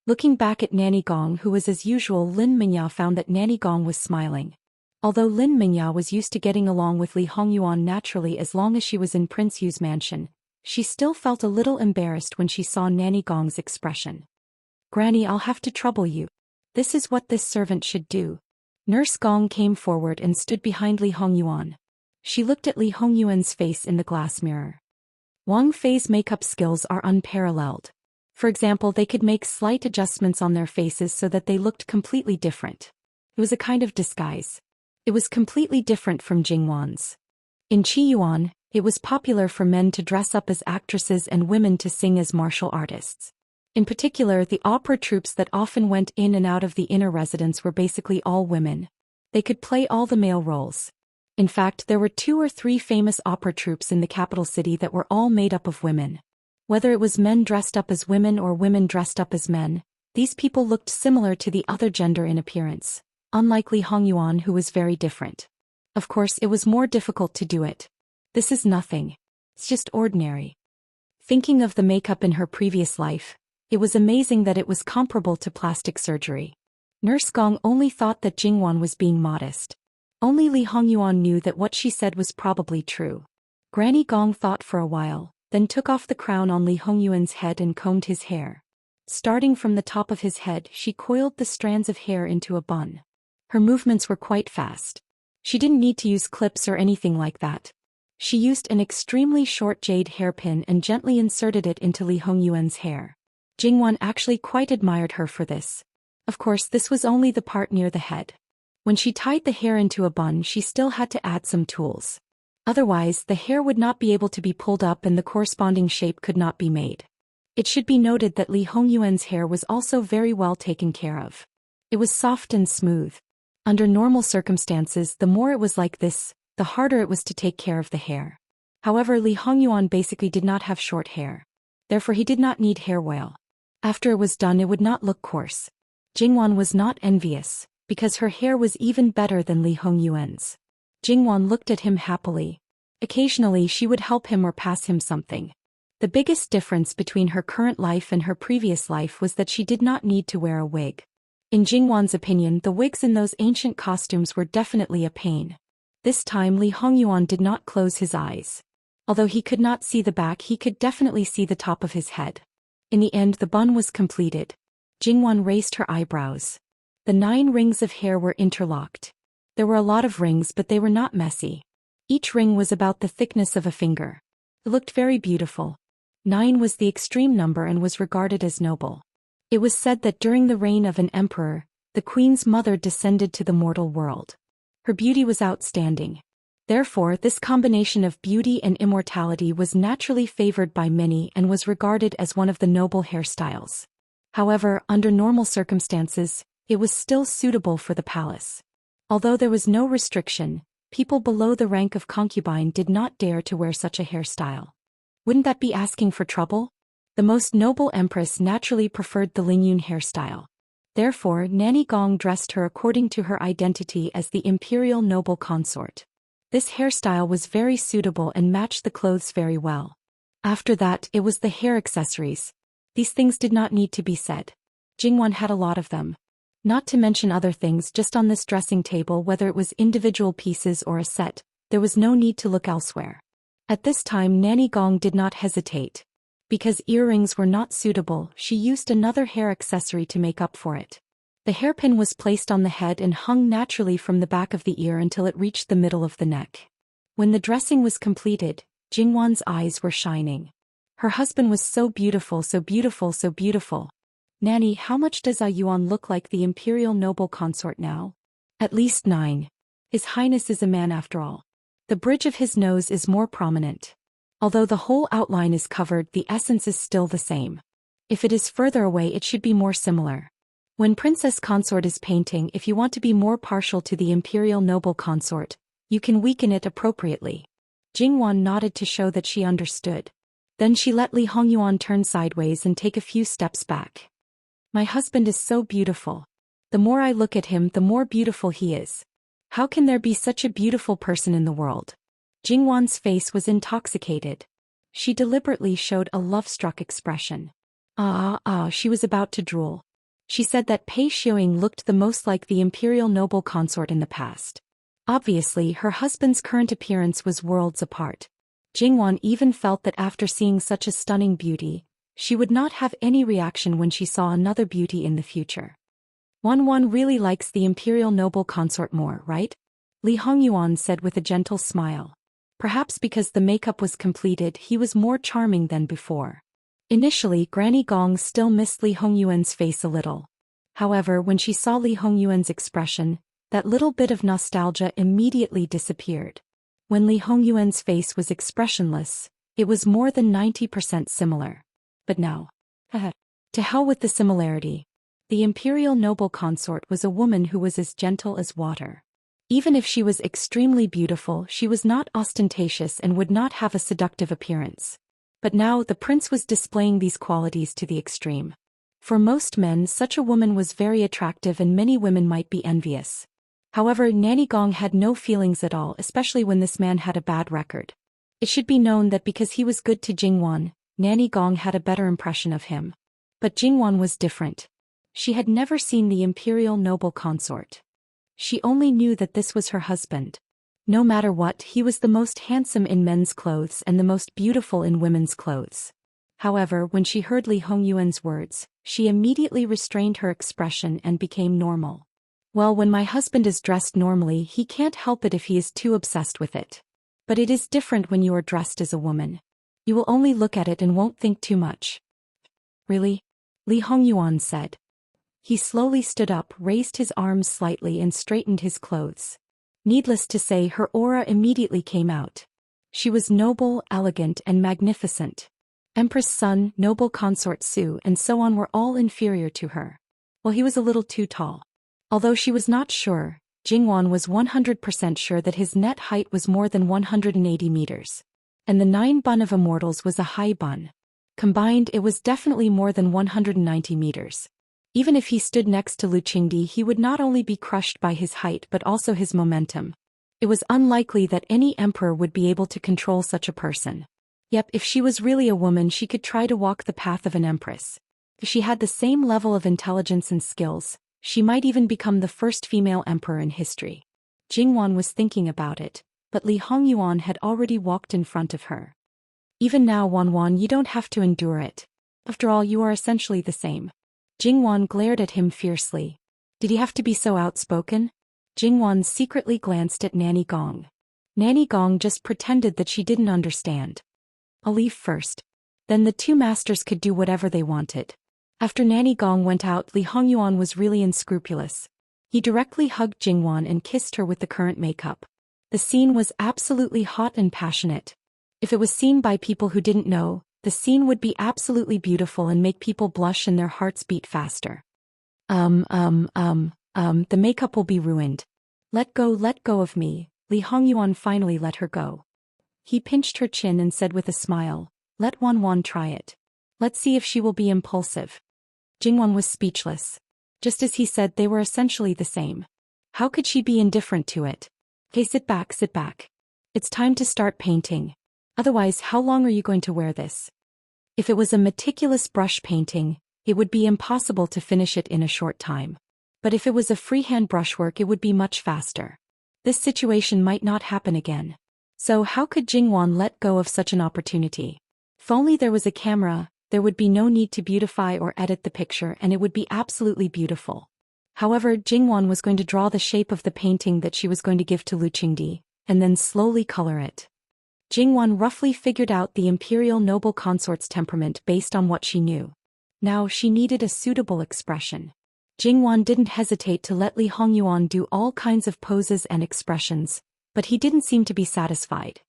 Looking back at Nanny Gong, who was as usual, Lin Mingya found that Nanny Gong was smiling. Although Lin Mingya was used to getting along with Li Hongyuan naturally as long as she was in Prince Yu's mansion, she still felt a little embarrassed when she saw Nanny Gong's expression. Granny, I'll have to trouble you. This is what this servant should do. Nurse Gong came forward and stood behind Li Hongyuan. She looked at Li Hongyuan's face in the glass mirror. Wang Fei's makeup skills are unparalleled. For example, they could make slight adjustments on their faces so that they looked completely different. It was a kind of disguise. It was completely different from Jingwan's. In Qiyuan, it was popular for men to dress up as actresses and women to sing as martial artists. In particular, the opera troupes that often went in and out of the inner residence were basically all women. They could play all the male roles. In fact, there were 2 or 3 famous opera troupes in the capital city that were all made up of women. Whether it was men dressed up as women or women dressed up as men, these people looked similar to the other gender in appearance, unlike Li Hongyuan, who was very different. Of course, it was more difficult to do it. This is nothing. It's just ordinary. Thinking of the makeup in her previous life, it was amazing that it was comparable to plastic surgery. Nurse Gong only thought that Jingwan was being modest. Only Li Hongyuan knew that what she said was probably true. Granny Gong thought for a while, then took off the crown on Li Hongyuan's head and combed his hair. Starting from the top of his head, she coiled the strands of hair into a bun. Her movements were quite fast. She didn't need to use clips or anything like that. She used an extremely short jade hairpin and gently inserted it into Li Hongyuan's hair. Jingwan actually quite admired her for this. Of course, this was only the part near the head. When she tied the hair into a bun, she still had to add some tools. Otherwise, the hair would not be able to be pulled up and the corresponding shape could not be made. It should be noted that Li Hongyuan's hair was also very well taken care of. It was soft and smooth. Under normal circumstances, the more it was like this, the harder it was to take care of the hair. However, Li Hongyuan basically did not have short hair. Therefore, he did not need hair oil. After it was done, it would not look coarse. Jingwan was not envious, because her hair was even better than Li Hongyuan's. Jingwan looked at him happily. Occasionally she would help him or pass him something. The biggest difference between her current life and her previous life was that she did not need to wear a wig. In Jingwan's opinion, the wigs in those ancient costumes were definitely a pain. This time Li Hongyuan did not close his eyes. Although he could not see the back, he could definitely see the top of his head. In the end, the bun was completed. Jingwan raised her eyebrows. The 9 rings of hair were interlocked. There were a lot of rings, but they were not messy. Each ring was about the thickness of a finger. It looked very beautiful. 9 was the extreme number and was regarded as noble. It was said that during the reign of an emperor, the queen's mother descended to the mortal world. Her beauty was outstanding. Therefore, this combination of beauty and immortality was naturally favored by many and was regarded as one of the noble hairstyles. However, under normal circumstances, it was still suitable for the palace. Although there was no restriction, people below the rank of concubine did not dare to wear such a hairstyle. Wouldn't that be asking for trouble? The most noble empress naturally preferred the Lingyun hairstyle. Therefore, Nanny Gong dressed her according to her identity as the imperial noble consort. This hairstyle was very suitable and matched the clothes very well. After that, it was the hair accessories. These things did not need to be said. Jingwan had a lot of them. Not to mention other things just on this dressing table, whether it was individual pieces or a set, there was no need to look elsewhere. At this time Nanny Gong did not hesitate. Because earrings were not suitable, she used another hair accessory to make up for it. The hairpin was placed on the head and hung naturally from the back of the ear until it reached the middle of the neck. When the dressing was completed, Jingwan's eyes were shining. Her husband was so beautiful, so beautiful, so beautiful. Nanny, how much does Yuan look like the imperial noble consort now? At least 9. His Highness is a man after all. The bridge of his nose is more prominent. Although the whole outline is covered, the essence is still the same. If it is further away, it should be more similar. When Princess Consort is painting, if you want to be more partial to the imperial noble consort, you can weaken it appropriately. Jingwan nodded to show that she understood. Then she let Li Hongyuan turn sideways and take a few steps back. My husband is so beautiful. The more I look at him, the more beautiful he is. How can there be such a beautiful person in the world? Jingwan's face was intoxicated. She deliberately showed a love-struck expression. She was about to drool. She said that Pei Xiuying looked the most like the imperial noble consort in the past. Obviously, her husband's current appearance was worlds apart. Jingwan even felt that after seeing such a stunning beauty, she would not have any reaction when she saw another beauty in the future. Wan really likes the imperial noble consort more, right? Li Hongyuan said with a gentle smile. Perhaps because the makeup was completed, he was more charming than before. Initially, Granny Gong still missed Li Hongyuan's face a little. However, when she saw Li Hongyuan's expression, that little bit of nostalgia immediately disappeared. When Li Hongyuan's face was expressionless, it was more than 90% similar. But now, to hell with the similarity. The imperial noble consort was a woman who was as gentle as water. Even if she was extremely beautiful, she was not ostentatious and would not have a seductive appearance. But now the prince was displaying these qualities to the extreme. For most men, such a woman was very attractive and many women might be envious. However, Nanny Gong had no feelings at all, especially when this man had a bad record. It should be known that because he was good to Jingwan, Nanny Gong had a better impression of him. But Jingwan was different. She had never seen the imperial noble consort. She only knew that this was her husband. No matter what, he was the most handsome in men's clothes and the most beautiful in women's clothes. However, when she heard Li Hongyuan's words, she immediately restrained her expression and became normal. Well, when my husband is dressed normally, he can't help it if he is too obsessed with it. But it is different when you are dressed as a woman. You will only look at it and won't think too much. Really? Li Hongyuan said. He slowly stood up, raised his arms slightly and straightened his clothes. Needless to say, her aura immediately came out. She was noble, elegant, and magnificent. Empress Sun, noble consort Su, and so on were all inferior to her. Well, he was a little too tall. Although she was not sure, Jingwan was 100% sure that his net height was more than 180 meters. And the 9 bun of immortals was a high bun. Combined, it was definitely more than 190 meters. Even if he stood next to Lu Qingdi, he would not only be crushed by his height but also his momentum. It was unlikely that any emperor would be able to control such a person. Yep, if she was really a woman, she could try to walk the path of an empress. If she had the same level of intelligence and skills, she might even become the first female emperor in history. Jingwan was thinking about it, but Li Hongyuan had already walked in front of her. Even now, Wan, you don't have to endure it. After all, you are essentially the same. Jingwan glared at him fiercely. Did he have to be so outspoken? Jingwan secretly glanced at Nanny Gong. Nanny Gong just pretended that she didn't understand. I'll leave first. Then the 2 masters could do whatever they wanted. After Nanny Gong went out, Li Hongyuan was really unscrupulous. He directly hugged Jingwan and kissed her with the current makeup. The scene was absolutely hot and passionate. If it was seen by people who didn't know, the scene would be absolutely beautiful and make people blush and their hearts beat faster. The makeup will be ruined. Let go of me." Li Hongyuan finally let her go. He pinched her chin and said with a smile, "Let Wanwan try it. Let's see if she will be impulsive." Jingwan was speechless. Just as he said, they were essentially the same. How could she be indifferent to it? "Okay, sit back. It's time to start painting. Otherwise, how long are you going to wear this?" If it was a meticulous brush painting, it would be impossible to finish it in a short time. But if it was a freehand brushwork, it would be much faster. This situation might not happen again. So how could Jingwan let go of such an opportunity? If only there was a camera, there would be no need to beautify or edit the picture, and it would be absolutely beautiful. However, Jingwan was going to draw the shape of the painting that she was going to give to Lu Qingdi, and then slowly color it. Jingwan roughly figured out the imperial noble consort's temperament based on what she knew. Now she needed a suitable expression. Jingwan didn't hesitate to let Li Hongyuan do all kinds of poses and expressions, but he didn't seem to be satisfied.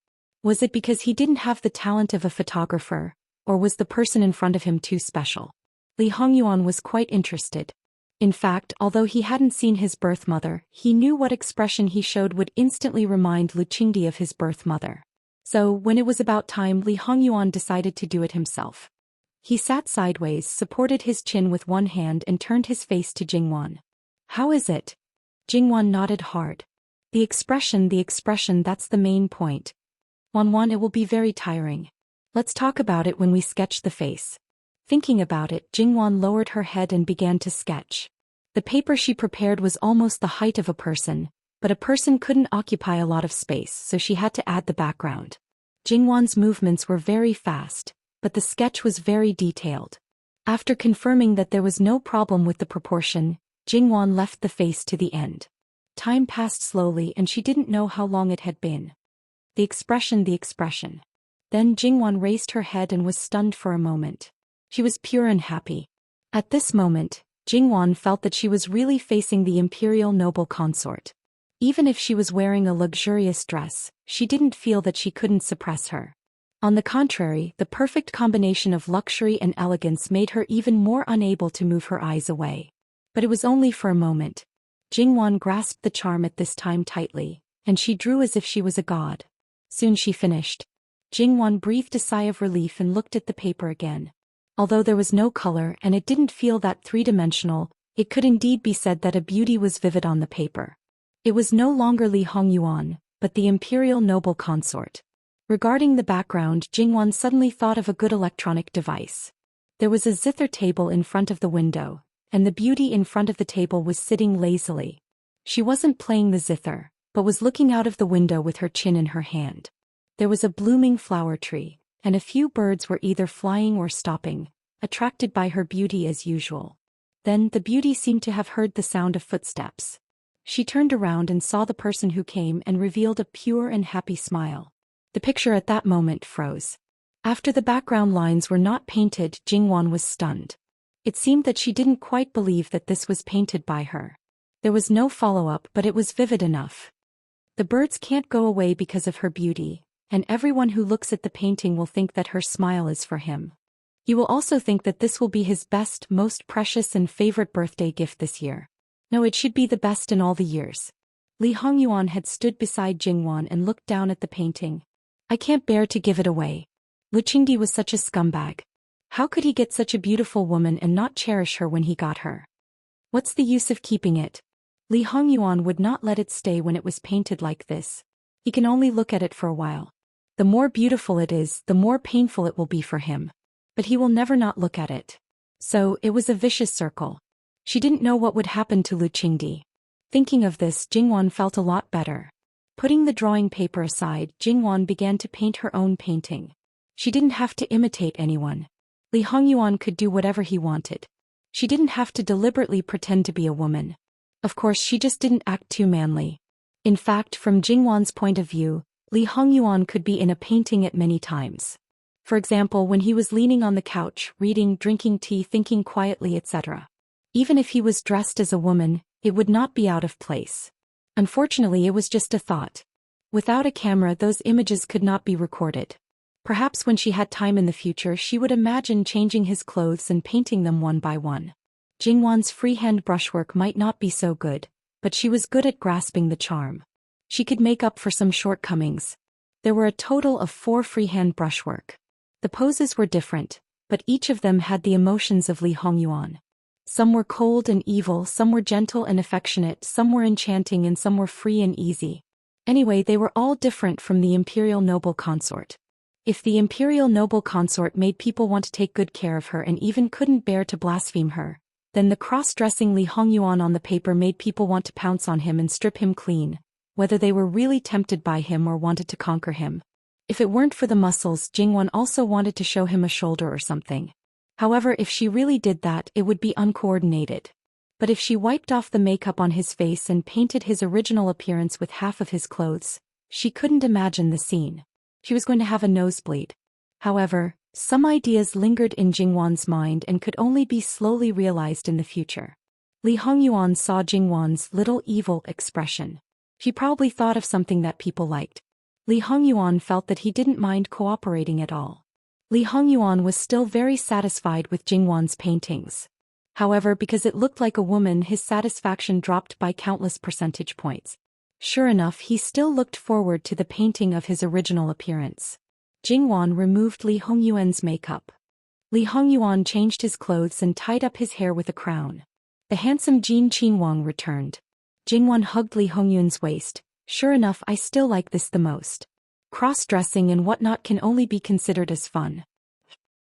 Was it because he didn't have the talent of a photographer, or was the person in front of him too special? Li Hongyuan was quite interested. In fact, although he hadn't seen his birth mother, he knew what expression he showed would instantly remind Lu Qingdi of his birth mother. So, when it was about time, Li Hongyuan decided to do it himself. He sat sideways, supported his chin with one hand and turned his face to Jingwan. "How is it?" Jingwan nodded hard. The expression, that's the main point. Wanwan, it will be very tiring. Let's talk about it when we sketch the face." Thinking about it, Jingwan lowered her head and began to sketch. The paper she prepared was almost the height of a person, but a person couldn't occupy a lot of space, so she had to add the background. Jingwan's movements were very fast, but the sketch was very detailed. After confirming that there was no problem with the proportion, Jingwan left the face to the end. Time passed slowly and she didn't know how long it had been. The expression. Then Jingwan raised her head and was stunned for a moment. She was pure and happy. At this moment, Jingwan felt that she was really facing the imperial noble consort. Even if she was wearing a luxurious dress, she didn't feel that she couldn't suppress her. On the contrary, the perfect combination of luxury and elegance made her even more unable to move her eyes away. But it was only for a moment. Jingwan grasped the charm at this time tightly, and she drew as if she was a god. Soon she finished. Jingwan breathed a sigh of relief and looked at the paper again. Although there was no color and it didn't feel that three-dimensional, it could indeed be said that a beauty was vivid on the paper. It was no longer Li Hongyuan, but the imperial noble consort. Regarding the background, Jingwan suddenly thought of a good electronic device. There was a zither table in front of the window, and the beauty in front of the table was sitting lazily. She wasn't playing the zither, but was looking out of the window with her chin in her hand. There was a blooming flower tree, and a few birds were either flying or stopping, attracted by her beauty as usual. Then the beauty seemed to have heard the sound of footsteps. She turned around and saw the person who came and revealed a pure and happy smile. The picture at that moment froze. After the background lines were not painted, Jingwan was stunned. It seemed that she didn't quite believe that this was painted by her. There was no follow-up, but it was vivid enough. The birds can't go away because of her beauty, and everyone who looks at the painting will think that her smile is for him. He will also think that this will be his best, most precious and favorite birthday gift this year. No, it should be the best in all the years. Li Hongyuan had stood beside Jingwan and looked down at the painting. "I can't bear to give it away. Lu Qingdi was such a scumbag. How could he get such a beautiful woman and not cherish her when he got her? What's the use of keeping it?" Li Hongyuan would not let it stay when it was painted like this. He can only look at it for a while. The more beautiful it is, the more painful it will be for him. But he will never not look at it. So, it was a vicious circle. She didn't know what would happen to Lu Qingdi. Thinking of this, Jingwan felt a lot better. Putting the drawing paper aside, Jingwan began to paint her own painting. She didn't have to imitate anyone. Li Hongyuan could do whatever he wanted. She didn't have to deliberately pretend to be a woman. Of course, she just didn't act too manly. In fact, from Jingwan's point of view, Li Hongyuan could be in a painting at many times. For example, when he was leaning on the couch, reading, drinking tea, thinking quietly, etc. Even if he was dressed as a woman, it would not be out of place. Unfortunately, it was just a thought. Without a camera, those images could not be recorded. Perhaps when she had time in the future, she would imagine changing his clothes and painting them one by one. Jingwan's freehand brushwork might not be so good, but she was good at grasping the charm. She could make up for some shortcomings. There were a total of 4 freehand brushwork. The poses were different, but each of them had the emotions of Li Hongyuan. Some were cold and evil, some were gentle and affectionate, some were enchanting, and some were free and easy. Anyway, they were all different from the imperial noble consort. If the imperial noble consort made people want to take good care of her and even couldn't bear to blaspheme her, then the cross-dressing Li Hongyuan on the paper made people want to pounce on him and strip him clean, whether they were really tempted by him or wanted to conquer him. If it weren't for the muscles, Jingwan also wanted to show him a shoulder or something. However, if she really did that, it would be uncoordinated. But if she wiped off the makeup on his face and painted his original appearance with half of his clothes, she couldn't imagine the scene. She was going to have a nosebleed. However, some ideas lingered in Jingwan's mind and could only be slowly realized in the future. Li Hongyuan saw Jingwan's little evil expression. She probably thought of something that people liked. Li Hongyuan felt that he didn't mind cooperating at all. Li Hongyuan was still very satisfied with Jingwan's paintings. However, because it looked like a woman, his satisfaction dropped by countless percentage points. Sure enough, he still looked forward to the painting of his original appearance. Jingwan removed Li Hongyuan's makeup. Li Hongyuan changed his clothes and tied up his hair with a crown. The handsome Jin Qinhuang returned. Jingwan hugged Li Hongyuan's waist. Sure enough, I still like this the most. Cross-dressing and whatnot can only be considered as fun.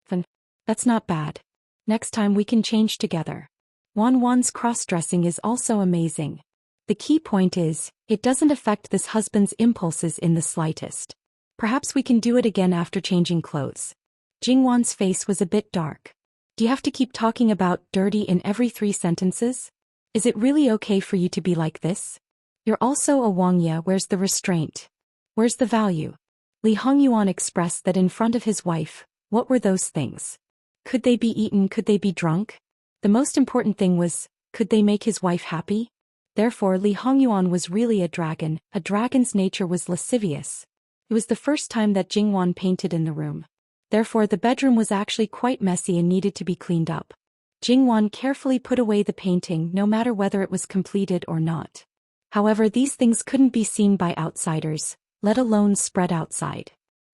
Fun. That's not bad. Next time we can change together. Wan's cross-dressing is also amazing. The key point is, it doesn't affect this husband's impulses in the slightest. Perhaps we can do it again after changing clothes. Jingwan's face was a bit dark. Do you have to keep talking about dirty in every 3 sentences? Is it really okay for you to be like this? You're also a Wangya, where's the restraint? Where's the value? Li Hongyuan expressed that in front of his wife. What were those things? Could they be eaten? Could they be drunk? The most important thing was, could they make his wife happy? Therefore, Li Hongyuan was really a dragon. A dragon's nature was lascivious. It was the first time that Jingwan painted in the room. Therefore, the bedroom was actually quite messy and needed to be cleaned up. Jingwan carefully put away the painting, no matter whether it was completed or not. However, these things couldn't be seen by outsiders, let alone spread outside.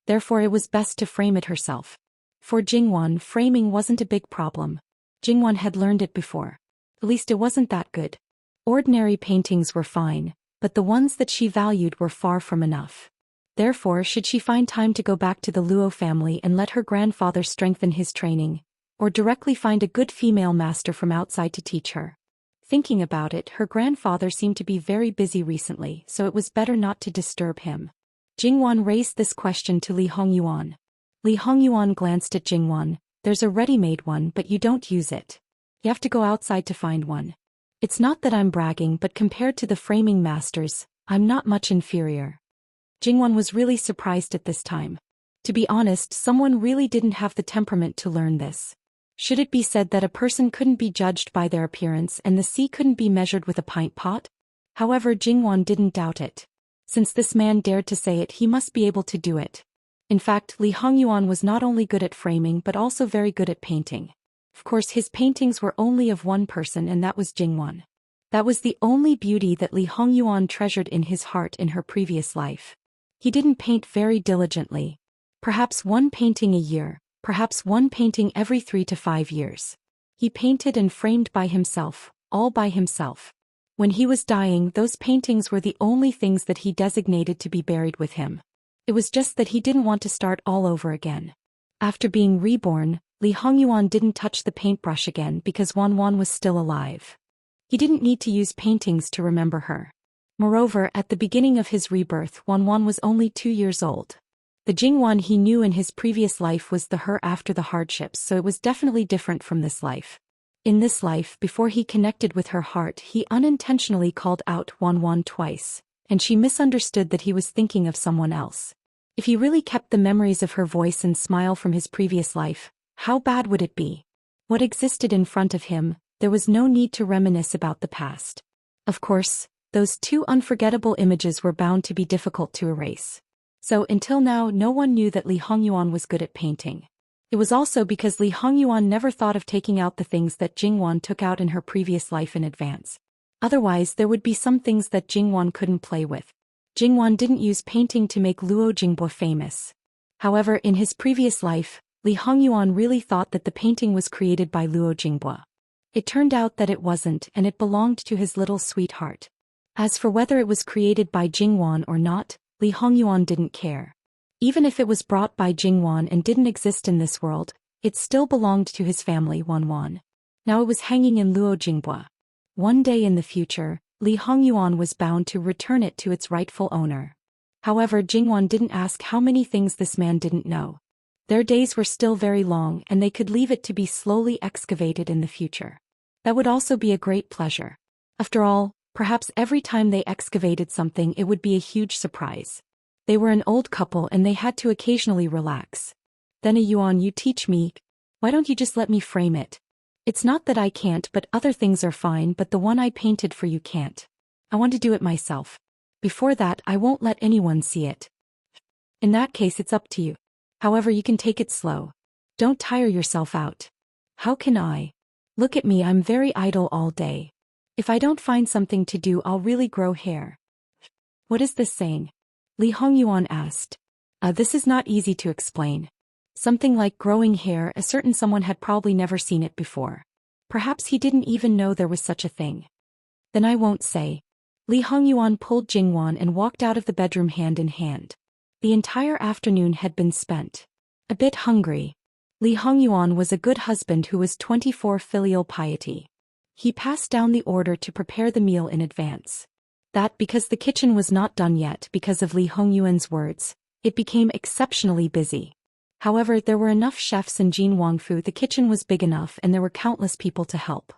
Therefore, it was best to frame it herself. For Jingwan, framing wasn't a big problem. Jingwan had learned it before. At least it wasn't that good. Ordinary paintings were fine, but the ones that she valued were far from enough. Therefore, should she find time to go back to the Luo family and let her grandfather strengthen his training, or directly find a good female master from outside to teach her? Thinking about it, her grandfather seemed to be very busy recently, so it was better not to disturb him. Jingwan raised this question to Li Hongyuan. Li Hongyuan glanced at Jingwan. There's a ready-made one, but you don't use it. You have to go outside to find one. It's not that I'm bragging, but compared to the framing masters, I'm not much inferior. Jingwan was really surprised at this time. To be honest, someone really didn't have the temperament to learn this. Should it be said that a person couldn't be judged by their appearance and the sea couldn't be measured with a pint pot? However, Jingwan didn't doubt it. Since this man dared to say it, he must be able to do it. In fact, Li Hongyuan was not only good at framing but also very good at painting. Of course, his paintings were only of one person, and that was Jingwan. That was the only beauty that Li Hongyuan treasured in his heart in her previous life. He didn't paint very diligently. Perhaps one painting a year. Perhaps one painting every 3 to 5 years. He painted and framed by himself, all by himself. When he was dying, those paintings were the only things that he designated to be buried with him. It was just that he didn't want to start all over again. After being reborn, Li Hongyuan didn't touch the paintbrush again because Wan was still alive. He didn't need to use paintings to remember her. Moreover, at the beginning of his rebirth, Wan was only 2 years old. The Jingwan he knew in his previous life was the her after the hardships, so it was definitely different from this life. In this life, before he connected with her heart, he unintentionally called out Wan twice, and she misunderstood that he was thinking of someone else. If he really kept the memories of her voice and smile from his previous life, how bad would it be? What existed in front of him, there was no need to reminisce about the past. Of course, those 2 unforgettable images were bound to be difficult to erase. So until now, no one knew that Li Hongyuan was good at painting. It was also because Li Hongyuan never thought of taking out the things that Jingwan took out in her previous life in advance. Otherwise there would be some things that Jingwan couldn't play with. Jingwan didn't use painting to make Luo Jingbo famous. However, in his previous life, Li Hongyuan really thought that the painting was created by Luo Jingbo. It turned out that it wasn't, and it belonged to his little sweetheart. As for whether it was created by Jingwan or not, Li Hongyuan didn't care. Even if it was brought by Jingwan and didn't exist in this world, it still belonged to his family Wanwan. Now it was hanging in Luo Jingbo. One day in the future, Li Hongyuan was bound to return it to its rightful owner. However, Jingwan didn't ask how many things this man didn't know. Their days were still very long and they could leave it to be slowly excavated in the future. That would also be a great pleasure. After all, perhaps every time they excavated something it would be a huge surprise. They were an old couple and they had to occasionally relax. Then Yuan, you teach me. Why don't you just let me frame it? It's not that I can't, but other things are fine, but the one I painted for you can't. I want to do it myself. Before that I won't let anyone see it. In that case it's up to you. However, you can take it slow. Don't tire yourself out. How can I? Look at me, I'm very idle all day. If I don't find something to do I'll really grow hair. What is this saying? Li Hongyuan asked. This is not easy to explain. Something like growing hair, a certain someone had probably never seen it before. Perhaps he didn't even know there was such a thing. Then I won't say. Li Hongyuan pulled Jingwan and walked out of the bedroom hand in hand. The entire afternoon had been spent. A bit hungry. Li Hongyuan was a good husband who was 24 filial piety. He passed down the order to prepare the meal in advance. That because the kitchen was not done yet because of Li Hongyuan's words, it became exceptionally busy. However, there were enough chefs in Jin Wangfu, the kitchen was big enough and there were countless people to help.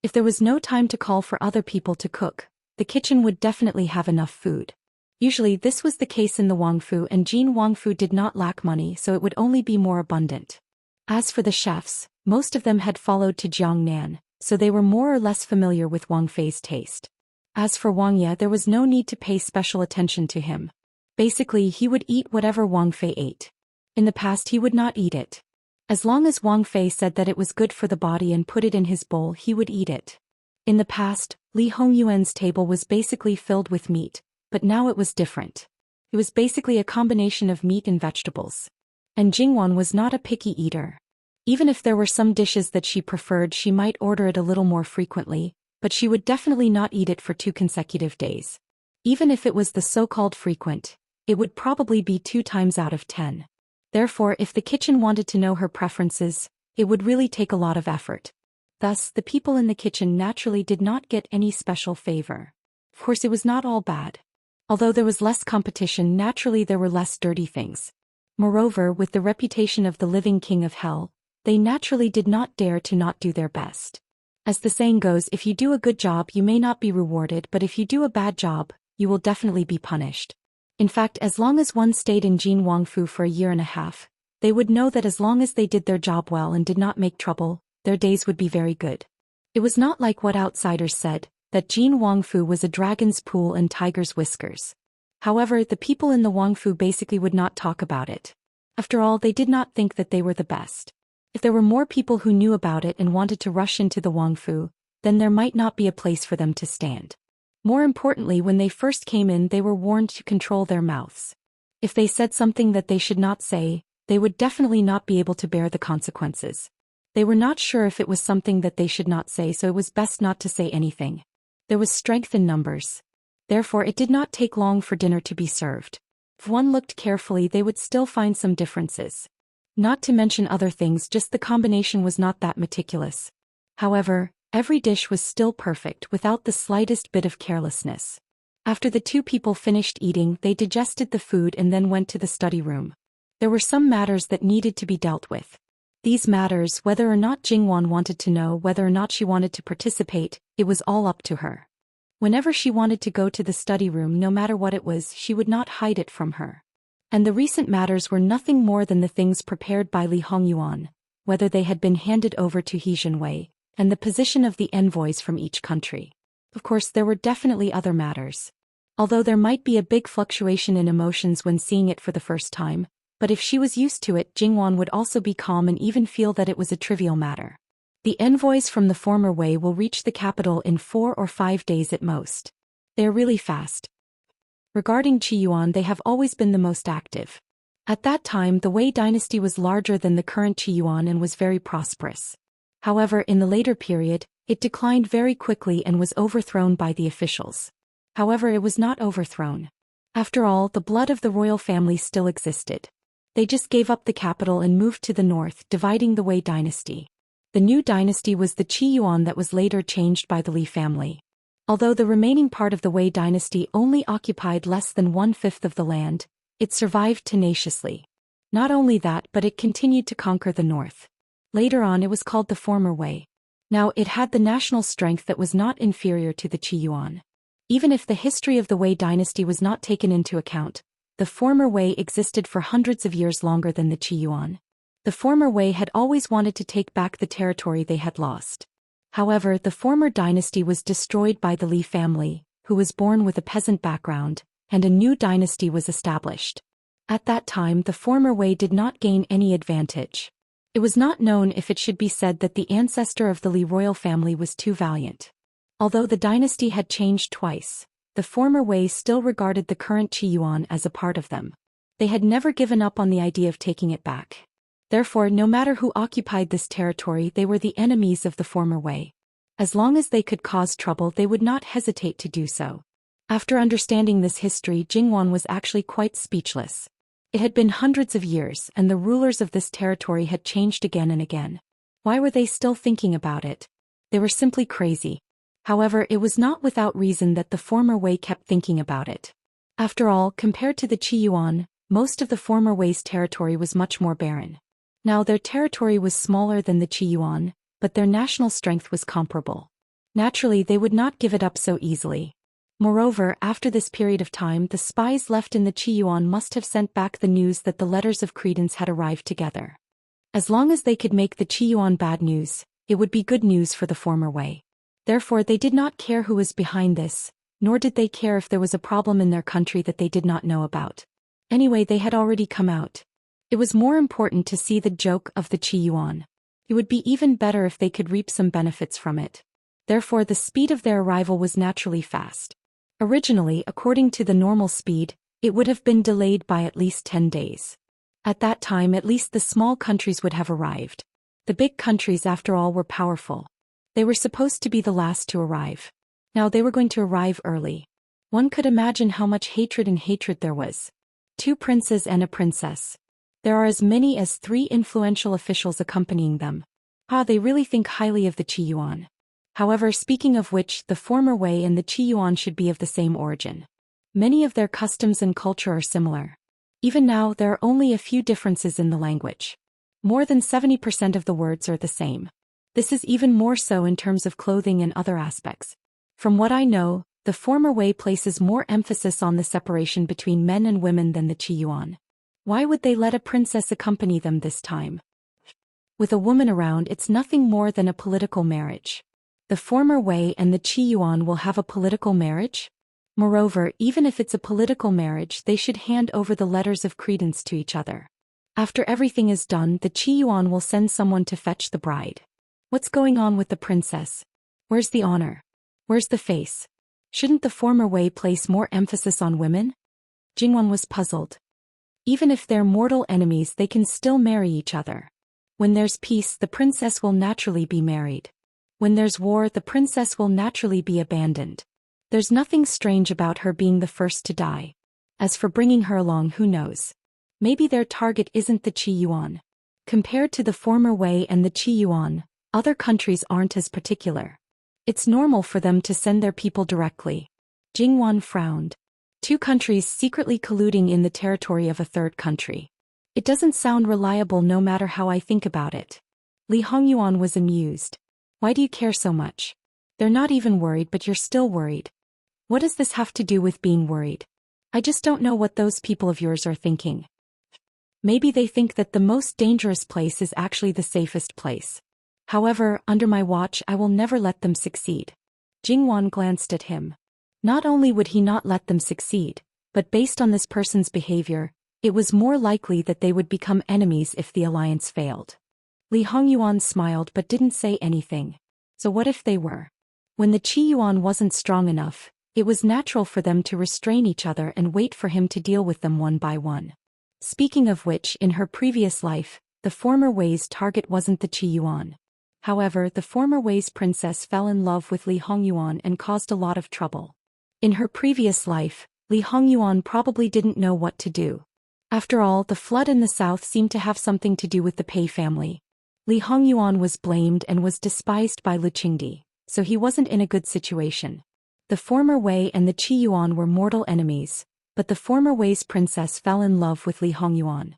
If there was no time to call for other people to cook, the kitchen would definitely have enough food. Usually this was the case in the Wangfu, and Jin Wangfu did not lack money, so it would only be more abundant. As for the chefs, most of them had followed to Jiangnan, so they were more or less familiar with Wang Fei's taste. As for Wang Ye, there was no need to pay special attention to him. Basically, he would eat whatever Wang Fei ate. In the past he would not eat it. As long as Wang Fei said that it was good for the body and put it in his bowl, he would eat it. In the past, Li Hongyuan's table was basically filled with meat, but now it was different. It was basically a combination of meat and vegetables. And Jingwan was not a picky eater. Even if there were some dishes that she preferred, she might order it a little more frequently, but she would definitely not eat it for 2 consecutive days. Even if it was the so-called frequent, it would probably be 2 times out of 10. Therefore, if the kitchen wanted to know her preferences, it would really take a lot of effort. Thus, the people in the kitchen naturally did not get any special favor. Of course, it was not all bad. Although there was less competition, naturally there were less dirty things. Moreover, with the reputation of the living king of hell, they naturally did not dare to not do their best. As the saying goes, if you do a good job you may not be rewarded, but if you do a bad job, you will definitely be punished. In fact, as long as one stayed in Jin Wangfu for a year and a half, they would know that as long as they did their job well and did not make trouble, their days would be very good. It was not like what outsiders said, that Jin Wangfu was a dragon's pool and tiger's whiskers. However, the people in the Wangfu basically would not talk about it. After all, they did not think that they were the best. If there were more people who knew about it and wanted to rush into the Wangfu, then there might not be a place for them to stand. More importantly, when they first came in they were warned to control their mouths. If they said something that they should not say, they would definitely not be able to bear the consequences. They were not sure if it was something that they should not say, so it was best not to say anything. There was strength in numbers. Therefore it did not take long for dinner to be served. If one looked carefully they would still find some differences. Not to mention other things, just the combination was not that meticulous. However, every dish was still perfect without the slightest bit of carelessness. After the 2 people finished eating, they digested the food and then went to the study room. There were some matters that needed to be dealt with. These matters, whether or not Jingwan wanted to know, whether or not she wanted to participate, it was all up to her. Whenever she wanted to go to the study room, no matter what it was, she would not hide it from her. And the recent matters were nothing more than the things prepared by Li Hongyuan, whether they had been handed over to He Jinwei, and the position of the envoys from each country. Of course, there were definitely other matters. Although there might be a big fluctuation in emotions when seeing it for the first time, but if she was used to it, Jingwan would also be calm and even feel that it was a trivial matter. The envoys from the former Wei will reach the capital in 4 or 5 days at most. They are really fast. Regarding Qiyuan, they have always been the most active. At that time, the Wei dynasty was larger than the current Qiyuan and was very prosperous. However, in the later period, it declined very quickly and was overthrown by the officials. However, it was not overthrown. After all, the blood of the royal family still existed. They just gave up the capital and moved to the north, dividing the Wei dynasty. The new dynasty was the Qiyuan that was later changed by the Li family. Although the remaining part of the Wei dynasty only occupied less than 1/5 of the land, it survived tenaciously. Not only that, but it continued to conquer the north. Later on, it was called the former Wei. Now, it had the national strength that was not inferior to the Qiyuan. Even if the history of the Wei dynasty was not taken into account, the former Wei existed for hundreds of years longer than the Qiyuan. The former Wei had always wanted to take back the territory they had lost. However, the former dynasty was destroyed by the Li family, who was born with a peasant background, and a new dynasty was established. At that time, the former Wei did not gain any advantage. It was not known if it should be said that the ancestor of the Li royal family was too valiant. Although the dynasty had changed twice, the former Wei still regarded the current Qiyuan as a part of them. They had never given up on the idea of taking it back. Therefore, no matter who occupied this territory, they were the enemies of the former Wei. As long as they could cause trouble, they would not hesitate to do so. After understanding this history, Jingwan was actually quite speechless. It had been hundreds of years, and the rulers of this territory had changed again and again. Why were they still thinking about it? They were simply crazy. However, it was not without reason that the former Wei kept thinking about it. After all, compared to the Qiyuan, most of the former Wei's territory was much more barren. Now their territory was smaller than the Qiyuan, but their national strength was comparable. Naturally, they would not give it up so easily. Moreover, after this period of time, the spies left in the Qiyuan must have sent back the news that the letters of credence had arrived together. As long as they could make the Qiyuan bad news, it would be good news for the former Wei. Therefore, they did not care who was behind this, nor did they care if there was a problem in their country that they did not know about. Anyway, they had already come out. It was more important to see the joke of the Qiyuan. It would be even better if they could reap some benefits from it. Therefore, the speed of their arrival was naturally fast. Originally, according to the normal speed, it would have been delayed by at least 10 days. At that time, at least the small countries would have arrived. The big countries, after all, were powerful. They were supposed to be the last to arrive. Now they were going to arrive early. One could imagine how much hatred there was. 2 princes and a princess. There are as many as 3 influential officials accompanying them. They really think highly of the Qiyuan. However, speaking of which, the former Wei and the Qiyuan should be of the same origin. Many of their customs and culture are similar. Even now, there are only a few differences in the language. More than 70% of the words are the same. This is even more so in terms of clothing and other aspects. From what I know, the former Wei places more emphasis on the separation between men and women than the Qiyuan. Why would they let a princess accompany them this time? With a woman around, it's nothing more than a political marriage. The former Wei and the Qiyuan will have a political marriage? Moreover, even if it's a political marriage, they should hand over the letters of credence to each other. After everything is done, the Qiyuan will send someone to fetch the bride. What's going on with the princess? Where's the honor? Where's the face? Shouldn't the former Wei place more emphasis on women? Jingwan was puzzled. Even if they're mortal enemies, they can still marry each other. When there's peace, the princess will naturally be married. When there's war, the princess will naturally be abandoned. There's nothing strange about her being the first to die. As for bringing her along, who knows? Maybe their target isn't the Qiyuan. Compared to the former Wei and the Qiyuan, other countries aren't as particular. It's normal for them to send their people directly. Jingwan frowned. 2 countries secretly colluding in the territory of a third country. It doesn't sound reliable no matter how I think about it. Li Hongyuan was amused. Why do you care so much? They're not even worried, but you're still worried. What does this have to do with being worried? I just don't know what those people of yours are thinking. Maybe they think that the most dangerous place is actually the safest place. However, under my watch, I will never let them succeed. Jingwan glanced at him. Not only would he not let them succeed, but based on this person's behavior, it was more likely that they would become enemies if the alliance failed. Li Hongyuan smiled but didn't say anything. So what if they were? When the Qi Yuan wasn't strong enough, it was natural for them to restrain each other and wait for him to deal with them one by one. Speaking of which, in her previous life, the former Wei's target wasn't the Qi Yuan. However, the former Wei's princess fell in love with Li Hongyuan and caused a lot of trouble. In her previous life, Li Hongyuan probably didn't know what to do. After all, the flood in the south seemed to have something to do with the Pei family. Li Hongyuan was blamed and was despised by Lu Qingdi, so he wasn't in a good situation. The former Wei and the Qi Yuan were mortal enemies, but the former Wei's princess fell in love with Li Hongyuan.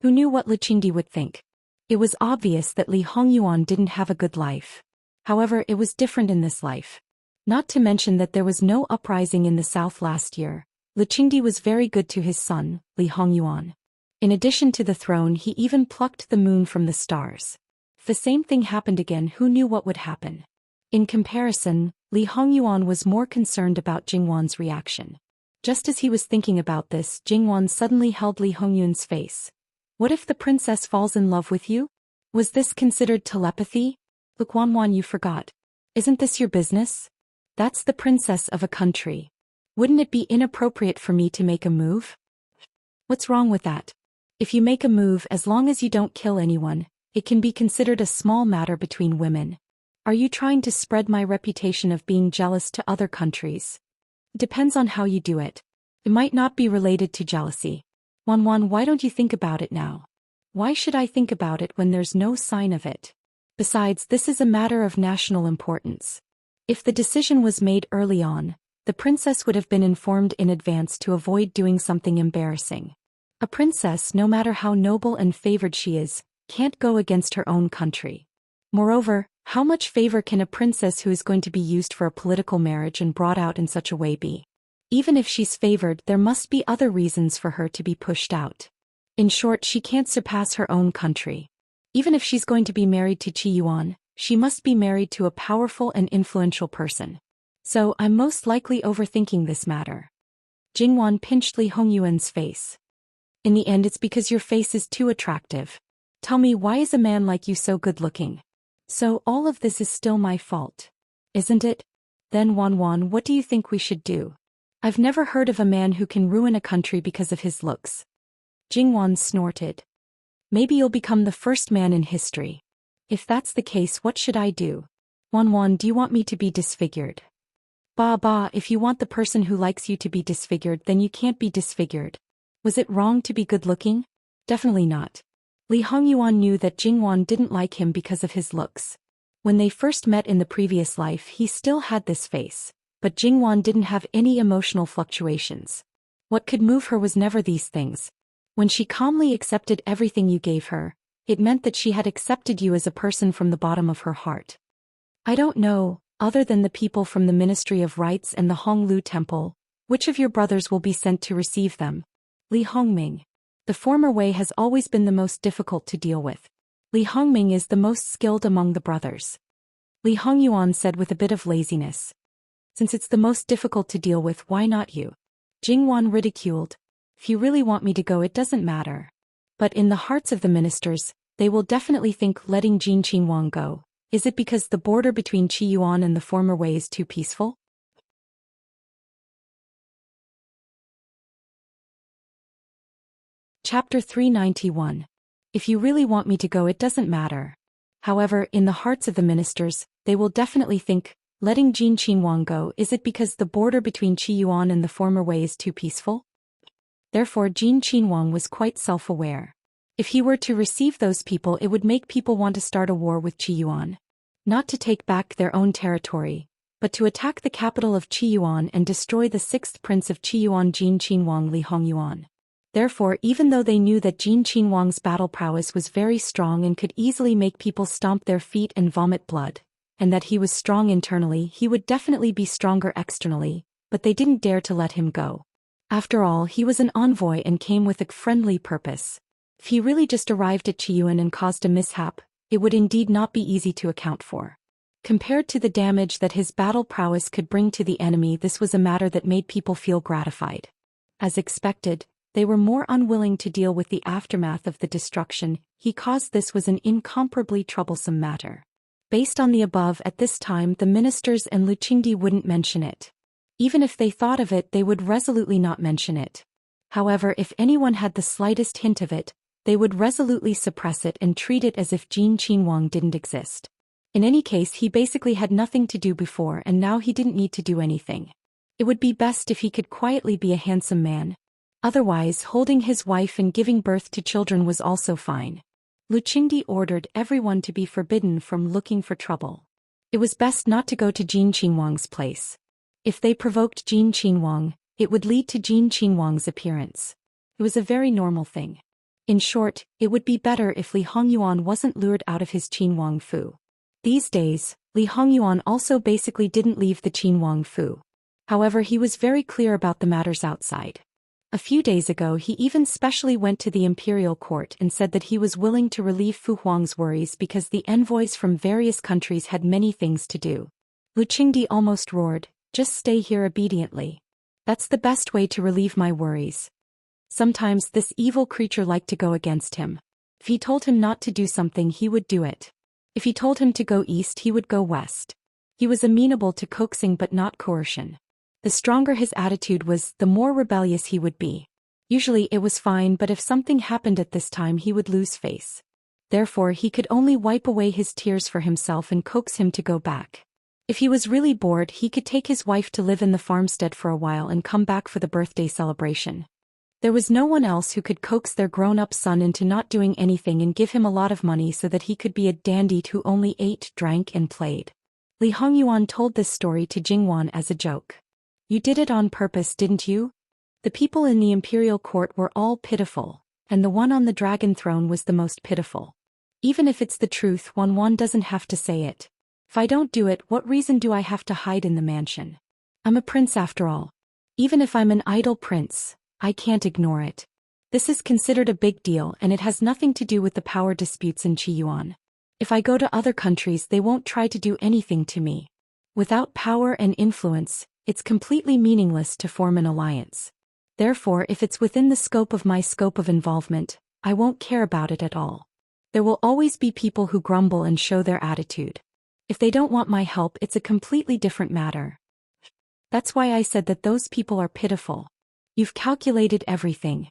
Who knew what Lu Qingdi would think? It was obvious that Li Hongyuan didn't have a good life. However, it was different in this life. Not to mention that there was no uprising in the south last year. Lu Qingdi was very good to his son, Li Hongyuan. In addition to the throne, he even plucked the moon from the stars. If the same thing happened again, who knew what would happen? In comparison, Li Hongyuan was more concerned about Jingwan's reaction. Just as he was thinking about this, Jingwan suddenly held Li Hongyuan's face. What if the princess falls in love with you? Was this considered telepathy? Look, Wanwan, you forgot. Isn't this your business? That's the princess of a country. Wouldn't it be inappropriate for me to make a move? What's wrong with that? If you make a move, as long as you don't kill anyone, it can be considered a small matter between women. Are you trying to spread my reputation of being jealous to other countries? Depends on how you do it. It might not be related to jealousy. Wanwan, why don't you think about it now? Why should I think about it when there's no sign of it? Besides, this is a matter of national importance. If the decision was made early on, the princess would have been informed in advance to avoid doing something embarrassing. A princess, no matter how noble and favored she is, can't go against her own country. Moreover, how much favor can a princess who is going to be used for a political marriage and brought out in such a way be? Even if she's favored, there must be other reasons for her to be pushed out. In short, she can't surpass her own country. Even if she's going to be married to Qi Yuan, she must be married to a powerful and influential person. So, I'm most likely overthinking this matter. Jingwan pinched Li Hongyuan's face. In the end, it's because your face is too attractive. Tell me, why is a man like you so good-looking? So, all of this is still my fault. Isn't it? Then Wanwan, what do you think we should do? I've never heard of a man who can ruin a country because of his looks. Jingwan snorted. Maybe you'll become the first man in history. If that's the case, what should I do? Wanwan, do you want me to be disfigured? Ba, if you want the person who likes you to be disfigured, then you can't be disfigured. Was it wrong to be good-looking? Definitely not. Li Hongyuan knew that Jingwan didn't like him because of his looks. When they first met in the previous life, he still had this face, but Jingwan didn't have any emotional fluctuations. What could move her was never these things. When she calmly accepted everything you gave her, it meant that she had accepted you as a person from the bottom of her heart. I don't know, other than the people from the Ministry of Rites and the Honglu Temple, which of your brothers will be sent to receive them? Li Hongming. The former Wei has always been the most difficult to deal with. Li Hongming is the most skilled among the brothers. Li Hongyuan said with a bit of laziness. Since it's the most difficult to deal with, why not you? Jingwan ridiculed. If you really want me to go, it doesn't matter. But in the hearts of the ministers, they will definitely think letting Jin Qinhuang go. Is it because the border between Qi Yuan and the former Wei is too peaceful? Chapter 391. If you really want me to go, it doesn't matter. However, in the hearts of the ministers, they will definitely think, letting Jin Qinhuang go, is it because the border between Qi Yuan and the former Wei is too peaceful? Therefore, Jin Qinhuang was quite self-aware. If he were to receive those people, it would make people want to start a war with Qi Yuan. Not to take back their own territory, but to attack the capital of Qi Yuan and destroy the sixth prince of Qi Yuan, Jin Qinhuang, Li Hongyuan. Therefore, even though they knew that Jin Qinhuang's battle prowess was very strong and could easily make people stomp their feet and vomit blood, and that he was strong internally, he would definitely be stronger externally, but they didn't dare to let him go. After all, he was an envoy and came with a friendly purpose. If he really just arrived at Qi Yuan and caused a mishap, it would indeed not be easy to account for. Compared to the damage that his battle prowess could bring to the enemy, this was a matter that made people feel gratified. As expected, They were more unwilling to deal with the aftermath of the destruction he caused. This was an incomparably troublesome matter. Based on the above, at this time the ministers and Luqingdi wouldn't mention it. Even if they thought of it, they would resolutely not mention it. However, if anyone had the slightest hint of it, they would resolutely suppress it and treat it as if Jin Qinhuang didn't exist. In any case, he basically had nothing to do before, and now he didn't need to do anything. It would be best if he could quietly be a handsome man. Otherwise, holding his wife and giving birth to children was also fine. Luqingdi ordered everyone to be forbidden from looking for trouble. It was best not to go to Jin Qinhuang's place. If they provoked Jin Qinhuang, it would lead to Jin Qinhuang's appearance. It was a very normal thing. In short, it would be better if Li Hongyuan wasn't lured out of his Qinhuang Fu. These days, Li Hongyuan also basically didn't leave the Qinhuang Fu. However, he was very clear about the matters outside. A few days ago he even specially went to the imperial court and said that he was willing to relieve Fu Huang's worries because the envoys from various countries had many things to do. Luqingdi almost roared, "Just stay here obediently. That's the best way to relieve my worries." Sometimes this evil creature liked to go against him. If he told him not to do something, he would do it. If he told him to go east, he would go west. He was amenable to coaxing but not coercion. The stronger his attitude was, the more rebellious he would be. Usually it was fine, but if something happened at this time, he would lose face. Therefore he could only wipe away his tears for himself and coax him to go back. If he was really bored, he could take his wife to live in the farmstead for a while and come back for the birthday celebration. There was no one else who could coax their grown-up son into not doing anything and give him a lot of money so that he could be a dandy who only ate, drank and played. Li Hongyuan told this story to Jingwan as a joke. "You did it on purpose, didn't you?" The people in the imperial court were all pitiful, and the one on the dragon throne was the most pitiful. Even if it's the truth, one doesn't have to say it. If I don't do it, what reason do I have to hide in the mansion? I'm a prince after all. Even if I'm an idle prince, I can't ignore it. This is considered a big deal, and it has nothing to do with the power disputes in Qiyuan. If I go to other countries, they won't try to do anything to me. Without power and influence, it's completely meaningless to form an alliance. Therefore, if it's within the scope of my scope of involvement, I won't care about it at all. There will always be people who grumble and show their attitude. If they don't want my help, it's a completely different matter. That's why I said that those people are pitiful. You've calculated everything.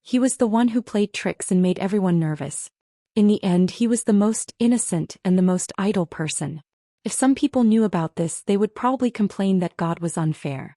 He was the one who played tricks and made everyone nervous. In the end, he was the most innocent and the most idle person. If some people knew about this, they would probably complain that God was unfair.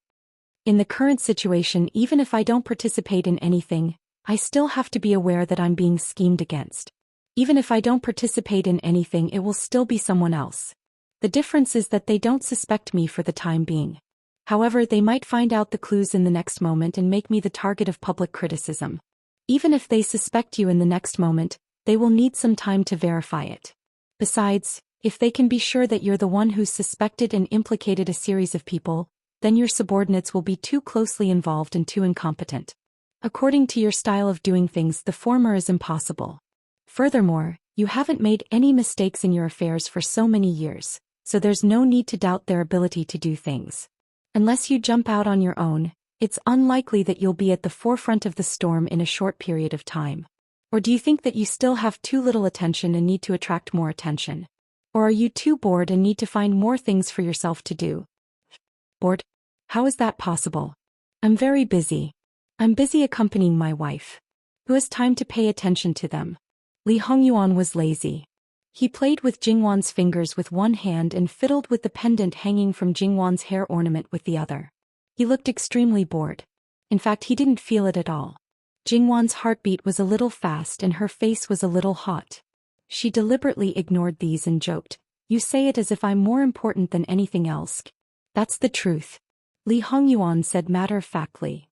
In the current situation, even if I don't participate in anything, I still have to be aware that I'm being schemed against. Even if I don't participate in anything, it will still be someone else. The difference is that they don't suspect me for the time being. However, they might find out the clues in the next moment and make me the target of public criticism. Even if they suspect you in the next moment, they will need some time to verify it. Besides, if they can be sure that you're the one who's suspected and implicated a series of people, then your subordinates will be too closely involved and too incompetent. According to your style of doing things, the former is impossible. Furthermore, you haven't made any mistakes in your affairs for so many years, so there's no need to doubt their ability to do things. Unless you jump out on your own, it's unlikely that you'll be at the forefront of the storm in a short period of time. Or do you think that you still have too little attention and need to attract more attention? Or are you too bored and need to find more things for yourself to do? Bored? How is that possible? I'm very busy. I'm busy accompanying my wife. Who has time to pay attention to them? Li Hongyuan was lazy. He played with Jingwan's fingers with one hand and fiddled with the pendant hanging from Jingwan's hair ornament with the other. He looked extremely bored. In fact, he didn't feel it at all. Jingwan's heartbeat was a little fast and her face was a little hot. She deliberately ignored these and joked, "You say it as if I'm more important than anything else." "That's the truth," Li Hongyuan said matter-of-factly.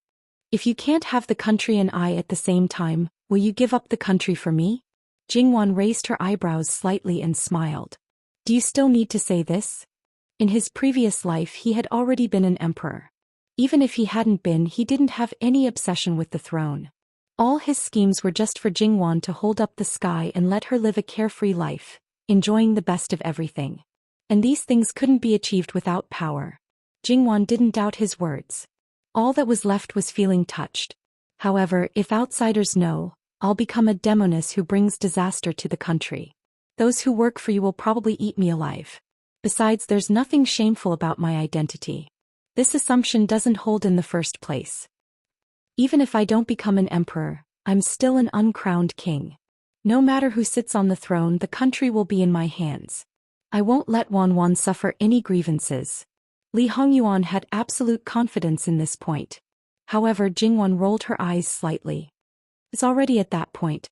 "If you can't have the country and I at the same time, will you give up the country for me?" Jingwan raised her eyebrows slightly and smiled. "Do you still need to say this?" In his previous life he had already been an emperor. Even if he hadn't been, he didn't have any obsession with the throne. All his schemes were just for Jingwan to hold up the sky and let her live a carefree life, enjoying the best of everything. And these things couldn't be achieved without power. Jingwan didn't doubt his words. All that was left was feeling touched. However, if outsiders know, I'll become a demoness who brings disaster to the country. Those who work for you will probably eat me alive. Besides, there's nothing shameful about my identity. This assumption doesn't hold in the first place. Even if I don't become an emperor, I'm still an uncrowned king. No matter who sits on the throne, the country will be in my hands. I won't let Wanwan suffer any grievances. Li Hongyuan had absolute confidence in this point. However, Jingwan rolled her eyes slightly. It's already at that point.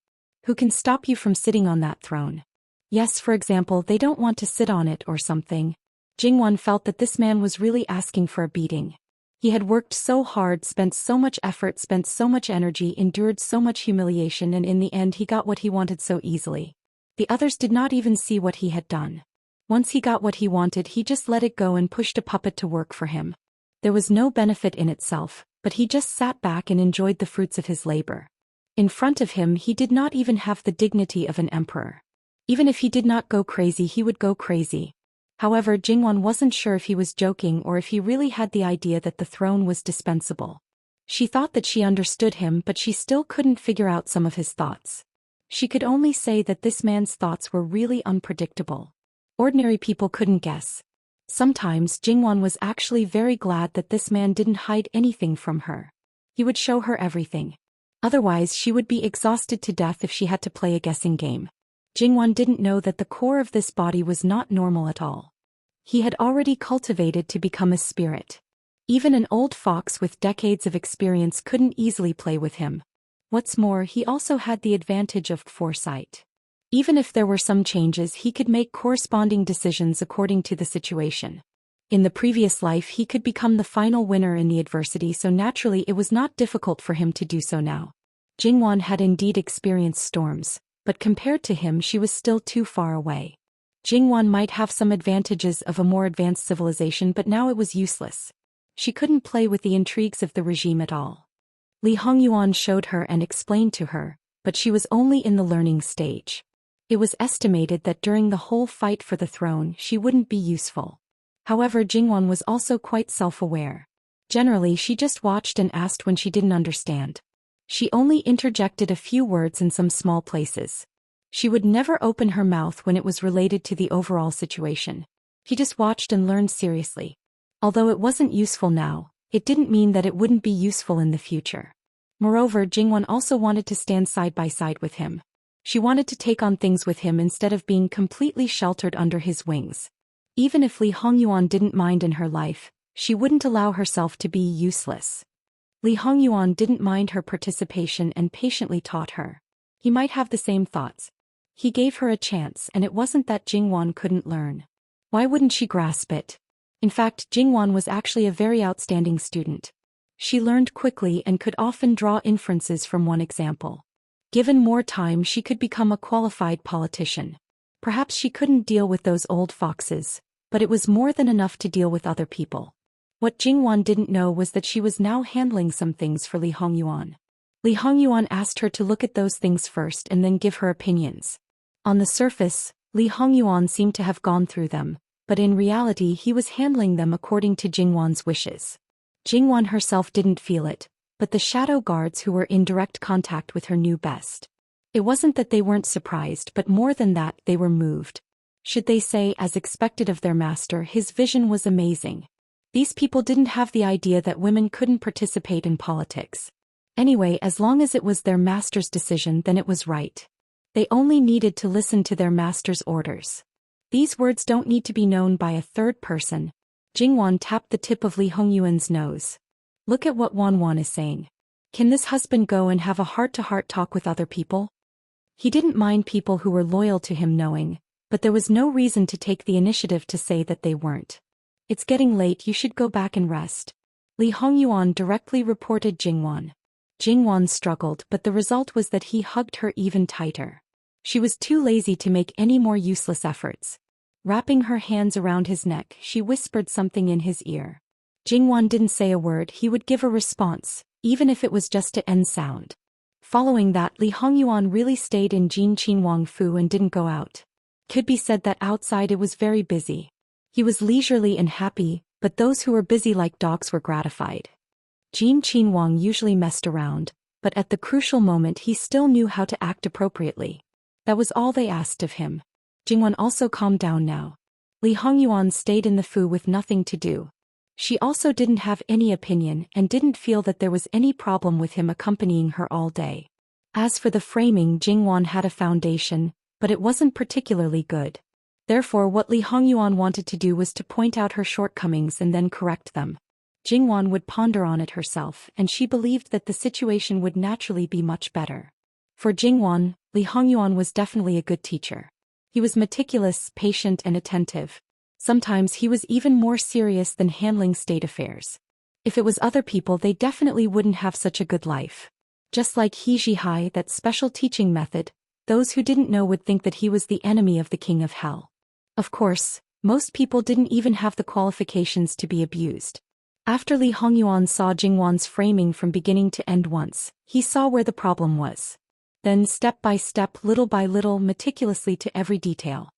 Who can stop you from sitting on that throne? Yes, for example, they don't want to sit on it or something. Jingwan felt that this man was really asking for a beating. He had worked so hard, spent so much effort, spent so much energy, endured so much humiliation, and in the end he got what he wanted so easily. The others did not even see what he had done. Once he got what he wanted, he just let it go and pushed a puppet to work for him. There was no benefit in itself, but he just sat back and enjoyed the fruits of his labor. In front of him, he did not even have the dignity of an emperor. Even if he did not go crazy, he would go crazy. However, Jingwan wasn't sure if he was joking or if he really had the idea that the throne was dispensable. She thought that she understood him, but she still couldn't figure out some of his thoughts. She could only say that this man's thoughts were really unpredictable. Ordinary people couldn't guess. Sometimes Jingwan was actually very glad that this man didn't hide anything from her. He would show her everything. Otherwise, she would be exhausted to death if she had to play a guessing game. Jingwan didn't know that the core of this body was not normal at all. He had already cultivated to become a spirit. Even an old fox with decades of experience couldn't easily play with him. What's more, he also had the advantage of foresight. Even if there were some changes, he could make corresponding decisions according to the situation. In the previous life, he could become the final winner in the adversity, so naturally it was not difficult for him to do so now. Jingwan had indeed experienced storms, but compared to him she was still too far away. Jingwan might have some advantages of a more advanced civilization, but now it was useless. She couldn't play with the intrigues of the regime at all. Li Hongyuan showed her and explained to her, but she was only in the learning stage. It was estimated that during the whole fight for the throne she wouldn't be useful. However, Jingwan was also quite self-aware. Generally, she just watched and asked when she didn't understand. She only interjected a few words in some small places. She would never open her mouth when it was related to the overall situation. He just watched and learned seriously. Although it wasn't useful now, it didn't mean that it wouldn't be useful in the future. Moreover, Jingwan also wanted to stand side by side with him. She wanted to take on things with him instead of being completely sheltered under his wings. Even if Li Hongyuan didn't mind in her life, she wouldn't allow herself to be useless. Li Hongyuan didn't mind her participation and patiently taught her. He might have the same thoughts. He gave her a chance, and it wasn't that Jingwan couldn't learn. Why wouldn't she grasp it? In fact, Jingwan was actually a very outstanding student. She learned quickly and could often draw inferences from one example. Given more time, she could become a qualified politician. Perhaps she couldn't deal with those old foxes, but it was more than enough to deal with other people. What Jingwan didn't know was that she was now handling some things for Li Hongyuan. Li Hongyuan asked her to look at those things first and then give her opinions. On the surface, Li Hongyuan seemed to have gone through them, but in reality he was handling them according to Jingwan's wishes. Jingwan herself didn't feel it, but the shadow guards who were in direct contact with her knew best. It wasn't that they weren't surprised, but more than that, they were moved. Should they say, as expected of their master, his vision was amazing. These people didn't have the idea that women couldn't participate in politics. Anyway, as long as it was their master's decision, then it was right. They only needed to listen to their master's orders. These words don't need to be known by a third person. Jingwan tapped the tip of Li Hongyuan's nose. Look at what Wanwan is saying. Can this husband go and have a heart-to-heart talk with other people? He didn't mind people who were loyal to him knowing, but there was no reason to take the initiative to say that they weren't. It's getting late, you should go back and rest. Li Hongyuan directly reported Jingwan. Jingwan struggled, but the result was that he hugged her even tighter. She was too lazy to make any more useless efforts. Wrapping her hands around his neck, she whispered something in his ear. Jingwan didn't say a word, he would give a response, even if it was just to end sound. Following that, Li Hongyuan really stayed in Jin Qin Fu and didn't go out. Could be said that outside it was very busy. He was leisurely and happy, but those who were busy like dogs were gratified. Jin Qin usually messed around, but at the crucial moment he still knew how to act appropriately. That was all they asked of him. Jingwon also calmed down now. Li Hongyuan stayed in the fu with nothing to do. She also didn't have any opinion and didn't feel that there was any problem with him accompanying her all day. As for the framing, Jingwon had a foundation, but it wasn't particularly good. Therefore what Li Hongyuan wanted to do was to point out her shortcomings and then correct them. Jingwon would ponder on it herself, and she believed that the situation would naturally be much better. For Jingwon, Li Hongyuan was definitely a good teacher. He was meticulous, patient and attentive. Sometimes he was even more serious than handling state affairs. If it was other people, they definitely wouldn't have such a good life. Just like He Jihai, that special teaching method, those who didn't know would think that he was the enemy of the king of hell. Of course, most people didn't even have the qualifications to be abused. After Li Hongyuan saw Jingwon's framing from beginning to end once, he saw where the problem was. Then step by step, little by little, meticulously to every detail.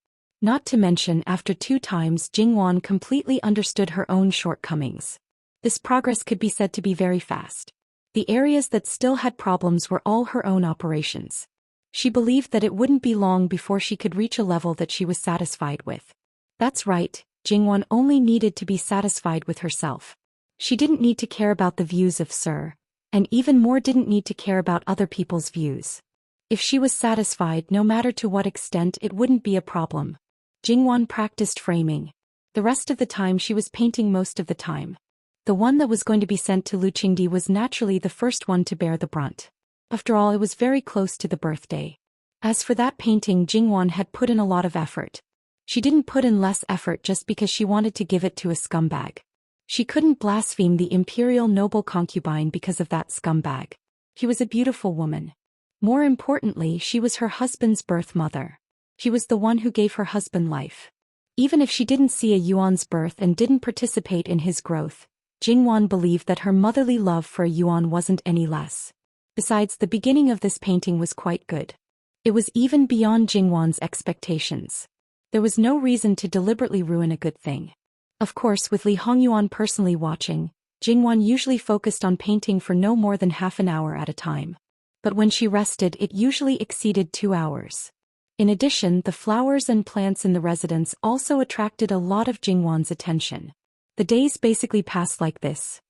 Not to mention, after 2 times, Jingwon completely understood her own shortcomings. This progress could be said to be very fast. The areas that still had problems were all her own operations. She believed that it wouldn't be long before she could reach a level that she was satisfied with. That's right, Jingwon only needed to be satisfied with herself. She didn't need to care about the views of Sir, and even more didn't need to care about other people's views. If she was satisfied, no matter to what extent, it wouldn't be a problem. Jingwon practiced framing. The rest of the time she was painting most of the time. The one that was going to be sent to Lu Qingdi was naturally the first one to bear the brunt. After all, it was very close to the birthday. As for that painting, Jingwon had put in a lot of effort. She didn't put in less effort just because she wanted to give it to a scumbag. She couldn't blaspheme the imperial noble concubine because of that scumbag. She was a beautiful woman. More importantly, she was her husband's birth mother. She was the one who gave her husband life. Even if she didn't see a Yuan's birth and didn't participate in his growth, Jingwon believed that her motherly love for a Yuan wasn't any less. Besides, the beginning of this painting was quite good. It was even beyond Jingwon's expectations. There was no reason to deliberately ruin a good thing. Of course, with Li Hongyuan personally watching, Jingwon usually focused on painting for no more than half an hour at a time. But when she rested, it usually exceeded 2 hours. In addition, the flowers and plants in the residence also attracted a lot of Jingwon's attention. The days basically passed like this.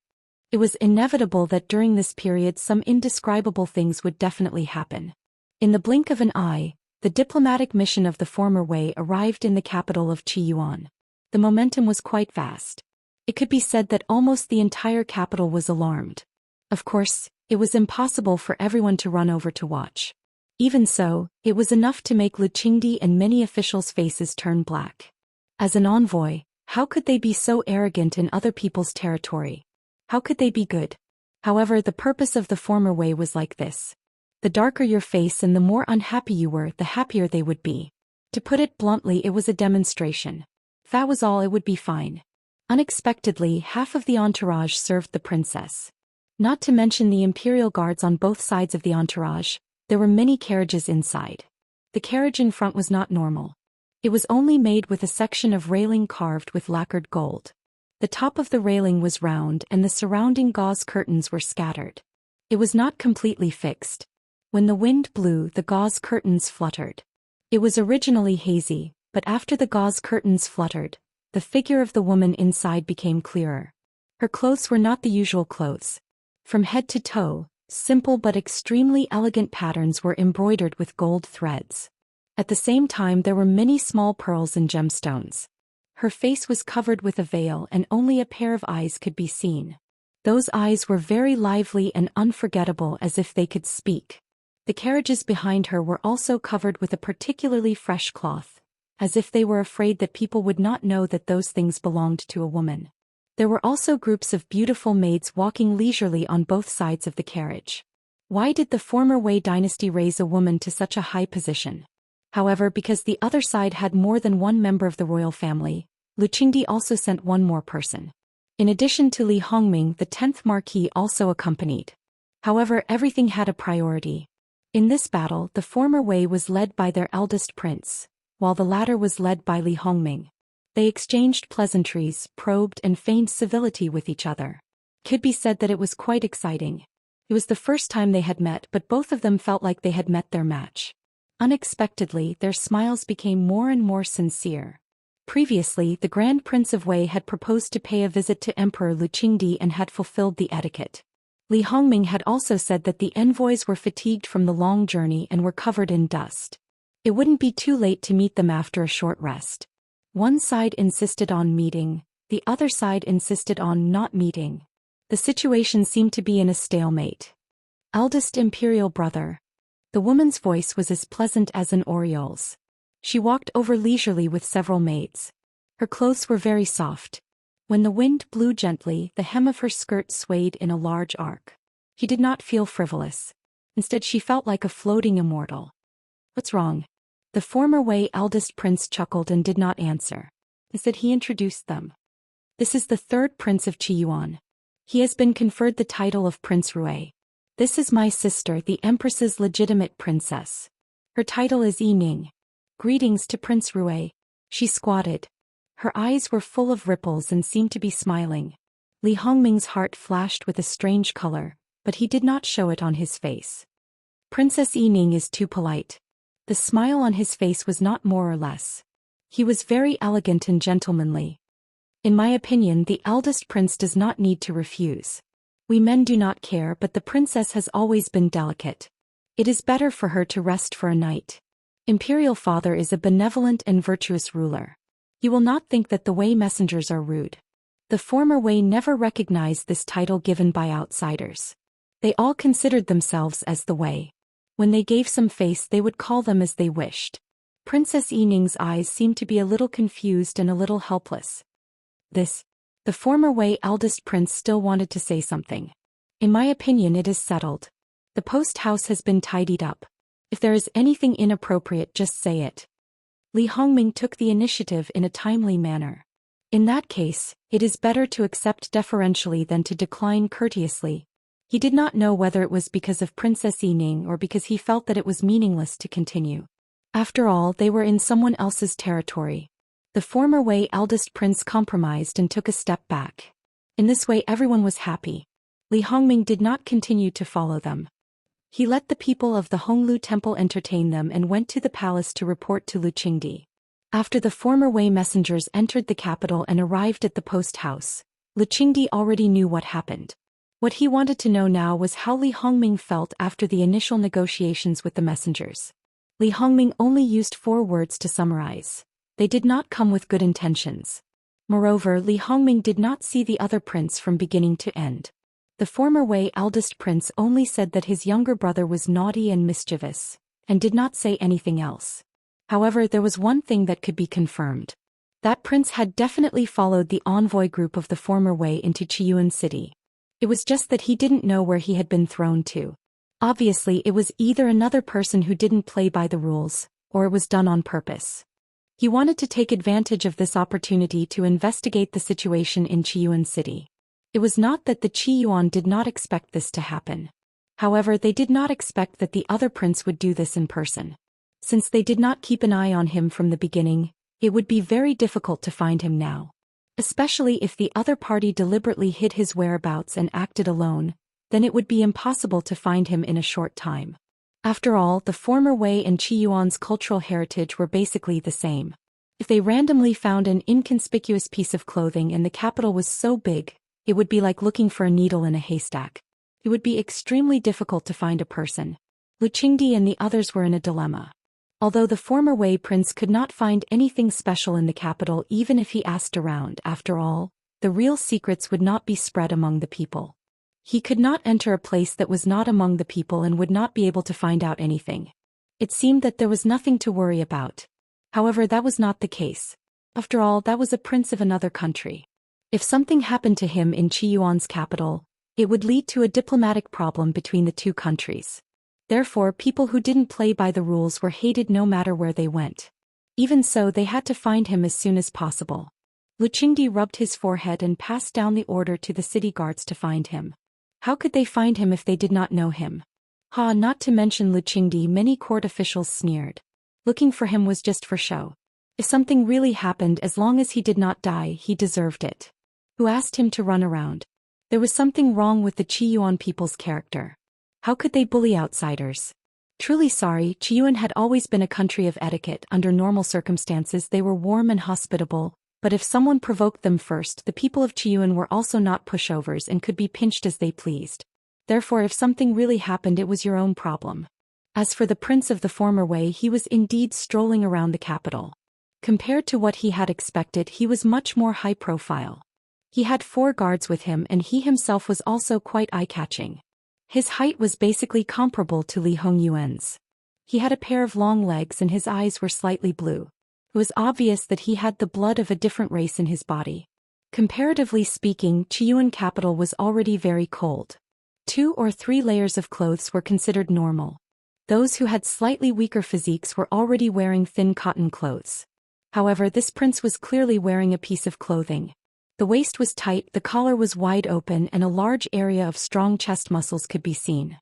It was inevitable that during this period some indescribable things would definitely happen. In the blink of an eye, the diplomatic mission of the former Wei arrived in the capital of Qiyuan. The momentum was quite fast. It could be said that almost the entire capital was alarmed. Of course, it was impossible for everyone to run over to watch. Even so, it was enough to make Lu Qingdi and many officials' faces turn black. As an envoy, how could they be so arrogant in other people's territory? How could they be good? However, the purpose of the former Wei was like this. The darker your face and the more unhappy you were, the happier they would be. To put it bluntly, it was a demonstration. If that was all, it would be fine. Unexpectedly, half of the entourage served the princess. Not to mention the imperial guards on both sides of the entourage, there were many carriages inside. The carriage in front was not normal. It was only made with a section of railing carved with lacquered gold. The top of the railing was round and the surrounding gauze curtains were scattered. It was not completely fixed. When the wind blew, the gauze curtains fluttered. It was originally hazy, but after the gauze curtains fluttered, the figure of the woman inside became clearer. Her clothes were not the usual clothes. From head to toe, simple but extremely elegant patterns were embroidered with gold threads. At the same time, there were many small pearls and gemstones. Her face was covered with a veil and only a pair of eyes could be seen. Those eyes were very lively and unforgettable, as if they could speak. The carriages behind her were also covered with a particularly fresh cloth, as if they were afraid that people would not know that those things belonged to a woman. There were also groups of beautiful maids walking leisurely on both sides of the carriage. Why did the former Wei dynasty raise a woman to such a high position? However, because the other side had more than one member of the royal family, Lu Qingdi also sent one more person. In addition to Li Hongming, the 10th Marquis also accompanied. However, everything had a priority. In this battle, the former Wei was led by their eldest prince, while the latter was led by Li Hongming. They exchanged pleasantries, probed and feigned civility with each other. Could be said that it was quite exciting. It was the first time they had met, but both of them felt like they had met their match. Unexpectedly, their smiles became more and more sincere. Previously, the Grand Prince of Wei had proposed to pay a visit to Emperor Lu Qingdi and had fulfilled the etiquette. Li Hongming had also said that the envoys were fatigued from the long journey and were covered in dust. It wouldn't be too late to meet them after a short rest. One side insisted on meeting, the other side insisted on not meeting. The situation seemed to be in a stalemate. Eldest imperial brother. The woman's voice was as pleasant as an oriole's. She walked over leisurely with several maids. Her clothes were very soft. When the wind blew gently, the hem of her skirt swayed in a large arc. She did not feel frivolous. Instead, she felt like a floating immortal. What's wrong? The former Wei eldest prince chuckled and did not answer. Instead, he introduced them. This is the third prince of Qiyuan. He has been conferred the title of Prince Rui. This is my sister, the Empress's legitimate princess. Her title is Yiming. Greetings to Prince Rui. She squatted. Her eyes were full of ripples and seemed to be smiling. Li Hongming's heart flashed with a strange color, but he did not show it on his face. Princess Yiming is too polite. The smile on his face was not more or less. He was very elegant and gentlemanly. In my opinion, the eldest prince does not need to refuse. We men do not care, but the princess has always been delicate. It is better for her to rest for a night. Imperial father is a benevolent and virtuous ruler. You will not think that the Wei messengers are rude. The former Wei never recognized this title given by outsiders. They all considered themselves as the Wei. When they gave some face, they would call them as they wished. Princess Yining's eyes seemed to be a little confused and a little helpless. The former Wei eldest prince still wanted to say something. In my opinion, it is settled. The post house has been tidied up. If there is anything inappropriate, just say it. Li Hongming took the initiative in a timely manner. In that case, it is better to accept deferentially than to decline courteously. He did not know whether it was because of Princess Yining or because he felt that it was meaningless to continue. After all, they were in someone else's territory. The former Wei eldest prince compromised and took a step back. In this way, everyone was happy. Li Hongming did not continue to follow them. He let the people of the Honglu Temple entertain them and went to the palace to report to Lu Qingdi. After the former Wei messengers entered the capital and arrived at the post house, Lu Qingdi already knew what happened. What he wanted to know now was how Li Hongming felt after the initial negotiations with the messengers. Li Hongming only used 4 words to summarize. They did not come with good intentions. Moreover, Li Hongming did not see the other prince from beginning to end. The former Wei eldest prince only said that his younger brother was naughty and mischievous, and did not say anything else. However, there was one thing that could be confirmed. That prince had definitely followed the envoy group of the former Wei into Qiyuan city. It was just that he didn't know where he had been thrown to. Obviously, it was either another person who didn't play by the rules, or it was done on purpose. He wanted to take advantage of this opportunity to investigate the situation in Qiyuan city. It was not that the Qiyuan did not expect this to happen. However, they did not expect that the other prince would do this in person. Since they did not keep an eye on him from the beginning, it would be very difficult to find him now. Especially if the other party deliberately hid his whereabouts and acted alone, then it would be impossible to find him in a short time. After all, the former Wei and Qiyuan's cultural heritage were basically the same. If they randomly found an inconspicuous piece of clothing and the capital was so big, it would be like looking for a needle in a haystack. It would be extremely difficult to find a person. Lu Qingdi and the others were in a dilemma. Although the former Wei prince could not find anything special in the capital even if he asked around, after all, the real secrets would not be spread among the people. He could not enter a place that was not among the people and would not be able to find out anything. It seemed that there was nothing to worry about. However, that was not the case. After all, that was a prince of another country. If something happened to him in Qiyuan's capital, it would lead to a diplomatic problem between the two countries. Therefore, people who didn't play by the rules were hated no matter where they went. Even so, they had to find him as soon as possible. Lu Qingdi rubbed his forehead and passed down the order to the city guards to find him. How could they find him if they did not know him? Not to mention Lu Qingdi, many court officials sneered. Looking for him was just for show. If something really happened, as long as he did not die, he deserved it. Who asked him to run around? There was something wrong with the Chiyuan people's character. How could they bully outsiders? Truly sorry, Chiyuan had always been a country of etiquette. Under normal circumstances they were warm and hospitable, but if someone provoked them first, the people of Chiyuan were also not pushovers and could be pinched as they pleased. Therefore, if something really happened, it was your own problem. As for the prince of the former way, he was indeed strolling around the capital. Compared to what he had expected, he was much more high profile. He had 4 guards with him and he himself was also quite eye-catching. His height was basically comparable to Li Hongyuan's. He had a pair of long legs and his eyes were slightly blue. It was obvious that he had the blood of a different race in his body. Comparatively speaking, Chiyuan capital was already very cold. 2 or 3 layers of clothes were considered normal. Those who had slightly weaker physiques were already wearing thin cotton clothes. However, this prince was clearly wearing a piece of clothing. The waist was tight, the collar was wide open, and a large area of strong chest muscles could be seen.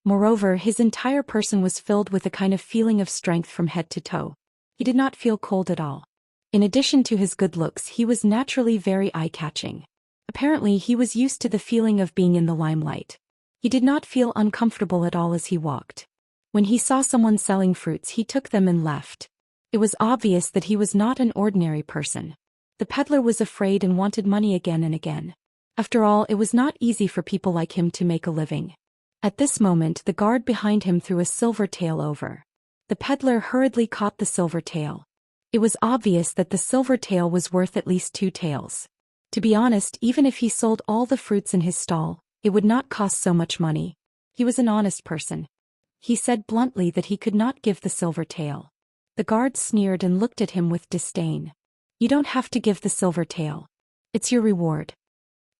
Moreover, his entire person was filled with a kind of feeling of strength from head to toe. He did not feel cold at all. In addition to his good looks, he was naturally very eye-catching. Apparently, he was used to the feeling of being in the limelight. He did not feel uncomfortable at all as he walked. When he saw someone selling fruits, he took them and left. It was obvious that he was not an ordinary person. The peddler was afraid and wanted money again and again. After all, it was not easy for people like him to make a living. At this moment, the guard behind him threw a silver tael over. The peddler hurriedly caught the silver tael. It was obvious that the silver tael was worth at least 2 taels. To be honest, even if he sold all the fruits in his stall, it would not cost so much money. He was an honest person. He said bluntly that he could not give the silver tael. The guard sneered and looked at him with disdain. You don't have to give the silver tael. It's your reward.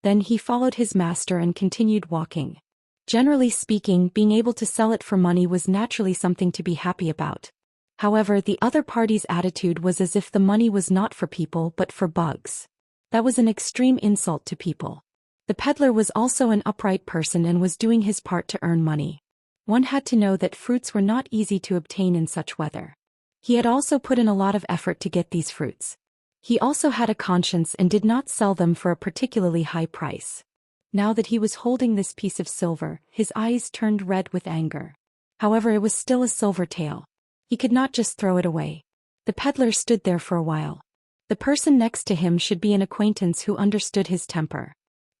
Then he followed his master and continued walking. Generally speaking, being able to sell it for money was naturally something to be happy about. However, the other party's attitude was as if the money was not for people but for bugs. That was an extreme insult to people. The peddler was also an upright person and was doing his part to earn money. One had to know that fruits were not easy to obtain in such weather. He had also put in a lot of effort to get these fruits. He also had a conscience and did not sell them for a particularly high price. Now that he was holding this piece of silver, his eyes turned red with anger. However, it was still a silver tael. He could not just throw it away. The peddler stood there for a while. The person next to him should be an acquaintance who understood his temper.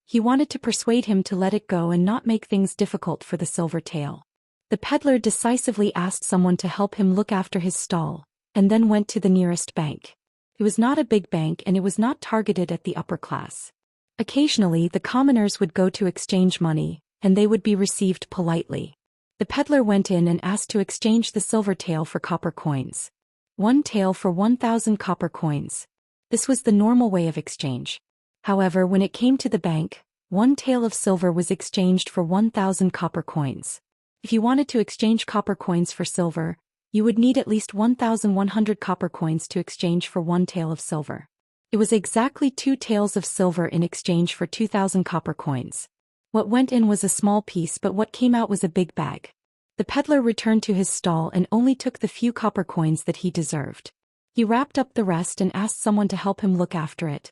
He wanted to persuade him to let it go and not make things difficult for the silver tael. The peddler decisively asked someone to help him look after his stall, and then went to the nearest bank. It was not a big bank and it was not targeted at the upper class. Occasionally, the commoners would go to exchange money, and they would be received politely. The peddler went in and asked to exchange the silver tael for copper coins. 1 tael for 1,000 copper coins. This was the normal way of exchange. However, when it came to the bank, 1 tael of silver was exchanged for 1,000 copper coins. If you wanted to exchange copper coins for silver, you would need at least 1,100 copper coins to exchange for 1 tael of silver. It was exactly 2 taels of silver in exchange for 2,000 copper coins. What went in was a small piece, but what came out was a big bag. The peddler returned to his stall and only took the few copper coins that he deserved. He wrapped up the rest and asked someone to help him look after it.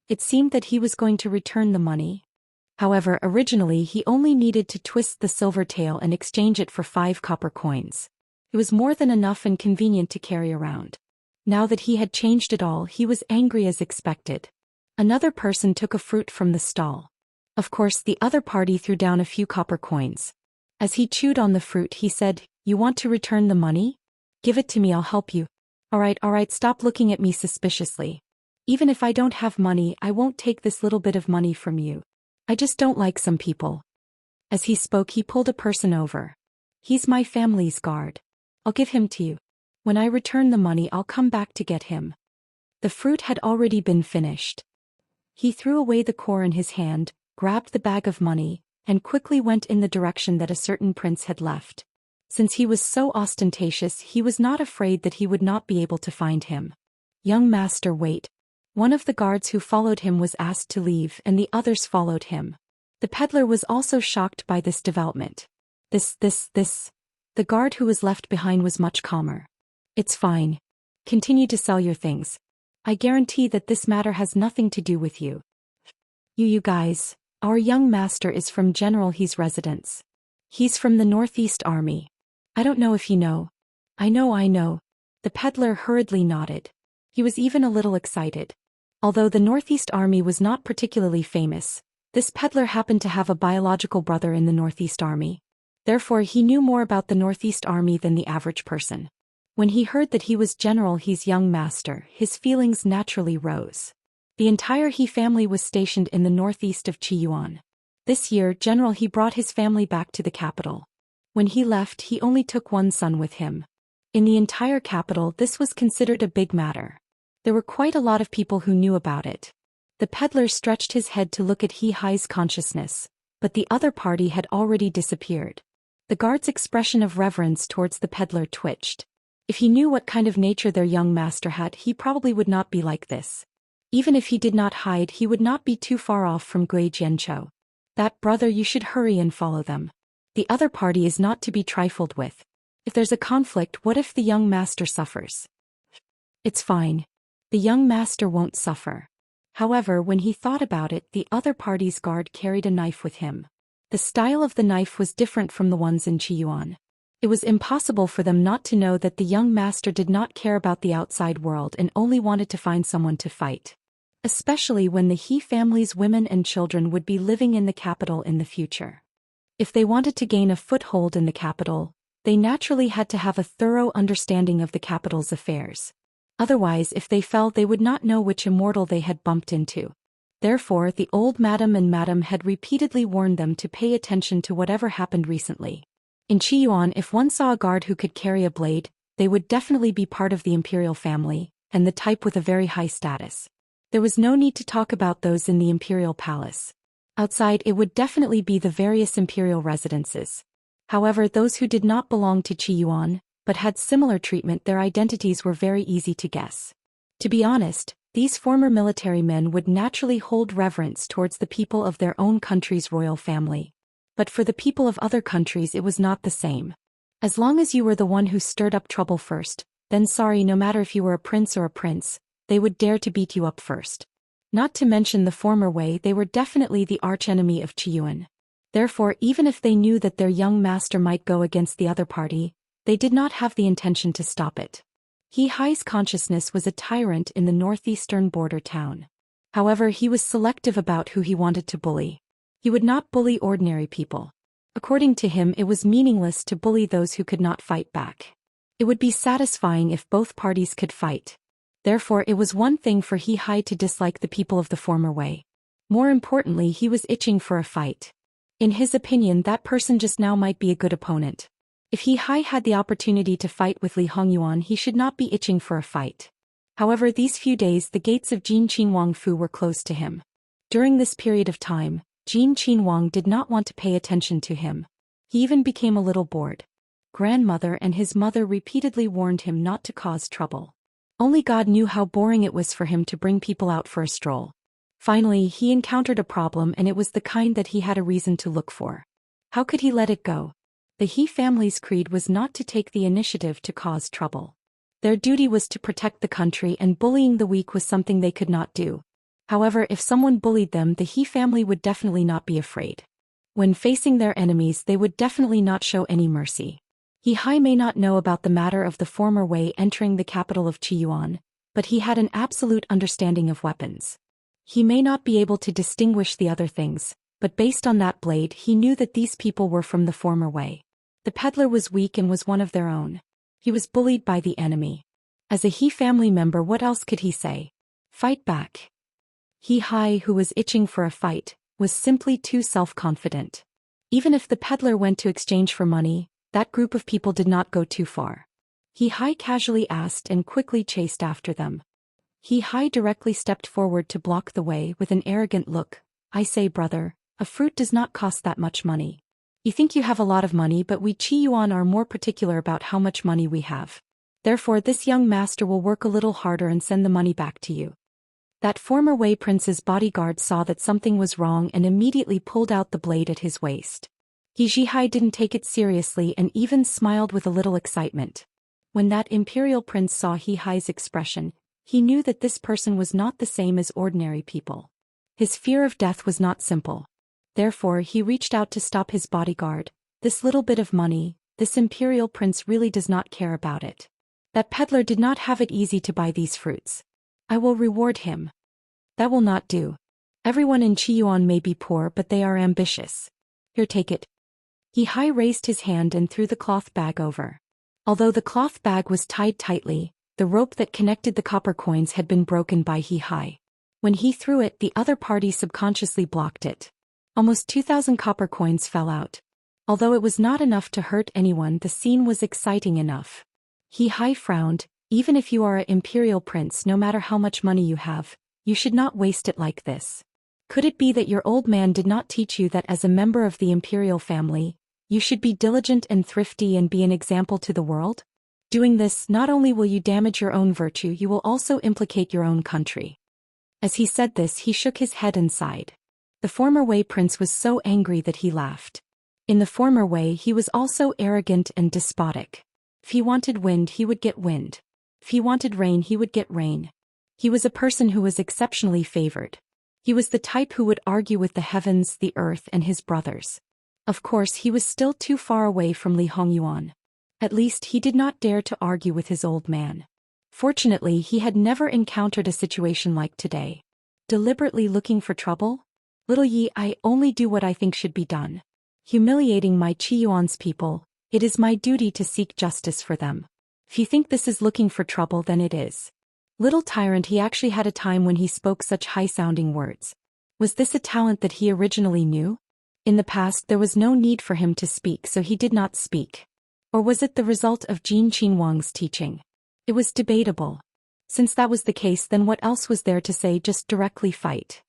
It seemed that he was going to return the money. However, originally he only needed to twist the silver tael and exchange it for 5 copper coins. It was more than enough and convenient to carry around. Now that he had changed it all, he was angry as expected. Another person took a fruit from the stall. Of course, the other party threw down a few copper coins. As he chewed on the fruit, he said, "You want to return the money? Give it to me, I'll help you." All right, stop looking at me suspiciously. Even if I don't have money, I won't take this little bit of money from you. I just don't like some people. As he spoke, he pulled a person over. He's my family's guard. I'll give him to you. When I return the money, I'll come back to get him. The fruit had already been finished. He threw away the core in his hand, grabbed the bag of money, and quickly went in the direction that a certain prince had left. Since he was so ostentatious, he was not afraid that he would not be able to find him. "Young master, wait." One of the guards who followed him was asked to leave and the others followed him. The peddler was also shocked by this development. The guard who was left behind was much calmer. "It's fine. Continue to sell your things. I guarantee that this matter has nothing to do with you. You guys, Our young master is from General He's residence. He's from the Northeast Army. I don't know if you know. I know. The peddler hurriedly nodded. He was even a little excited. Although the Northeast Army was not particularly famous, this peddler happened to have a biological brother in the Northeast Army. Therefore he knew more about the Northeast Army than the average person. When he heard that he was General He's young master, his feelings naturally rose. The entire He family was stationed in the northeast of Qiyuan. This year General He brought his family back to the capital. When he left he only took one son with him. In the entire capital this was considered a big matter. There were quite a lot of people who knew about it. The peddler stretched his head to look at He Hai's consciousness, but the other party had already disappeared. The guard's expression of reverence towards the peddler twitched. If he knew what kind of nature their young master had, he probably would not be like this. Even if he did not hide, he would not be too far off from Gui Jianchou. That brother, you should hurry and follow them. The other party is not to be trifled with. If there's a conflict, what if the young master suffers? It's fine. The young master won't suffer. However, when he thought about it, the other party's guard carried a knife with him. The style of the knife was different from the ones in Qiyuan. It was impossible for them not to know that the young master did not care about the outside world and only wanted to find someone to fight. Especially when the He family's women and children would be living in the capital in the future. If they wanted to gain a foothold in the capital, they naturally had to have a thorough understanding of the capital's affairs. Otherwise, if they fell, they would not know which immortal they had bumped into. Therefore, the old madam and madam had repeatedly warned them to pay attention to whatever happened recently. In Qiyuan, if one saw a guard who could carry a blade, they would definitely be part of the imperial family, and the type with a very high status. There was no need to talk about those in the imperial palace. Outside, it would definitely be the various imperial residences. However, those who did not belong to Qiyuan, but had similar treatment, their identities were very easy to guess. To be honest, these former military men would naturally hold reverence towards the people of their own country's royal family. But for the people of other countries it was not the same. As long as you were the one who stirred up trouble first, then sorry, no matter if you were a prince or a prince, they would dare to beat you up first. Not to mention the former way, they were definitely the archenemy of Qiyuan. Therefore, even if they knew that their young master might go against the other party, they did not have the intention to stop it. He Hai's consciousness was a tyrant in the northeastern border town. However, he was selective about who he wanted to bully. He would not bully ordinary people. According to him, it was meaningless to bully those who could not fight back. It would be satisfying if both parties could fight. Therefore, it was one thing for He Hai to dislike the people of the former way. More importantly, he was itching for a fight. In his opinion, that person just now might be a good opponent. If He Hai had the opportunity to fight with Li Hongyuan, he should not be itching for a fight. However, these few days the gates of Jin Qinhuang Fu were closed to him. During this period of time, Jin Qinhuang did not want to pay attention to him. He even became a little bored. Grandmother and his mother repeatedly warned him not to cause trouble. Only God knew how boring it was for him to bring people out for a stroll. Finally, he encountered a problem, and it was the kind that he had a reason to look for. How could he let it go? The He family's creed was not to take the initiative to cause trouble. Their duty was to protect the country, and bullying the weak was something they could not do. However, if someone bullied them, the He family would definitely not be afraid. When facing their enemies, they would definitely not show any mercy. He Hai may not know about the matter of the former way entering the capital of Qiyuan, but he had an absolute understanding of weapons. He may not be able to distinguish the other things, but based on that blade he knew that these people were from the former way. The peddler was weak and was one of their own. He was bullied by the enemy. As a He family member, what else could he say? Fight back. He Hai, who was itching for a fight, was simply too self-confident. Even if the peddler went to exchange for money, that group of people did not go too far. He Hai casually asked and quickly chased after them. He Hai directly stepped forward to block the way with an arrogant look. I say, brother, a fruit does not cost that much money. You think you have a lot of money, but we Qiyuan are more particular about how much money we have. Therefore, this young master will work a little harder and send the money back to you. That former Wei prince's bodyguard saw that something was wrong and immediately pulled out the blade at his waist. He Hai didn't take it seriously and even smiled with a little excitement. When that imperial prince saw He Hai's expression, he knew that this person was not the same as ordinary people. His fear of death was not simple. Therefore he reached out to stop his bodyguard. This little bit of money, this imperial prince really does not care about it. That peddler did not have it easy to buy these fruits. I will reward him. That will not do. Everyone in Chiyuan may be poor but they are ambitious. Here, take it. He raised his hand and threw the cloth bag over. Although the cloth bag was tied tightly, the rope that connected the copper coins had been broken by He. When he threw it, the other party subconsciously blocked it. Almost 2,000 copper coins fell out. Although it was not enough to hurt anyone, the scene was exciting enough. He frowned. Even if you are an imperial prince, no matter how much money you have, you should not waste it like this. Could it be that your old man did not teach you that as a member of the imperial family, you should be diligent and thrifty and be an example to the world? Doing this, not only will you damage your own virtue, you will also implicate your own country. As he said this, he shook his head and sighed. The former Wei prince was so angry that he laughed. In the former Wei, he was also arrogant and despotic. If he wanted wind, he would get wind. If he wanted rain, he would get rain. He was a person who was exceptionally favored. He was the type who would argue with the heavens, the earth, and his brothers. Of course, he was still too far away from Li Hongyuan. At least he did not dare to argue with his old man. Fortunately, he had never encountered a situation like today. Deliberately looking for trouble? Little Yi, I only do what I think should be done. Humiliating my Chiyuan's people, it is my duty to seek justice for them. If you think this is looking for trouble, then it is. Little tyrant, he actually had a time when he spoke such high-sounding words. Was this a talent that he originally knew? In the past there was no need for him to speak, so he did not speak. Or was it the result of Jin Qinhuang's teaching? It was debatable. Since that was the case, then what else was there to say? Just directly fight.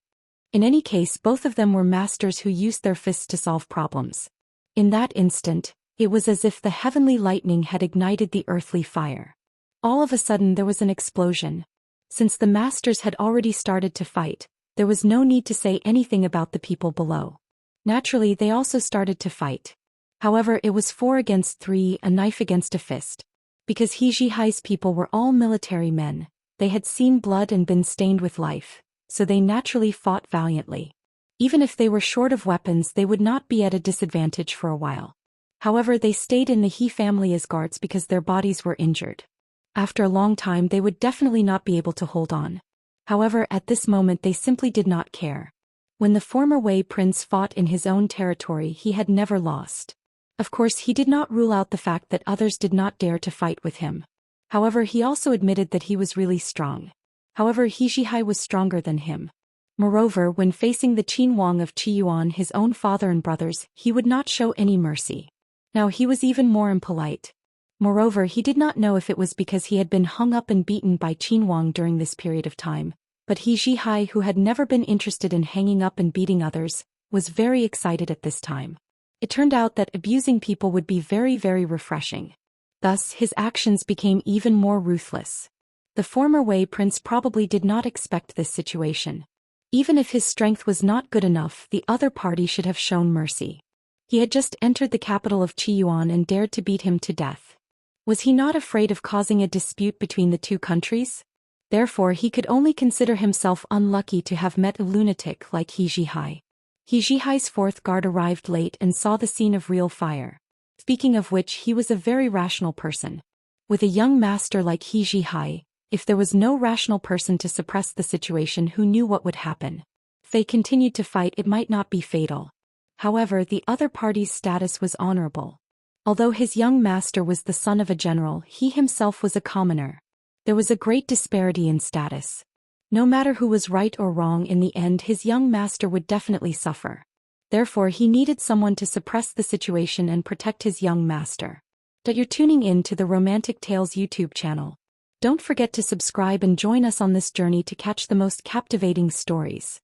In any case, both of them were masters who used their fists to solve problems. In that instant, it was as if the heavenly lightning had ignited the earthly fire. All of a sudden there was an explosion. Since the masters had already started to fight, there was no need to say anything about the people below. Naturally, they also started to fight. However, it was 4 against 3, a knife against a fist. Because He Jihai's people were all military men, they had seen blood and been stained with life, so they naturally fought valiantly. Even if they were short of weapons, they would not be at a disadvantage for a while. However, they stayed in the He family as guards because their bodies were injured. After a long time, they would definitely not be able to hold on. However, at this moment they simply did not care. When the former Wei prince fought in his own territory, he had never lost. Of course, he did not rule out the fact that others did not dare to fight with him. However, he also admitted that he was really strong. However, He Jihai was stronger than him. Moreover, when facing the Qinhuang of Chiyuan, his own father and brothers, he would not show any mercy. Now he was even more impolite. Moreover, he did not know if it was because he had been hung up and beaten by Qinhuang during this period of time, but He Jihai, who had never been interested in hanging up and beating others, was very excited at this time. It turned out that abusing people would be very, very refreshing. Thus, his actions became even more ruthless. The former Wei prince probably did not expect this situation. Even if his strength was not good enough, the other party should have shown mercy. He had just entered the capital of Chiyuan and dared to beat him to death. Was he not afraid of causing a dispute between the two countries? Therefore, he could only consider himself unlucky to have met a lunatic like He Jihai. He Jihai's 4th guard arrived late and saw the scene of real fire. Speaking of which, he was a very rational person. With a young master like He Jihai, if there was no rational person to suppress the situation, who knew what would happen? If they continued to fight, it might not be fatal. However, the other party's status was honorable. Although his young master was the son of a general, he himself was a commoner. There was a great disparity in status. No matter who was right or wrong, in the end his young master would definitely suffer. Therefore, he needed someone to suppress the situation and protect his young master. That you're tuning in to the Romantic Tales YouTube channel. Don't forget to subscribe and join us on this journey to catch the most captivating stories.